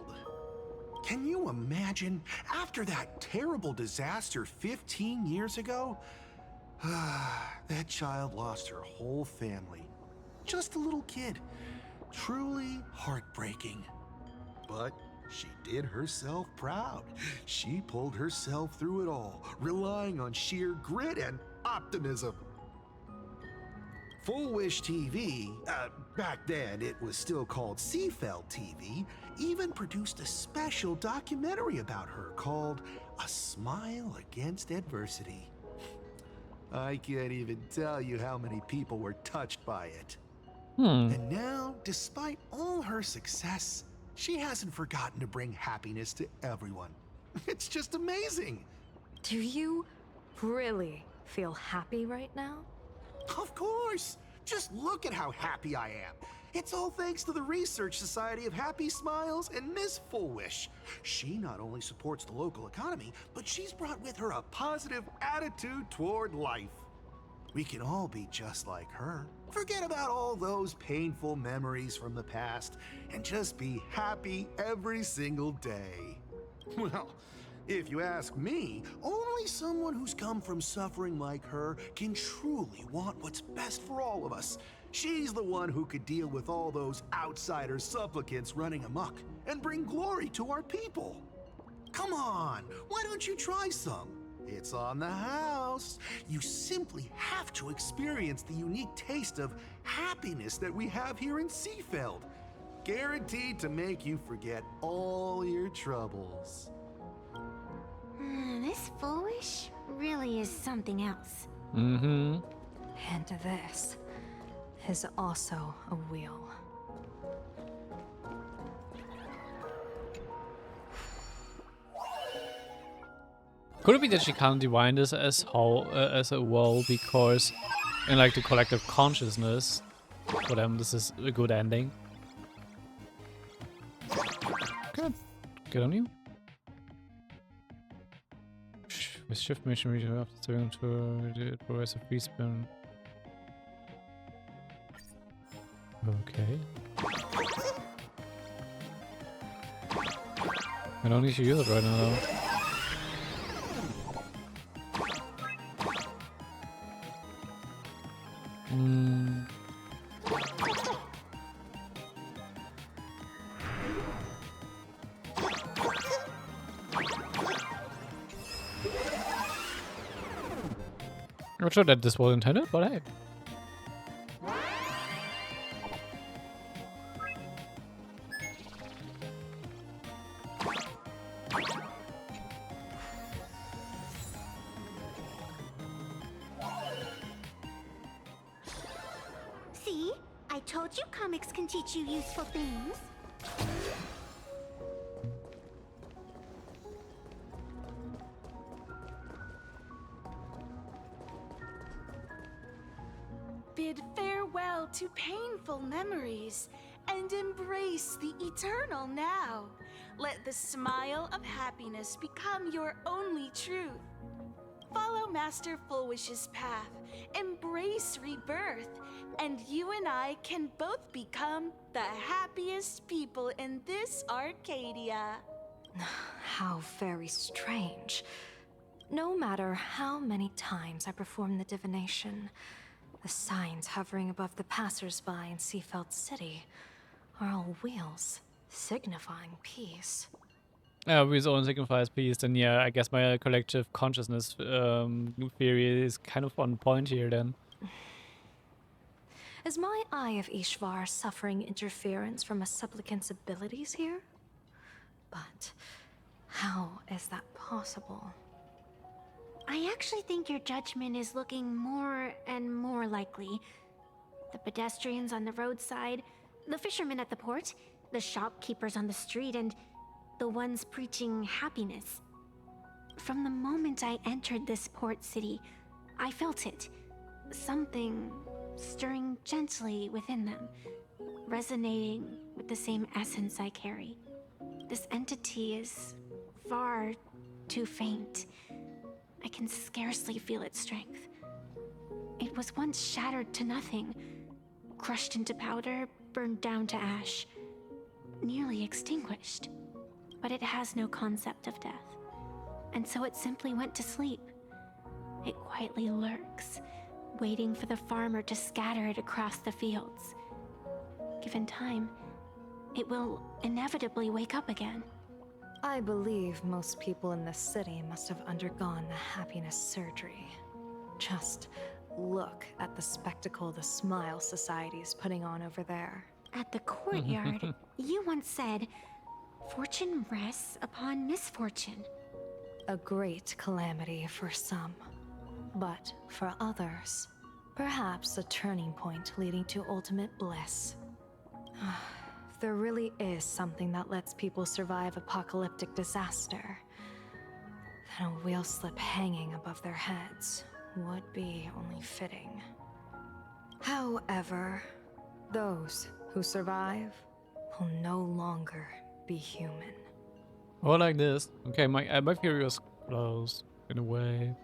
Can you imagine? After that terrible disaster 15 years ago, that child lost her whole family. Just a little kid. Truly heartbreaking. But she did herself proud. She pulled herself through it all, relying on sheer grit and optimism. Fulwish TV, back then it was still called Seafeld TV, even produced a special documentary about her called A Smile Against Adversity. I can't even tell you how many people were touched by it. And now, despite all her success, she hasn't forgotten to bring happiness to everyone. It's just amazing. Do you really feel happy right now? Of course! Just look at how happy I am. It's all thanks to the Research Society of Happy Smiles and Miss Fulwish. She not only supports the local economy, but she's brought with her a positive attitude toward life. We can all be just like her. Forget about all those painful memories from the past and just be happy every single day. Well, if you ask me, only someone who's come from suffering like her can truly want what's best for all of us. She's the one who could deal with all those outsider supplicants running amok and bring glory to our people. Come on, why don't you try some? It's on the house. You simply have to experience the unique taste of happiness that we have here in Seafeld. Guaranteed to make you forget all your troubles. This Fulwish really is something else. And this is also a wheel. Could it be that she can't divine this as as a whole because in like the collective consciousness for them this is a good ending? Good on you. With shift mission reach after to progressive free spin. Okay. I don't need to use it right now though. I'm not sure that this was intended, but hey. See? I told you comics can teach you useful things. Bid farewell to painful memories and embrace the eternal now. Let the smile of happiness become your only truth. Follow Master Fulwish's path, embrace rebirth, and you and I can both become the happiest people in this Arcadia. How very strange. No matter how many times I perform the divination, the signs hovering above the passers-by in Seafeld City are all wheels, signifying peace. Wheels only signifies peace, then yeah, I guess my collective consciousness theory is kind of on point here then. Is my Eye of Ishvar suffering interference from a supplicant's abilities here? But how is that possible? I actually think your judgment is looking more and more likely. The pedestrians on the roadside, the fishermen at the port, the shopkeepers on the street, and the ones preaching happiness. From the moment I entered this port city, I felt it. Something stirring gently within them, resonating with the same essence I carry. This entity is far too faint. I can scarcely feel its strength. It was once shattered to nothing, crushed into powder, burned down to ash, nearly extinguished. But it has no concept of death, and so it simply went to sleep. It quietly lurks, waiting for the farmer to scatter it across the fields. Given time, it will inevitably wake up again. I believe most people in this city must have undergone the happiness surgery. Just look at the spectacle the Smile Society is putting on over there. At the courtyard, you once said, "Fortune rests upon misfortune." A great calamity for some, but for others, perhaps a turning point leading to ultimate bliss. If there really is something that lets people survive apocalyptic disaster, then a wheel slip hanging above their heads would be only fitting. However, those who survive will no longer be human. Oh, like this. Okay, my theory was close, in a way.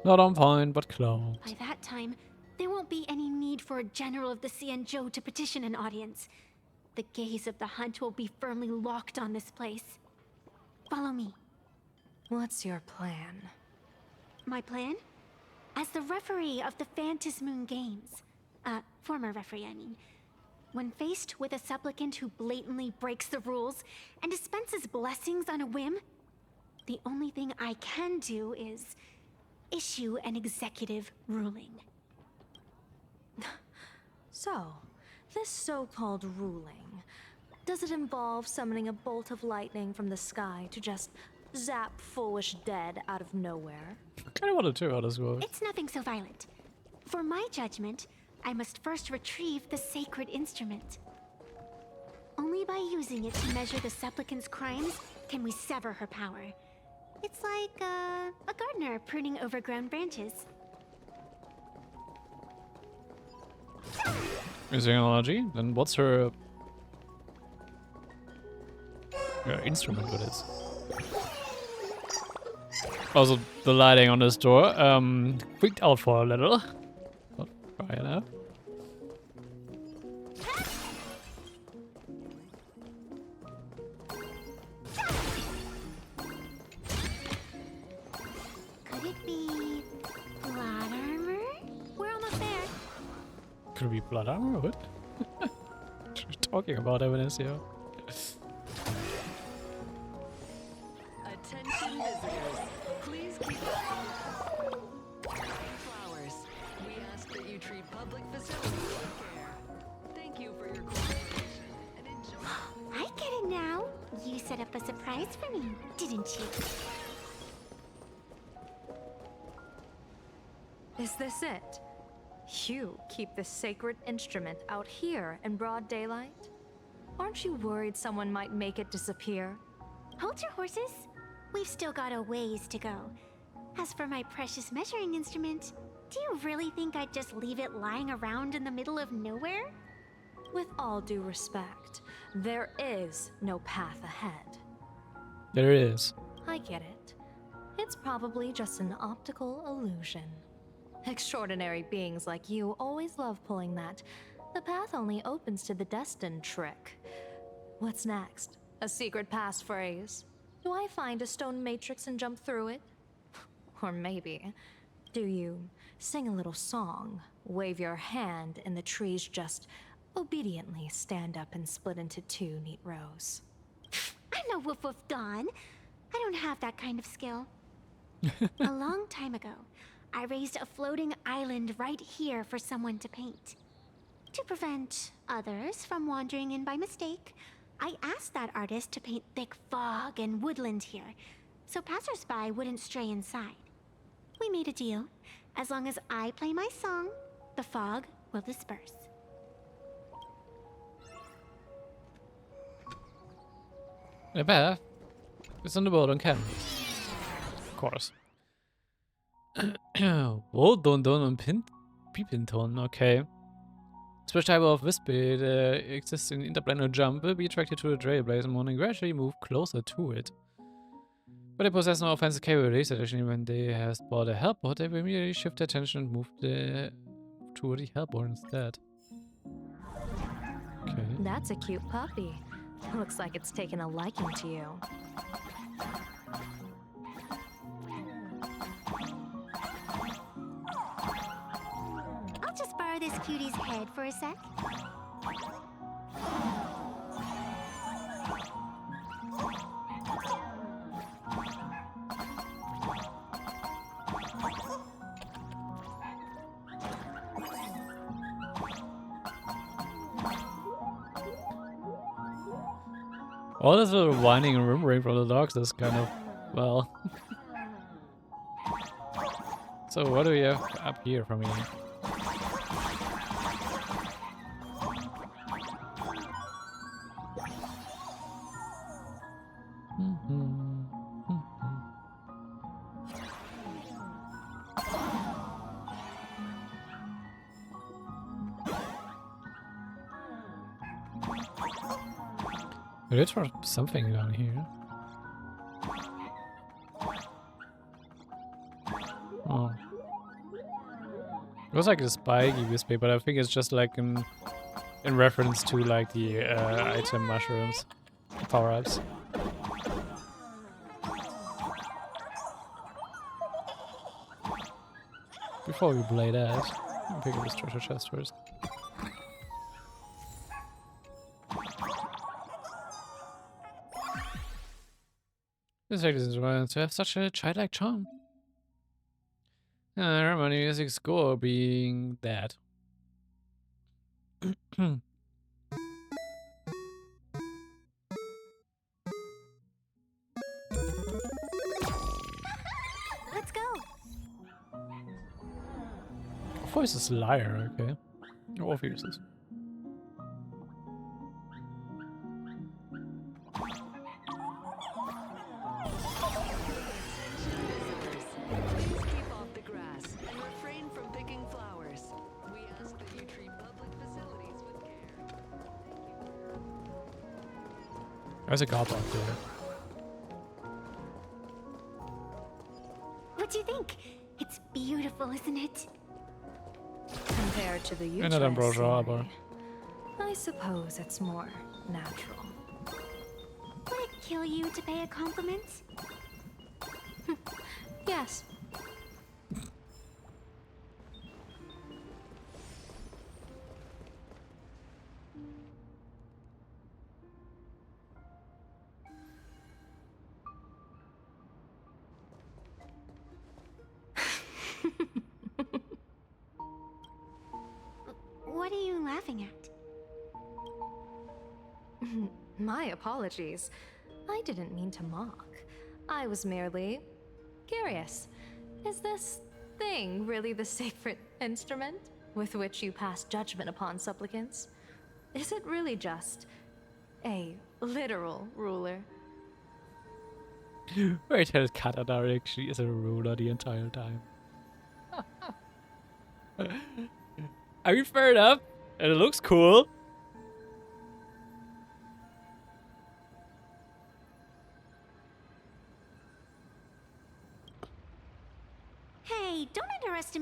Not on point, but close. By that time, there won't be any need for a general of the Xianzhou to petition an audience. The gaze of the hunt will be firmly locked on this place. Follow me. What's your plan? My plan? As the referee of the Phantasmoon Games, former referee, I mean, when faced with a supplicant who blatantly breaks the rules and dispenses blessings on a whim, the only thing I can do is issue an executive ruling. So, this so-called ruling, does it involve summoning a bolt of lightning from the sky to just zap Fulwish dead out of nowhere? I kind of want to how this works. It's nothing so violent. For my judgment, I must first retrieve the sacred instrument. Only by using it to measure the supplicant's crimes can we sever her power. It's like a gardener pruning overgrown branches. Is there an analogy? Then what's her instrument for this? Also, the lighting on this door freaked out for a little. Not right enough. Could it be plot armor? We're almost there. Could it be blood armor? What? What are you talking about, Evanescia? Attention visitors, please keep flowers. We ask that you treat public facilities with care. Thank you for your cooperation and enjoy. I get it now. You set up a surprise for me, didn't you? Is this it? You keep this sacred instrument out here in broad daylight? Aren't you worried someone might make it disappear? Hold your horses. We've still got a ways to go. As for my precious measuring instrument, do you really think I'd just leave it lying around in the middle of nowhere? With all due respect, there is no path ahead. There is. I get it. It's probably just an optical illusion. Extraordinary beings like you always love pulling that "the path only opens to the destined" trick. What's next? A secret passphrase? Do I find a stone matrix and jump through it? Or maybe, do you sing a little song, wave your hand, and the trees just obediently stand up and split into 2 neat rows? I'm no woof woof Dawn. I don't have that kind of skill. A long time ago, I raised a floating island right here for someone to paint. To prevent others from wandering in by mistake, I asked that artist to paint thick fog and woodland here, so passersby wouldn't stray inside. We made a deal. As long as I play my song, the fog will disperse. The path is on the boat on camera. Of course. Woldondon und Pipinton, okay. Special type of wispy exists in interplanar jump will be attracted to the trailblazer moon and gradually move closer to it. But they possess no offensive capabilities. Additionally, when they have spotted a hellboard, they will immediately shift their attention and move to the hellboard instead. Okay. That's a cute puppy. Looks like it's taken a liking to you. I'll just borrow this cutie's head for a sec. All this little whining and rumbling from the dogs is kind of, well... So what do we have up here from here? I did for something down here. Oh. It was like a spiky wispy, but I think it's just like in reference to like the item mushrooms, power-ups. Before we play that, I'll pick up this treasure chest first. This fact is inspired to have such a childlike charm. I remember the music score being that. Let's go. Voice is liar, okay. Or fierces. There's a goblin there. What do you think? It's beautiful, isn't it? Compared to the usual Another ambrosia arbor. I suppose it's more natural. Would it kill you to pay a compliment? Yes. What are you laughing at? My apologies. I didn't mean to mock. I was merely curious. Is this thing really the sacred instrument with which you pass judgment upon supplicants? Is it really just a literal ruler? Wait till Katana actually is a ruler the entire time. I mean, fair enough. And it looks cool.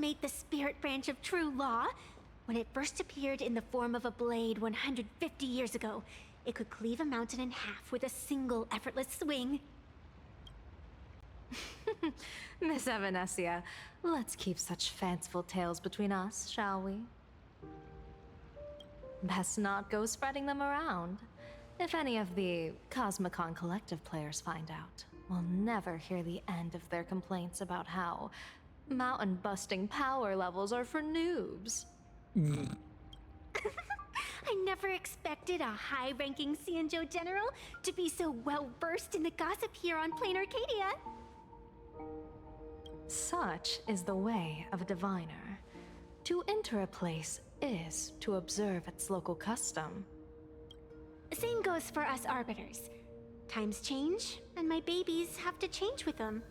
underestimate the spirit branch of true law. When it first appeared in the form of a blade 150 years ago, it could cleave a mountain in half with a single effortless swing. Miss Evanescia, let's keep such fanciful tales between us, shall we? Best not go spreading them around. If any of the Cosmicon Collective players find out, we'll never hear the end of their complaints about how mountain-busting power levels are for noobs. I never expected a high-ranking Xianzhou general to be so well-versed in the gossip here on Plain Arcadia. Such is the way of a diviner. To enter a place is to observe its local custom. Same goes for us arbiters. Times change, and my babies have to change with them.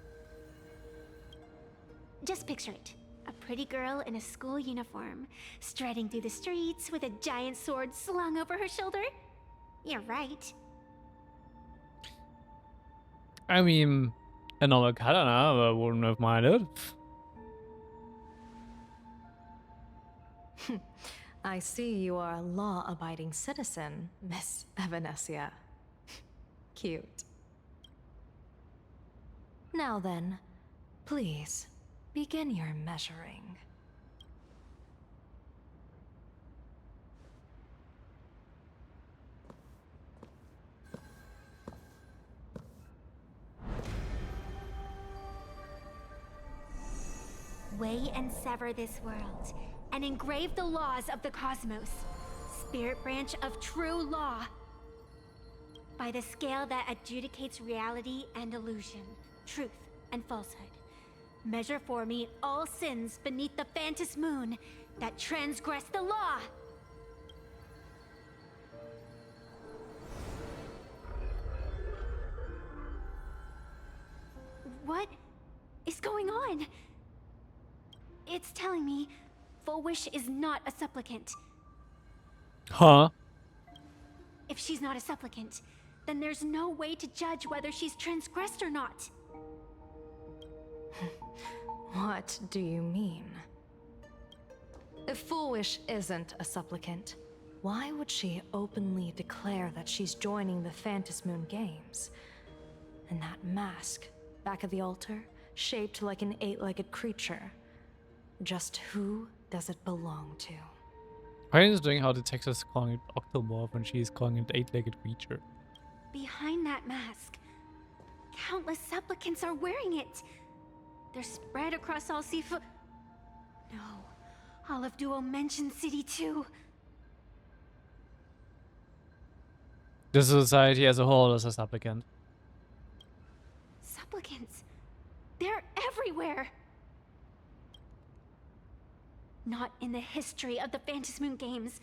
Just picture it. A pretty girl in a school uniform, striding through the streets with a giant sword slung over her shoulder. You're right. I mean, a normal katana, I wouldn't have minded. I see you are a law-abiding citizen, Miss Evanescia. Cute. Now then, please, begin your measuring. Weigh and sever this world, and engrave the laws of the cosmos. Spirit branch of true law. By the scale that adjudicates reality and illusion, truth and falsehood. Measure for me all sins beneath the Phantom moon that transgress the law. What is going on? It's telling me Fulwish is not a supplicant. Huh? If she's not a supplicant, then there's no way to judge whether she's transgressed or not. What do you mean? If Fulwish isn't a supplicant, why would she openly declare that she's joining the Phantom Moon Games? And that mask, back of the altar, shaped like an 8-legged creature. Just who does it belong to? I was doing how the text is calling it octomorph when she is calling it 8-legged creature. Behind that mask, countless supplicants are wearing it. They're spread across all seafood. No, all of Duo mentioned City too. The society as a whole is a supplicant. Supplicants? They're everywhere! Not in the history of the Phantom Moon Games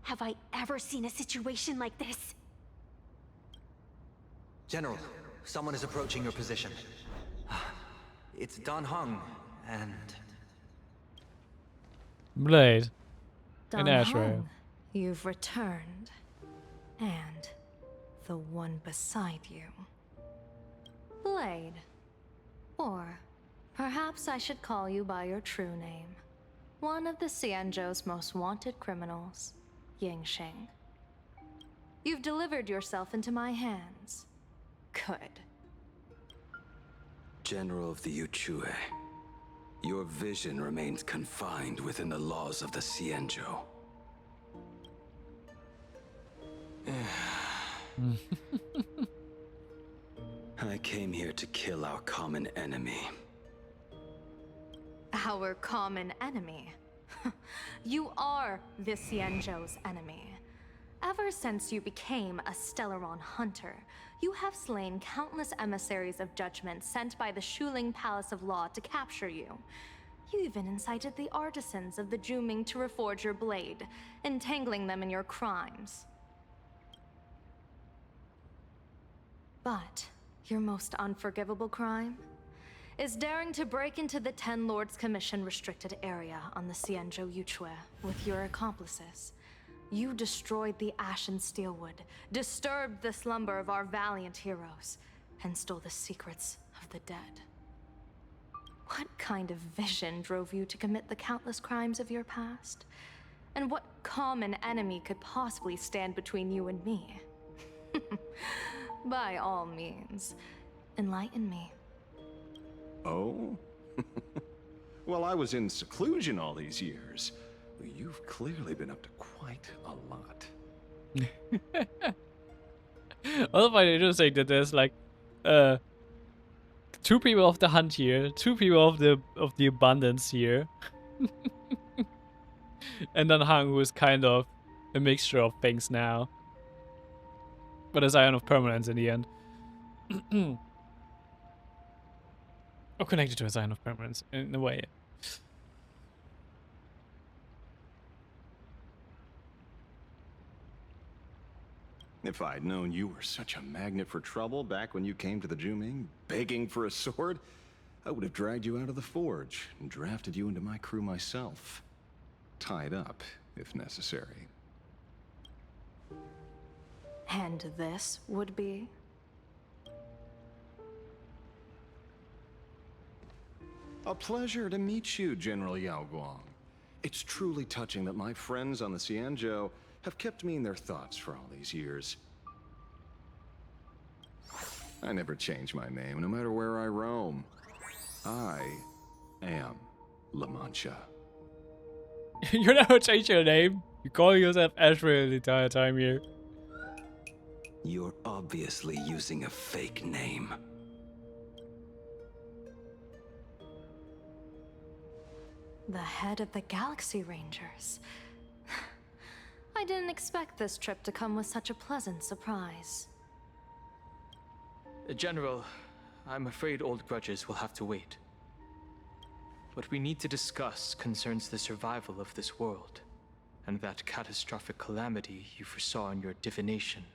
have I ever seen a situation like this. General, someone is approaching your position. It's Dan Heng, and... Blade. Dan An Ashray. Heng, you've returned. And the one beside you. Blade. Or perhaps I should call you by your true name. One of the Xianzhou's most wanted criminals, Yingxing. You've delivered yourself into my hands. Good. General of the Yuchue, your vision remains confined within the laws of the Xianzhou. I came here to kill our common enemy. Our common enemy. You are the Xianzhou's enemy. Ever since you became a Stellaron hunter, you have slain countless emissaries of judgment sent by the Shuling Palace of Law to capture you. You even incited the artisans of the Juming to reforge your blade, entangling them in your crimes. But your most unforgivable crime is daring to break into the Ten Lords Commission restricted area on the Xianzhou Yuchue with your accomplices. You destroyed the Ashen Steelwood, disturbed the slumber of our valiant heroes, and stole the secrets of the dead. What kind of vision drove you to commit the countless crimes of your past? And what common enemy could possibly stand between you and me? By all means, enlighten me. Oh? Well, I was in seclusion all these years. You've clearly been up to quite a lot. I love how interesting that there's like, two people of the hunt here, two people of the abundance here, and then Hang, who is kind of a mixture of things now, but a Scion of Permanence in the end. Or connected to a Scion of Permanence in a way. If I'd known you were such a magnet for trouble back when you came to the Juming, begging for a sword, I would have dragged you out of the forge and drafted you into my crew myself. Tied up, if necessary. And this would be? A pleasure to meet you, General Yao Guang. It's truly touching that my friends on the Xianzhou have kept me in their thoughts for all these years. I never change my name, no matter where I roam. I am La Mancha. You never change your name. You call yourself Ashrael the entire time here. You're obviously using a fake name. The head of the Galaxy Rangers. I didn't expect this trip to come with such a pleasant surprise. General, I'm afraid old grudges will have to wait. What we need to discuss concerns the survival of this world, and that catastrophic calamity you foresaw in your divination.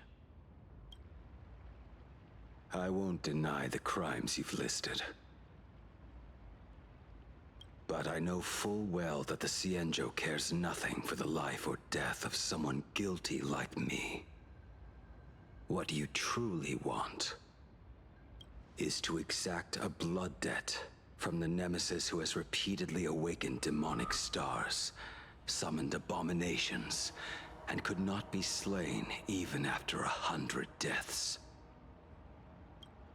I won't deny the crimes you've listed. But I know full well that the Xianzhou cares nothing for the life or death of someone guilty like me. What you truly want is to exact a blood debt from the nemesis who has repeatedly awakened demonic stars, summoned abominations, and could not be slain even after 100 deaths.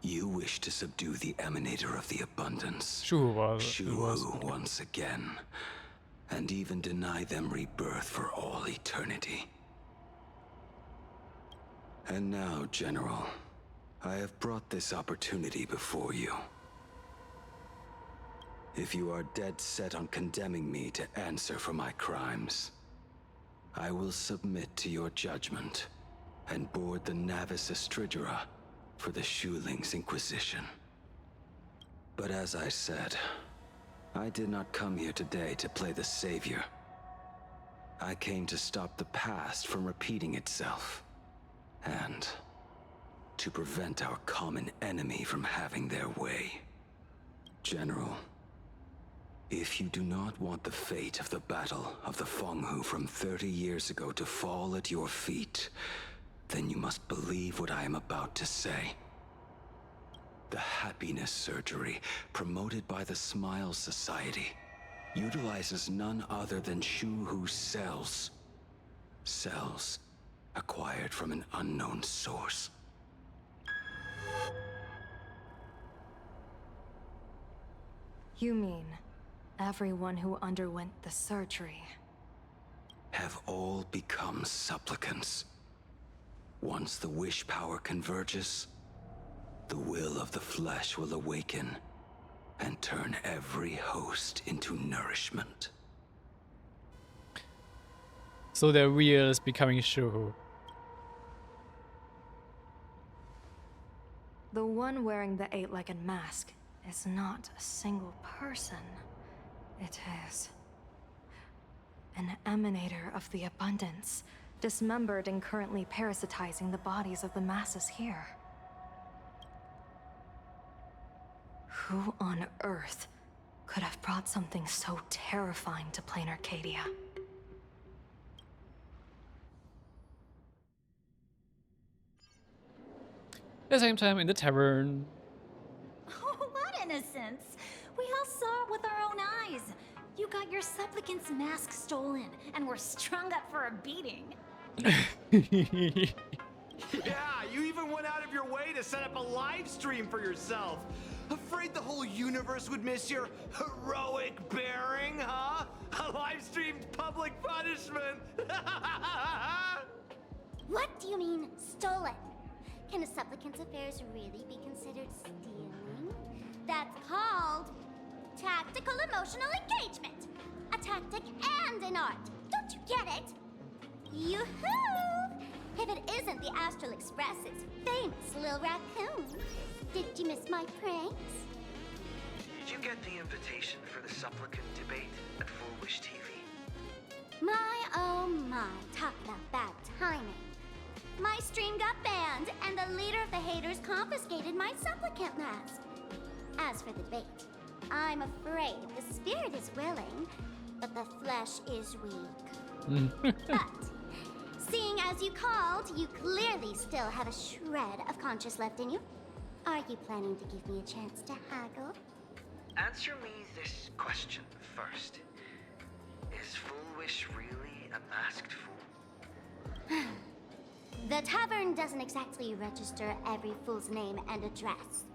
You wish to subdue the Emanator of the Abundance, Shuhu once again, and even deny them rebirth for all eternity. And now, General, I have brought this opportunity before you. If you are dead set on condemning me to answer for my crimes, I will submit to your judgment and board the Navis Astridura for the Shuling's Inquisition. But as I said, I did not come here today to play the savior. I came to stop the past from repeating itself, and to prevent our common enemy from having their way. General, if you do not want the fate of the Battle of the Fenghu from 30 years ago to fall at your feet, then you must believe what I am about to say. The happiness surgery, promoted by the Smile Society, utilizes none other than Shuhu's cells. Cells acquired from an unknown source. You mean everyone who underwent the surgery have all become supplicants. Once the wish power converges, the will of the flesh will awaken and turn every host into nourishment. So their wheel is becoming Shuhu. The one wearing the eight-legged mask is not a single person. It is an emanator of the abundance, dismembered and currently parasitizing the bodies of the masses here. Who on earth could have brought something so terrifying to plain Arcadia? At the same time, in the tavern. Oh, what innocence! We all saw it with our own eyes. You got your supplicant's mask stolen, and were strung up for a beating. Yeah, you even went out of your way to set up a live stream for yourself. Afraid the whole universe would miss your heroic bearing, huh? A live-streamed public punishment. What do you mean, stolen? Can a supplicant's affairs really be considered stealing? That's called tactical emotional engagement. A tactic and an art. Don't you get it? Yoo-hoo! If it isn't the Astral Express's famous Lil Raccoon, did you miss my pranks? Did you get the invitation for the supplicant debate at Fulwish TV? My, oh my, talk about bad timing. My stream got banned, and the leader of the haters confiscated my supplicant mask. As for the debate, I'm afraid the spirit is willing, but the flesh is weak. But, seeing as you called, you clearly still have a shred of conscience left in you. Are you planning to give me a chance to haggle? Answer me this question first. Is Fulwish really a masked fool? The tavern doesn't exactly register every fool's name and address.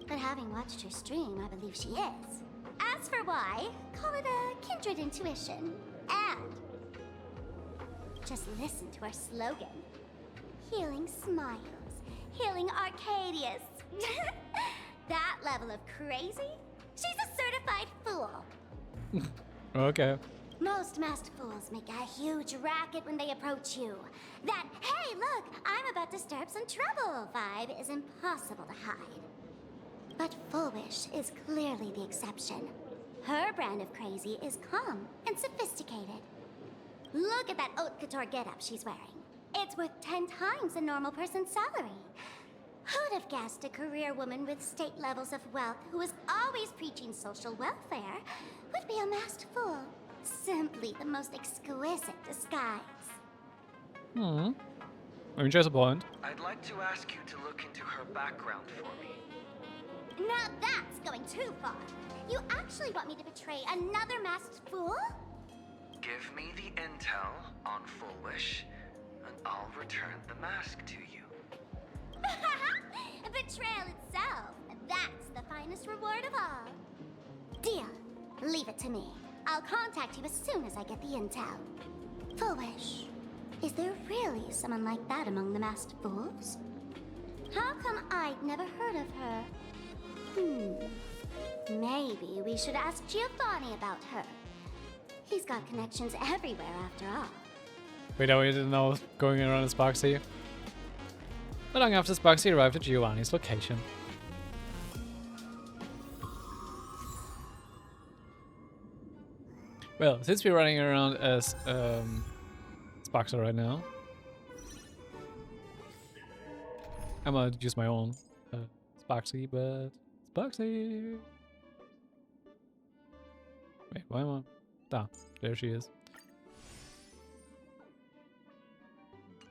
But having watched her stream, I believe she is. As for why, call it a kindred intuition. And just listen to our slogan. Healing smiles. Healing Arcadius. That level of crazy? She's a certified fool. Okay. Most masked fools make a huge racket when they approach you. That, hey, look, I'm about to stir up some trouble vibe is impossible to hide. But Fulwish is clearly the exception. Her brand of crazy is calm and sophisticated. Look at that haute couture getup she's wearing. It's worth 10 times a normal person's salary. Who'd have guessed a career woman with state levels of wealth who was always preaching social welfare would be a masked fool? Simply the most exquisite disguise. I mean, just a point. I'd like to ask you to look into her background for me. Now that's going too far. You actually want me to betray another masked fool? Give me the intel on Fulwish, and I'll return the mask to you. Betrayal itself. That's the finest reward of all. Deal. Leave it to me. I'll contact you as soon as I get the intel. Fulwish, is there really someone like that among the masked fools? How come I'd never heard of her? Maybe we should ask Giovanni about her. He's got connections everywhere after all. Wait, no, we didn't know going around as Sparksy. Not long after Sparksy arrived at Giovanni's location. Well, since we're running around as Sparksy right now, I'm gonna use my own Sparksy, but Sparksy. Wait, why am I? Ah, there she is.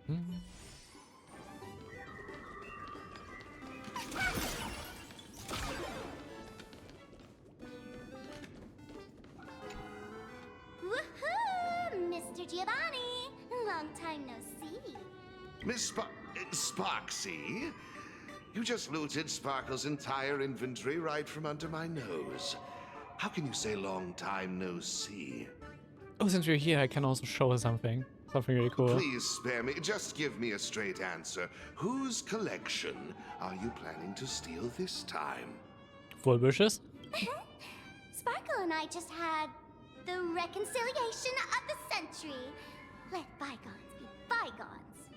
Woohoo! Mr. Giovanni! Long time no see. Miss Sparksy? You just looted Sparkle's entire inventory right from under my nose. How can you say long time no see? Oh, since you're here, I can also show her something. Something really cool. Please spare me. Just give me a straight answer. Whose collection are you planning to steal this time? Fulwishes? Sparkle and I just had the reconciliation of the century. Let bygones be bygones.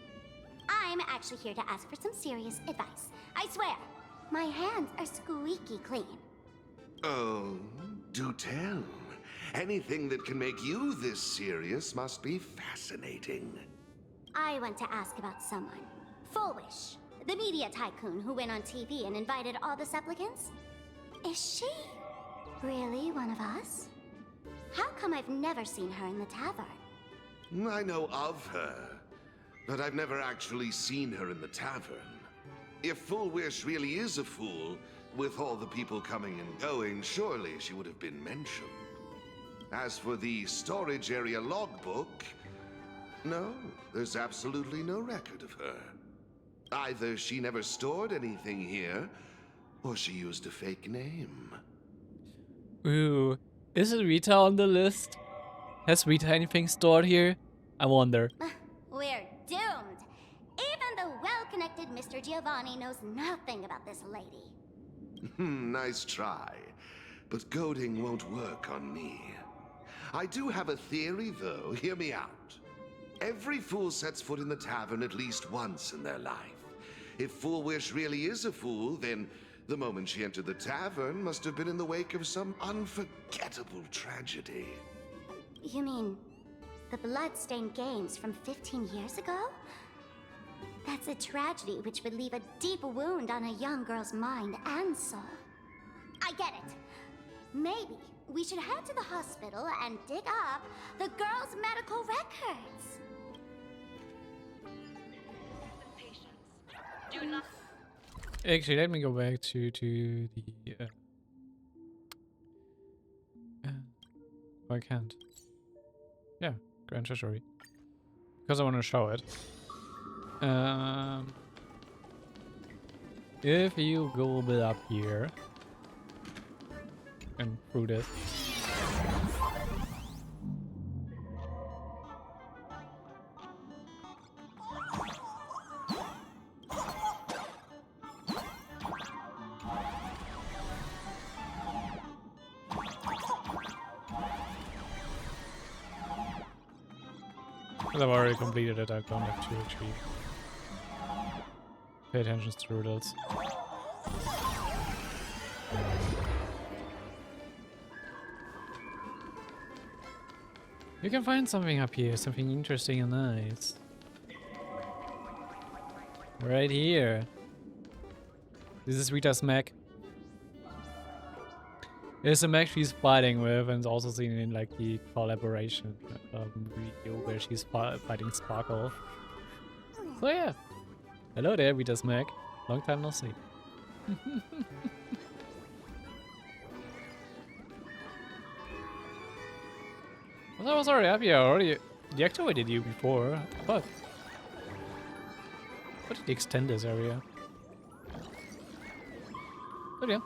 I'm actually here to ask for some serious advice. I swear, my hands are squeaky clean. Oh, do tell. Anything that can make you this serious must be fascinating. I want to ask about someone. Fulwish, the media tycoon who went on TV and invited all the supplicants. Is she really one of us? How come I've never seen her in the tavern? I know of her, but I've never actually seen her in the tavern. If Fulwish really is a fool, with all the people coming and going, surely she would have been mentioned. As for the storage area logbook, no, there's absolutely no record of her. Either she never stored anything here, or she used a fake name. Ooh, is Rita on the list? Has Rita anything stored here? I wonder. We're doomed. Even the well-connected Mr. Giovanni knows nothing about this lady. Nice try. But goading won't work on me. I do have a theory, though. Hear me out. Every fool sets foot in the tavern at least once in their life. If Fulwish really is a fool, then the moment she entered the tavern must have been in the wake of some unforgettable tragedy. You mean the blood-stained games from 15 years ago? That's a tragedy which would leave a deep wound on a young girl's mind and soul. I get it. Maybe we should head to the hospital and dig up the girl's medical records. Actually, let me go back to the. I can't. Yeah, Grand Treasury. Because I want to show it. If you go a bit up here and through this. I've already completed it, I don't have to actually pay attention to the riddles. You can find something up here, something interesting and nice. Right here. This is Rita's mech. It's a mech she's fighting with, and it's also seen in like the collaboration video where she's fighting Sparkle. So yeah. Hello there, Rita's mech. Long time no see. I was already up here. I already deactivated you before. But what did they extend this area? Oh yeah.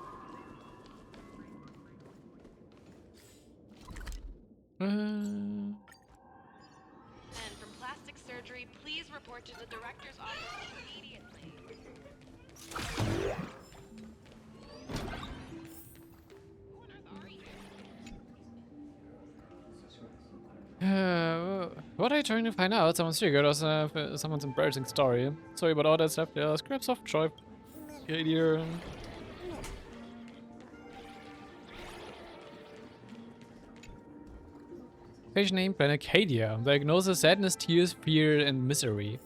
And from plastic surgery, please report to the director's office immediately. What are you trying to find out? Someone's triggered or someone's embarrassing story. Sorry about all that stuff. Yeah, scraps off choice. Here. Patient name Cragnatsune. Diagnosis: sadness, tears, fear, and misery.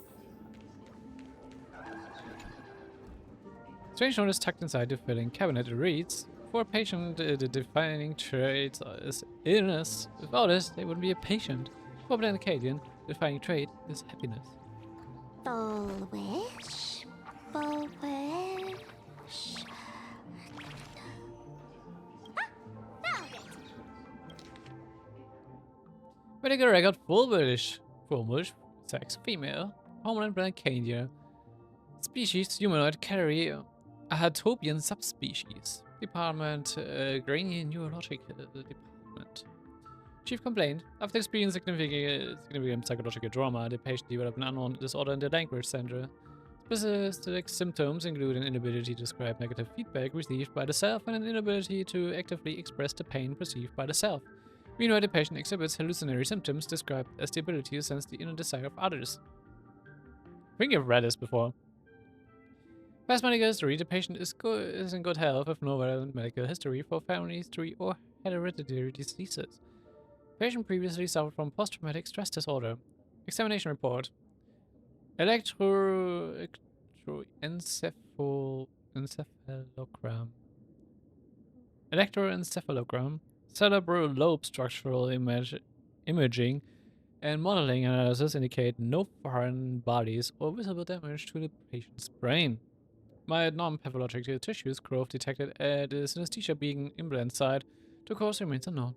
Strange note is tucked inside the filling cabinet. It reads: for a patient, the defining trait is illness. Without this, they wouldn't be a patient. For Cragnatsune, the defining trait is happiness. Fulwish. Fulwish. Medical record: Fulwish. Fulwish, sex female. Homeland Cragnatsune. Species: humanoid, carry a Hatopian subspecies. Department: Grainy Neurological Department. Chief complaint: after experiencing significant psychological trauma, the patient developed an unknown disorder in the language center. Specific symptoms include an inability to describe negative feedback received by the self and an inability to actively express the pain perceived by the self. Meanwhile, the patient exhibits hallucinatory symptoms described as the ability to sense the inner desire of others. I think I've read this before. Past medical history: the patient is in good health with no relevant medical history for family history or hereditary diseases. Patient previously suffered from post-traumatic stress disorder. Examination report: electroencephalogram. Electroencephalogram. Cerebral lobe structural imaging and modeling analysis indicate no foreign bodies or visible damage to the patient's brain. My non-pathological tissues growth detected at the synesthesia being implant site. The cause remains unknown.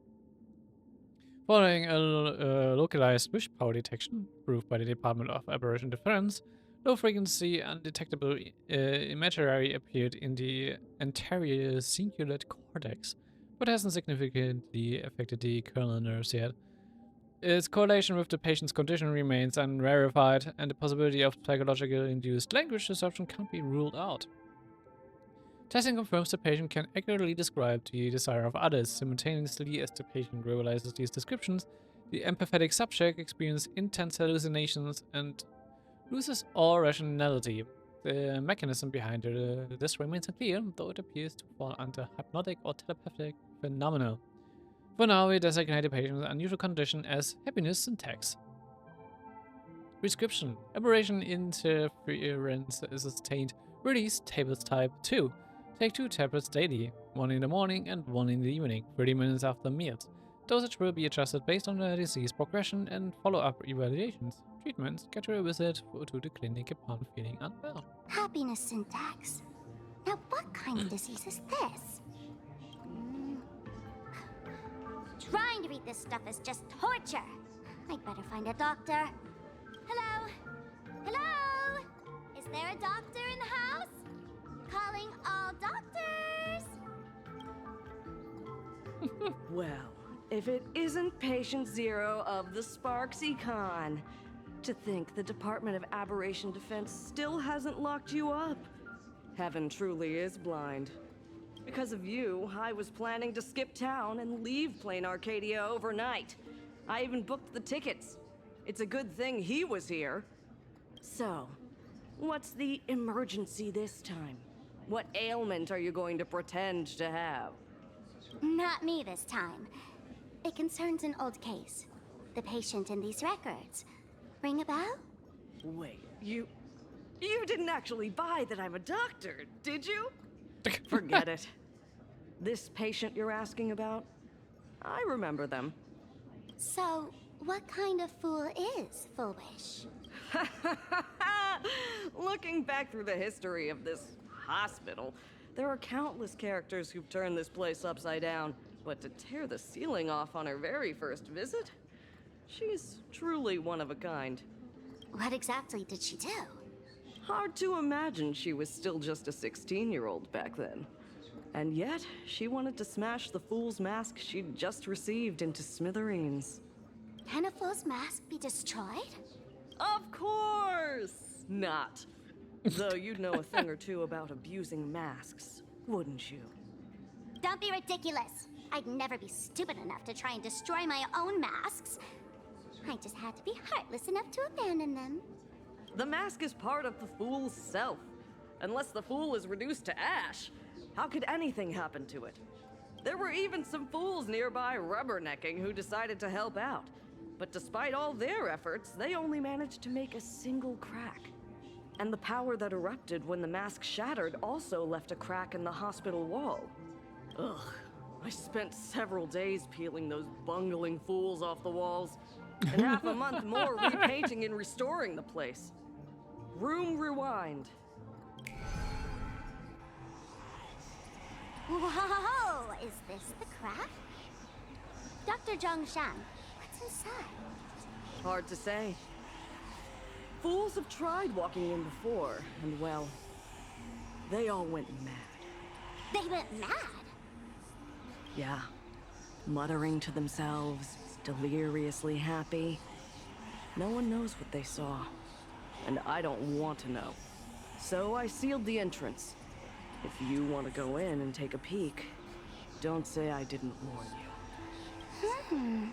Following a localized wish power detection, proved by the Department of Aberration Defense, low-frequency undetectable imagery appeared in the anterior cingulate cortex, but hasn't significantly affected the cranial nerves yet. Its correlation with the patient's condition remains unverified, and the possibility of psychologically induced language disruption can't be ruled out. Testing confirms the patient can accurately describe the desire of others. Simultaneously, as the patient realizes these descriptions, the empathetic subject experiences intense hallucinations and loses all rationality. The mechanism behind this remains unclear, though it appears to fall under hypnotic or telepathic phenomena. For now, we designate the patient's unusual condition as happiness syntax. Prescription: aberration interference sustained release tablets type 2. Take 2 tablets daily, 1 in the morning and 1 in the evening, 30 minutes after meals. Dosage will be adjusted based on the disease progression and follow-up evaluations. Treatment: schedule a visit to the clinic upon feeling unwell. Happiness syntax. Now what kind of disease is this? Trying to read this stuff is just torture. I'd better find a doctor. Hello? Hello? Is there a doctor in the house? Calling all doctors! Well, if it isn't Patient Zero of the Sparks Econ. To think the Department of Aberration Defense still hasn't locked you up. Heaven truly is blind. Because of you, I was planning to skip town and leave Plain Arcadia overnight. I even booked the tickets. It's a good thing he was here. So, what's the emergency this time? What ailment are you going to pretend to have? Not me this time. It concerns an old case. The patient in these records. Ring a bell? Wait, you didn't actually buy that I'm a doctor, did you? Forget it. This patient you're asking about? I remember them. So, what kind of fool is Fulwish? Looking back through the history of this hospital, there are countless characters who've turned this place upside down. But to tear the ceiling off on her very first visit? She's truly one of a kind. What exactly did she do? Hard to imagine she was still just a 16-year-old back then. And yet, she wanted to smash the fool's mask she'd just received into smithereens. Can a fool's mask be destroyed? Of course not. Though you'd know a thing or two about abusing masks, wouldn't you? Don't be ridiculous. I'd never be stupid enough to try and destroy my own masks. I just had to be heartless enough to abandon them. The mask is part of the fool's self. Unless the fool is reduced to ash, how could anything happen to it? There were even some fools nearby rubbernecking who decided to help out. But despite all their efforts, they only managed to make a single crack. And the power that erupted when the mask shattered also left a crack in the hospital wall. Ugh, I spent several days peeling those bungling fools off the walls, and half a month more repainting and restoring the place. Room rewind. Whoa! Is this the crack? Dr. Zhongshan, what's inside? Hard to say. Fools have tried walking in before, and well, they all went mad. They went mad? Yeah. Muttering to themselves, deliriously happy. No one knows what they saw, and I don't want to know. So I sealed the entrance. If you want to go in and take a peek, don't say I didn't warn you.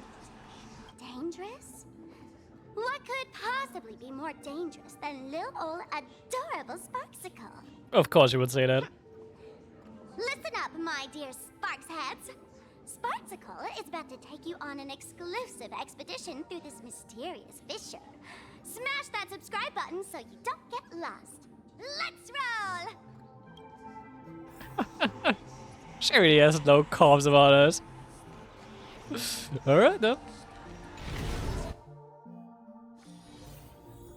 Dangerous? What could possibly be more dangerous than little old adorable Sparksicle? Of course you would say that. Listen up, my dear Sparks heads. Sparksicle is about to take you on an exclusive expedition through this mysterious fissure. Smash that subscribe button so you don't get lost. Let's roll! She really has no qualms about us. Alright then.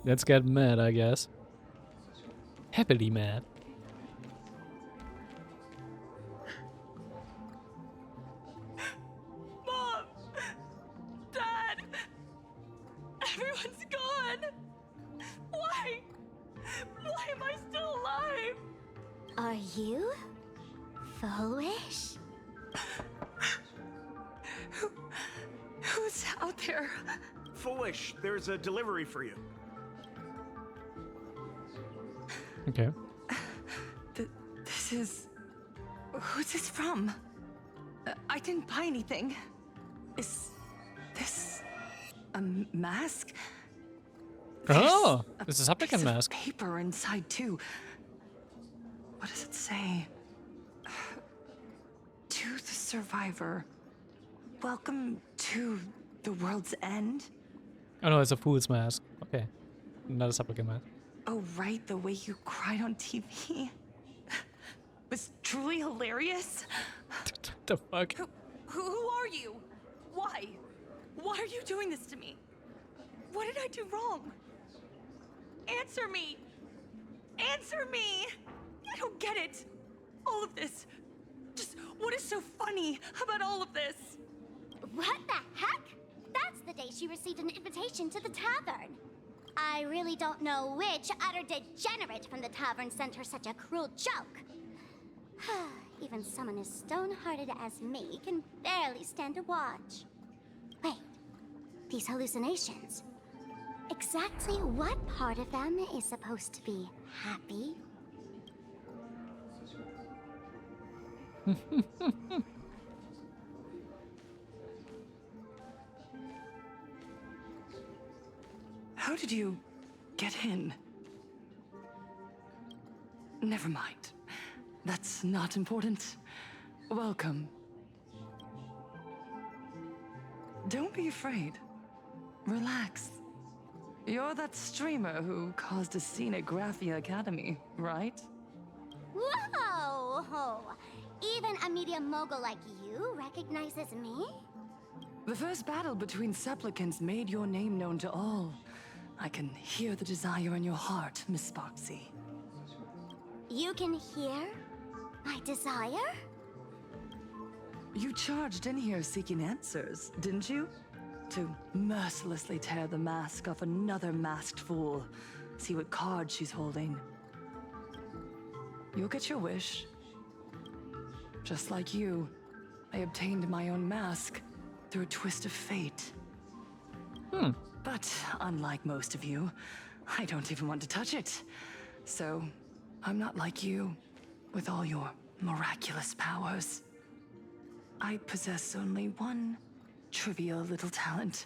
Let's get mad, I guess. Happily mad. Are you Fulwish? Who's out there? Fulwish, there's a delivery for you. Okay. This is... Who's this from? I didn't buy anything. Is this a mask? Oh, this is a supplicant mask. Paper inside too. What does it say? To the survivor. Welcome to the world's end. Oh no, it's a fool's mask. Okay, not a supplicant mask. Oh right, the way you cried on TV was truly hilarious. The fuck? Who are you? Why? Why are you doing this to me? What did I do wrong? Answer me! Answer me! I don't get it. All of this. Just what is so funny about all of this? What the heck? That's the day she received an invitation to the tavern. I really don't know which utter degenerate from the tavern sent her such a cruel joke. Even someone as stone-hearted as me can barely stand to watch. Wait, these hallucinations. Exactly what part of them is supposed to be happy? How did you get in? Never mind. That's not important. Welcome. Don't be afraid. Relax. You're that streamer who caused a scene at Graphia Academy, right? Whoa! Even a media mogul like you recognizes me? The first battle between supplicants made your name known to all. I can hear the desire in your heart, Miss Sparksy. You can hear my desire? You charged in here seeking answers, didn't you? To mercilessly tear the mask off another masked fool. See what card she's holding. You'll get your wish. Just like you, I obtained my own mask through a twist of fate. But unlike most of you, I don't even want to touch it. So, I'm not like you, with all your miraculous powers. I possess only one trivial little talent.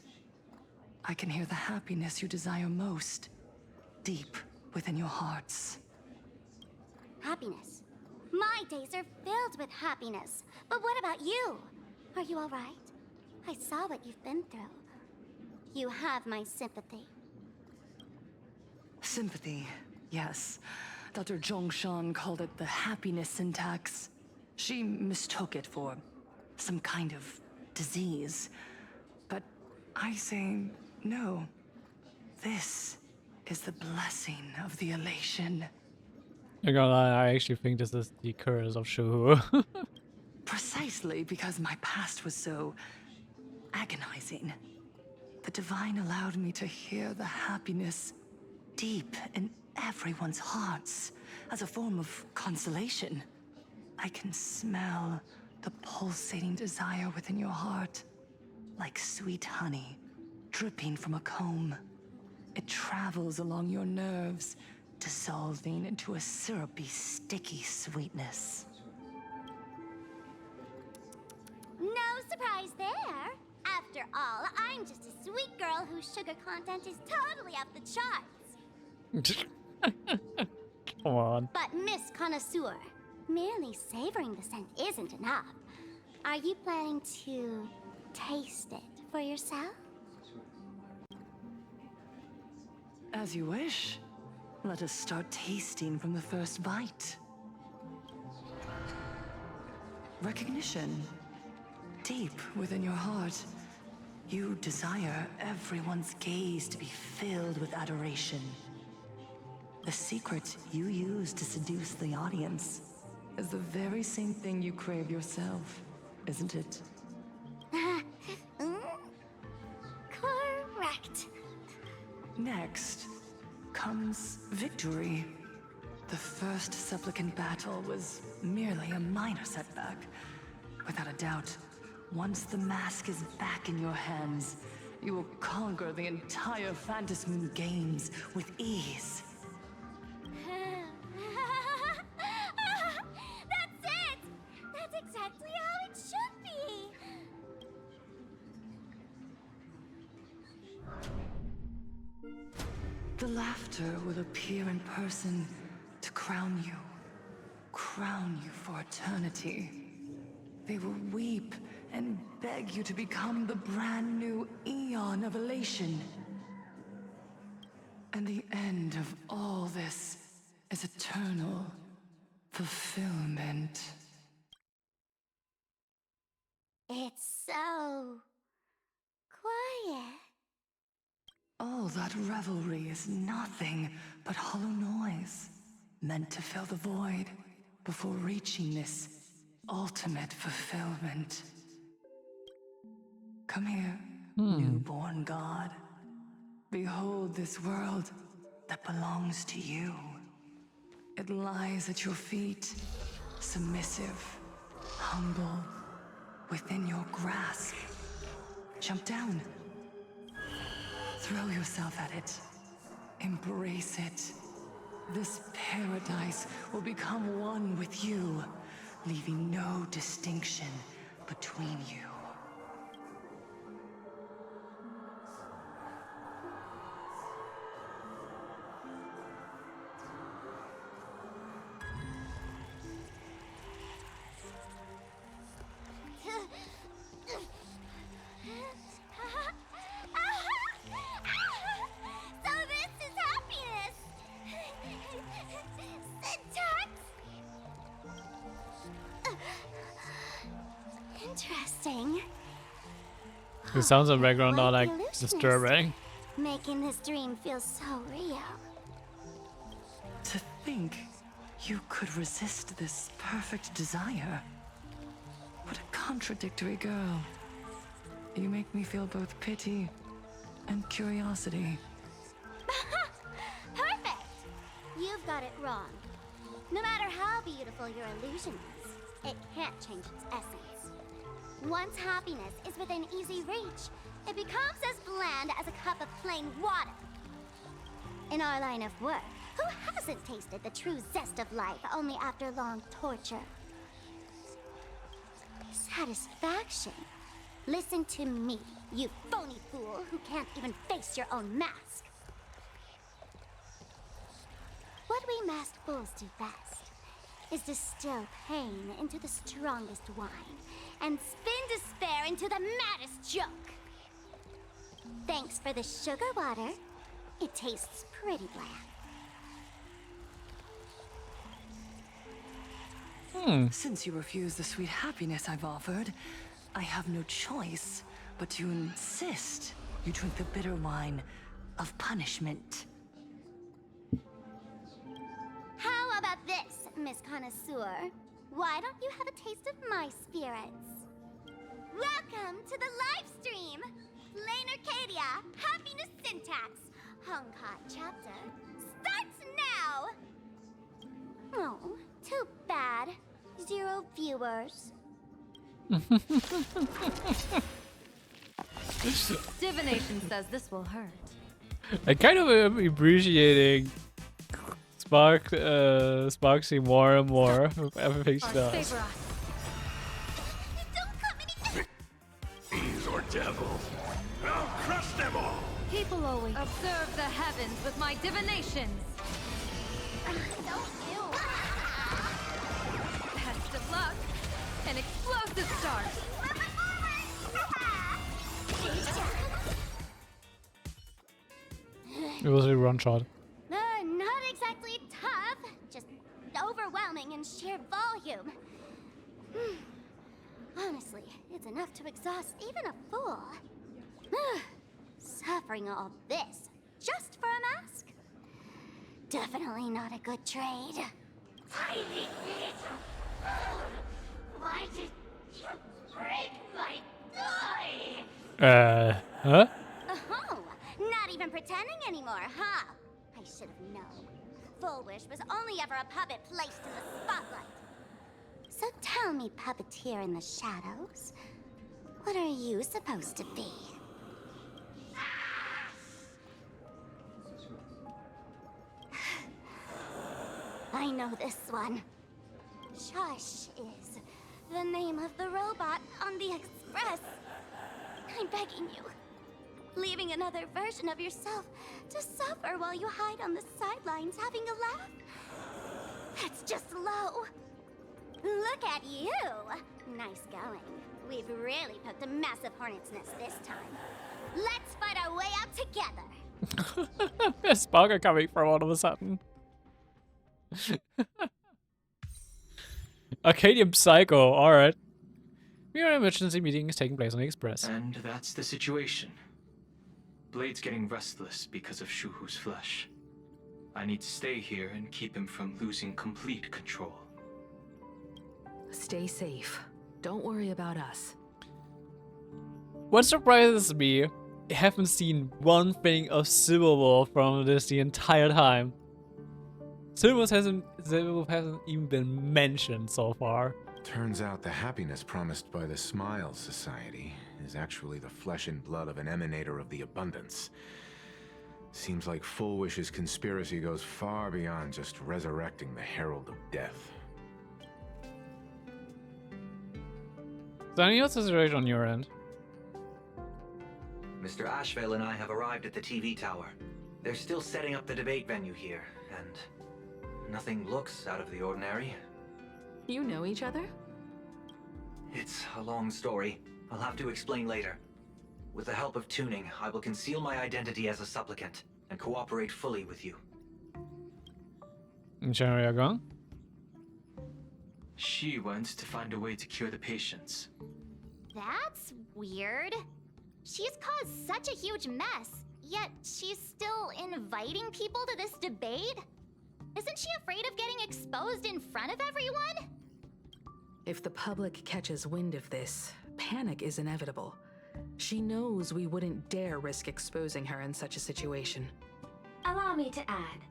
I can hear the happiness you desire most, deep within your hearts. Happiness. My days are filled with happiness. But what about you? Are you all right? I saw what you've been through. You have my sympathy. Sympathy, yes. Dr. Zhongshan called it the happiness syntax. She mistook it for some kind of disease. But I say no. This is the blessing of the elation. You're gonna lie, I actually think this is the curse of Shuhu. Precisely because my past was so agonizing. The Divine allowed me to hear the happiness deep in everyone's hearts as a form of consolation. I can smell the pulsating desire within your heart, like sweet honey dripping from a comb. It travels along your nerves, dissolving into a syrupy, sticky sweetness. No surprise there. After all, I'm just a sweet girl whose sugar content is totally off the charts. Come on. But Miss Connoisseur, merely savoring the scent isn't enough. Are you planning to taste it for yourself? As you wish. Let us start tasting from the first bite. Recognition. Deep within your heart, you desire everyone's gaze to be filled with adoration. The secret you use to seduce the audience is the very same thing you crave yourself, isn't it? Correct. Next comes victory. The first supplicant battle was merely a minor setback. Without a doubt, once the mask is back in your hands, you will conquer the entire Phantasmoon games with ease. That's it! That's exactly how it should be! The laughter will appear in person to crown you for eternity. They will weep and beg you to become the brand new Eon of Elation. And the end of all this is eternal fulfillment. It's so quiet. All that revelry is nothing but hollow noise, meant to fill the void before reaching this ultimate fulfillment. Come here, newborn god. Behold this world that belongs to you. It lies at your feet, submissive, humble, within your grasp. Jump down. Throw yourself at it. Embrace it. This paradise will become one with you, leaving no distinction between you. So this is happiness! Syntax? Interesting. The sounds in the background are Like like the illusionist. disturbing. Making this dream feel so real. To think you could resist this perfect desire. What a contradictory girl. You make me feel both pity and curiosity. Perfect! You've got it wrong. No matter how beautiful your illusion is, it can't change its essence. Once happiness is within easy reach, it becomes as bland as a cup of plain water. In our line of work, who hasn't tasted the true zest of life only after long torture? Satisfaction. Listen to me, you phony fool who can't even face your own mask. What we masked fools do best is distill pain into the strongest wine and spin despair into the maddest joke. Thanks for the sugar water. It tastes pretty bland. Since you refuse the sweet happiness I've offered, I have no choice but to insist you drink the bitter wine of punishment. How about this, Miss Connoisseur? Why don't you have a taste of my spirits? Welcome to the live stream! Lane Arcadia, Happiness Syntax, Honkai chapter, starts now! Oh, too bad. 0 viewers. Divination says this will hurt. I kind of am appreciating Spark seeing more and more of everything she does. These are devils. I'll crush them all. People always observe the heavens with my divinations. Best of luck. An explosive start. It was a run shot. Not exactly tough, just overwhelming in sheer volume. Honestly, it's enough to exhaust even a fool. Suffering all this just for a mask? Definitely not a good trade. Tiny little. Why did you break my toy? Huh? Oh, not even pretending anymore, huh? I should have known. Fulwish was only ever a puppet placed in the spotlight. So tell me, puppeteer in the shadows, what are you supposed to be? I know this one. Shush is the name of the robot on the Express. I'm begging you. Leaving another version of yourself to suffer while you hide on the sidelines having a laugh? It's just low. Look at you. Nice going. We've really poked a massive hornet's nest this time. Let's fight our way out together. There's Sparker coming from all of a sudden. Arcadian Psycho, alright. Your emergency meeting is taking place on the Express. And that's the situation. Blade's getting restless because of Shuhu's flesh. I need to stay here and keep him from losing complete control. Stay safe. Don't worry about us. What surprises me, I haven't seen one thing of Silverwolf from this the entire time. Silverwolf hasn't even been mentioned so far. Turns out the happiness promised by the Smile Society is actually the flesh and blood of an emanator of the abundance. Seems like Fulwish's conspiracy goes far beyond just resurrecting the Herald of Death. So what's the situation on your end? Mr. Ashvale and I have arrived at the TV tower. They're still setting up the debate venue here, and nothing looks out of the ordinary. You know each other? It's a long story. I'll have to explain later. With the help of tuning, I will conceal my identity as a supplicant and cooperate fully with you. Gone? She went to find a way to cure the patients. That's weird. She's caused such a huge mess, yet she's still inviting people to this debate? Isn't she afraid of getting exposed in front of everyone? If the public catches wind of this, panic is inevitable. She knows we wouldn't dare risk exposing her in such a situation. Allow me to add,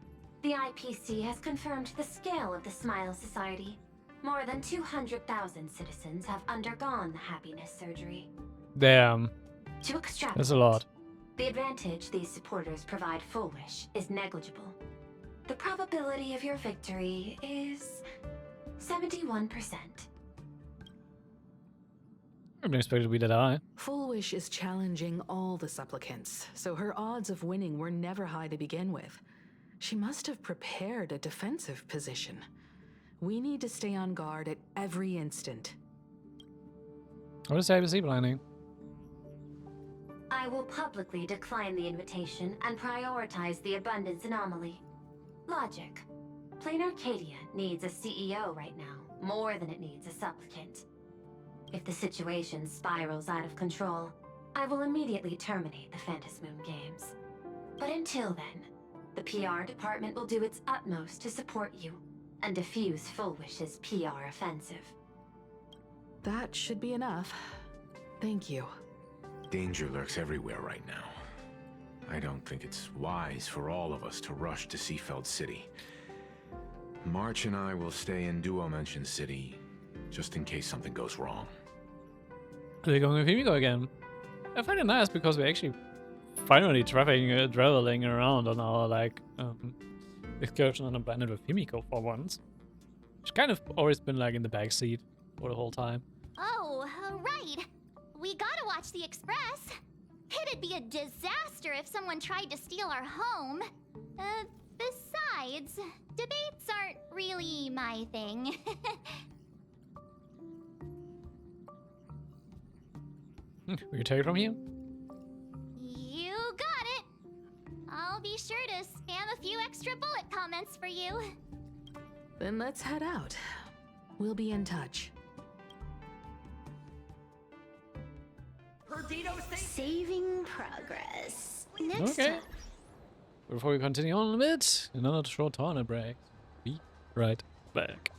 the IPC has confirmed the scale of the Smile Society. More than 200,000 citizens have undergone the happiness surgery. Damn. To extract That's a lot. the advantage these supporters provide Fulwish is negligible. The probability of your victory is 71%. I didn't expect it to be that high. Fulwish is challenging all the supplicants, so her odds of winning were never high to begin with. She must have prepared a defensive position. We need to stay on guard at every instant. What is IPC planning? I will publicly decline the invitation and prioritize the abundance anomaly. Logic. Plain Arcadia needs a CEO right now, more than it needs a supplicant. If the situation spirals out of control, I will immediately terminate the Phantasmoon Games. But until then, the PR department will do its utmost to support you and defuse Fulwish's PR offensive. That should be enough. Thank you. Danger lurks everywhere right now. I don't think it's wise for all of us to rush to Seafeld City. March and I will stay in Duo Mansion City, just in case something goes wrong. Are they going with Himiko again? I find it nice because we're actually finally traveling around on our excursion on a planet with Himiko for once. She's kind of always been in the back seat for the whole time. Oh, right. We gotta watch the Express. It'd be a disaster if someone tried to steal our home. Besides, debates aren't really my thing. Will you take it from here? You got it. I'll be sure to spam a few extra bullet comments for you. Then let's head out. We'll be in touch. Saving progress. Next Okay. Before we continue on a bit, another short toilet break. Be right back.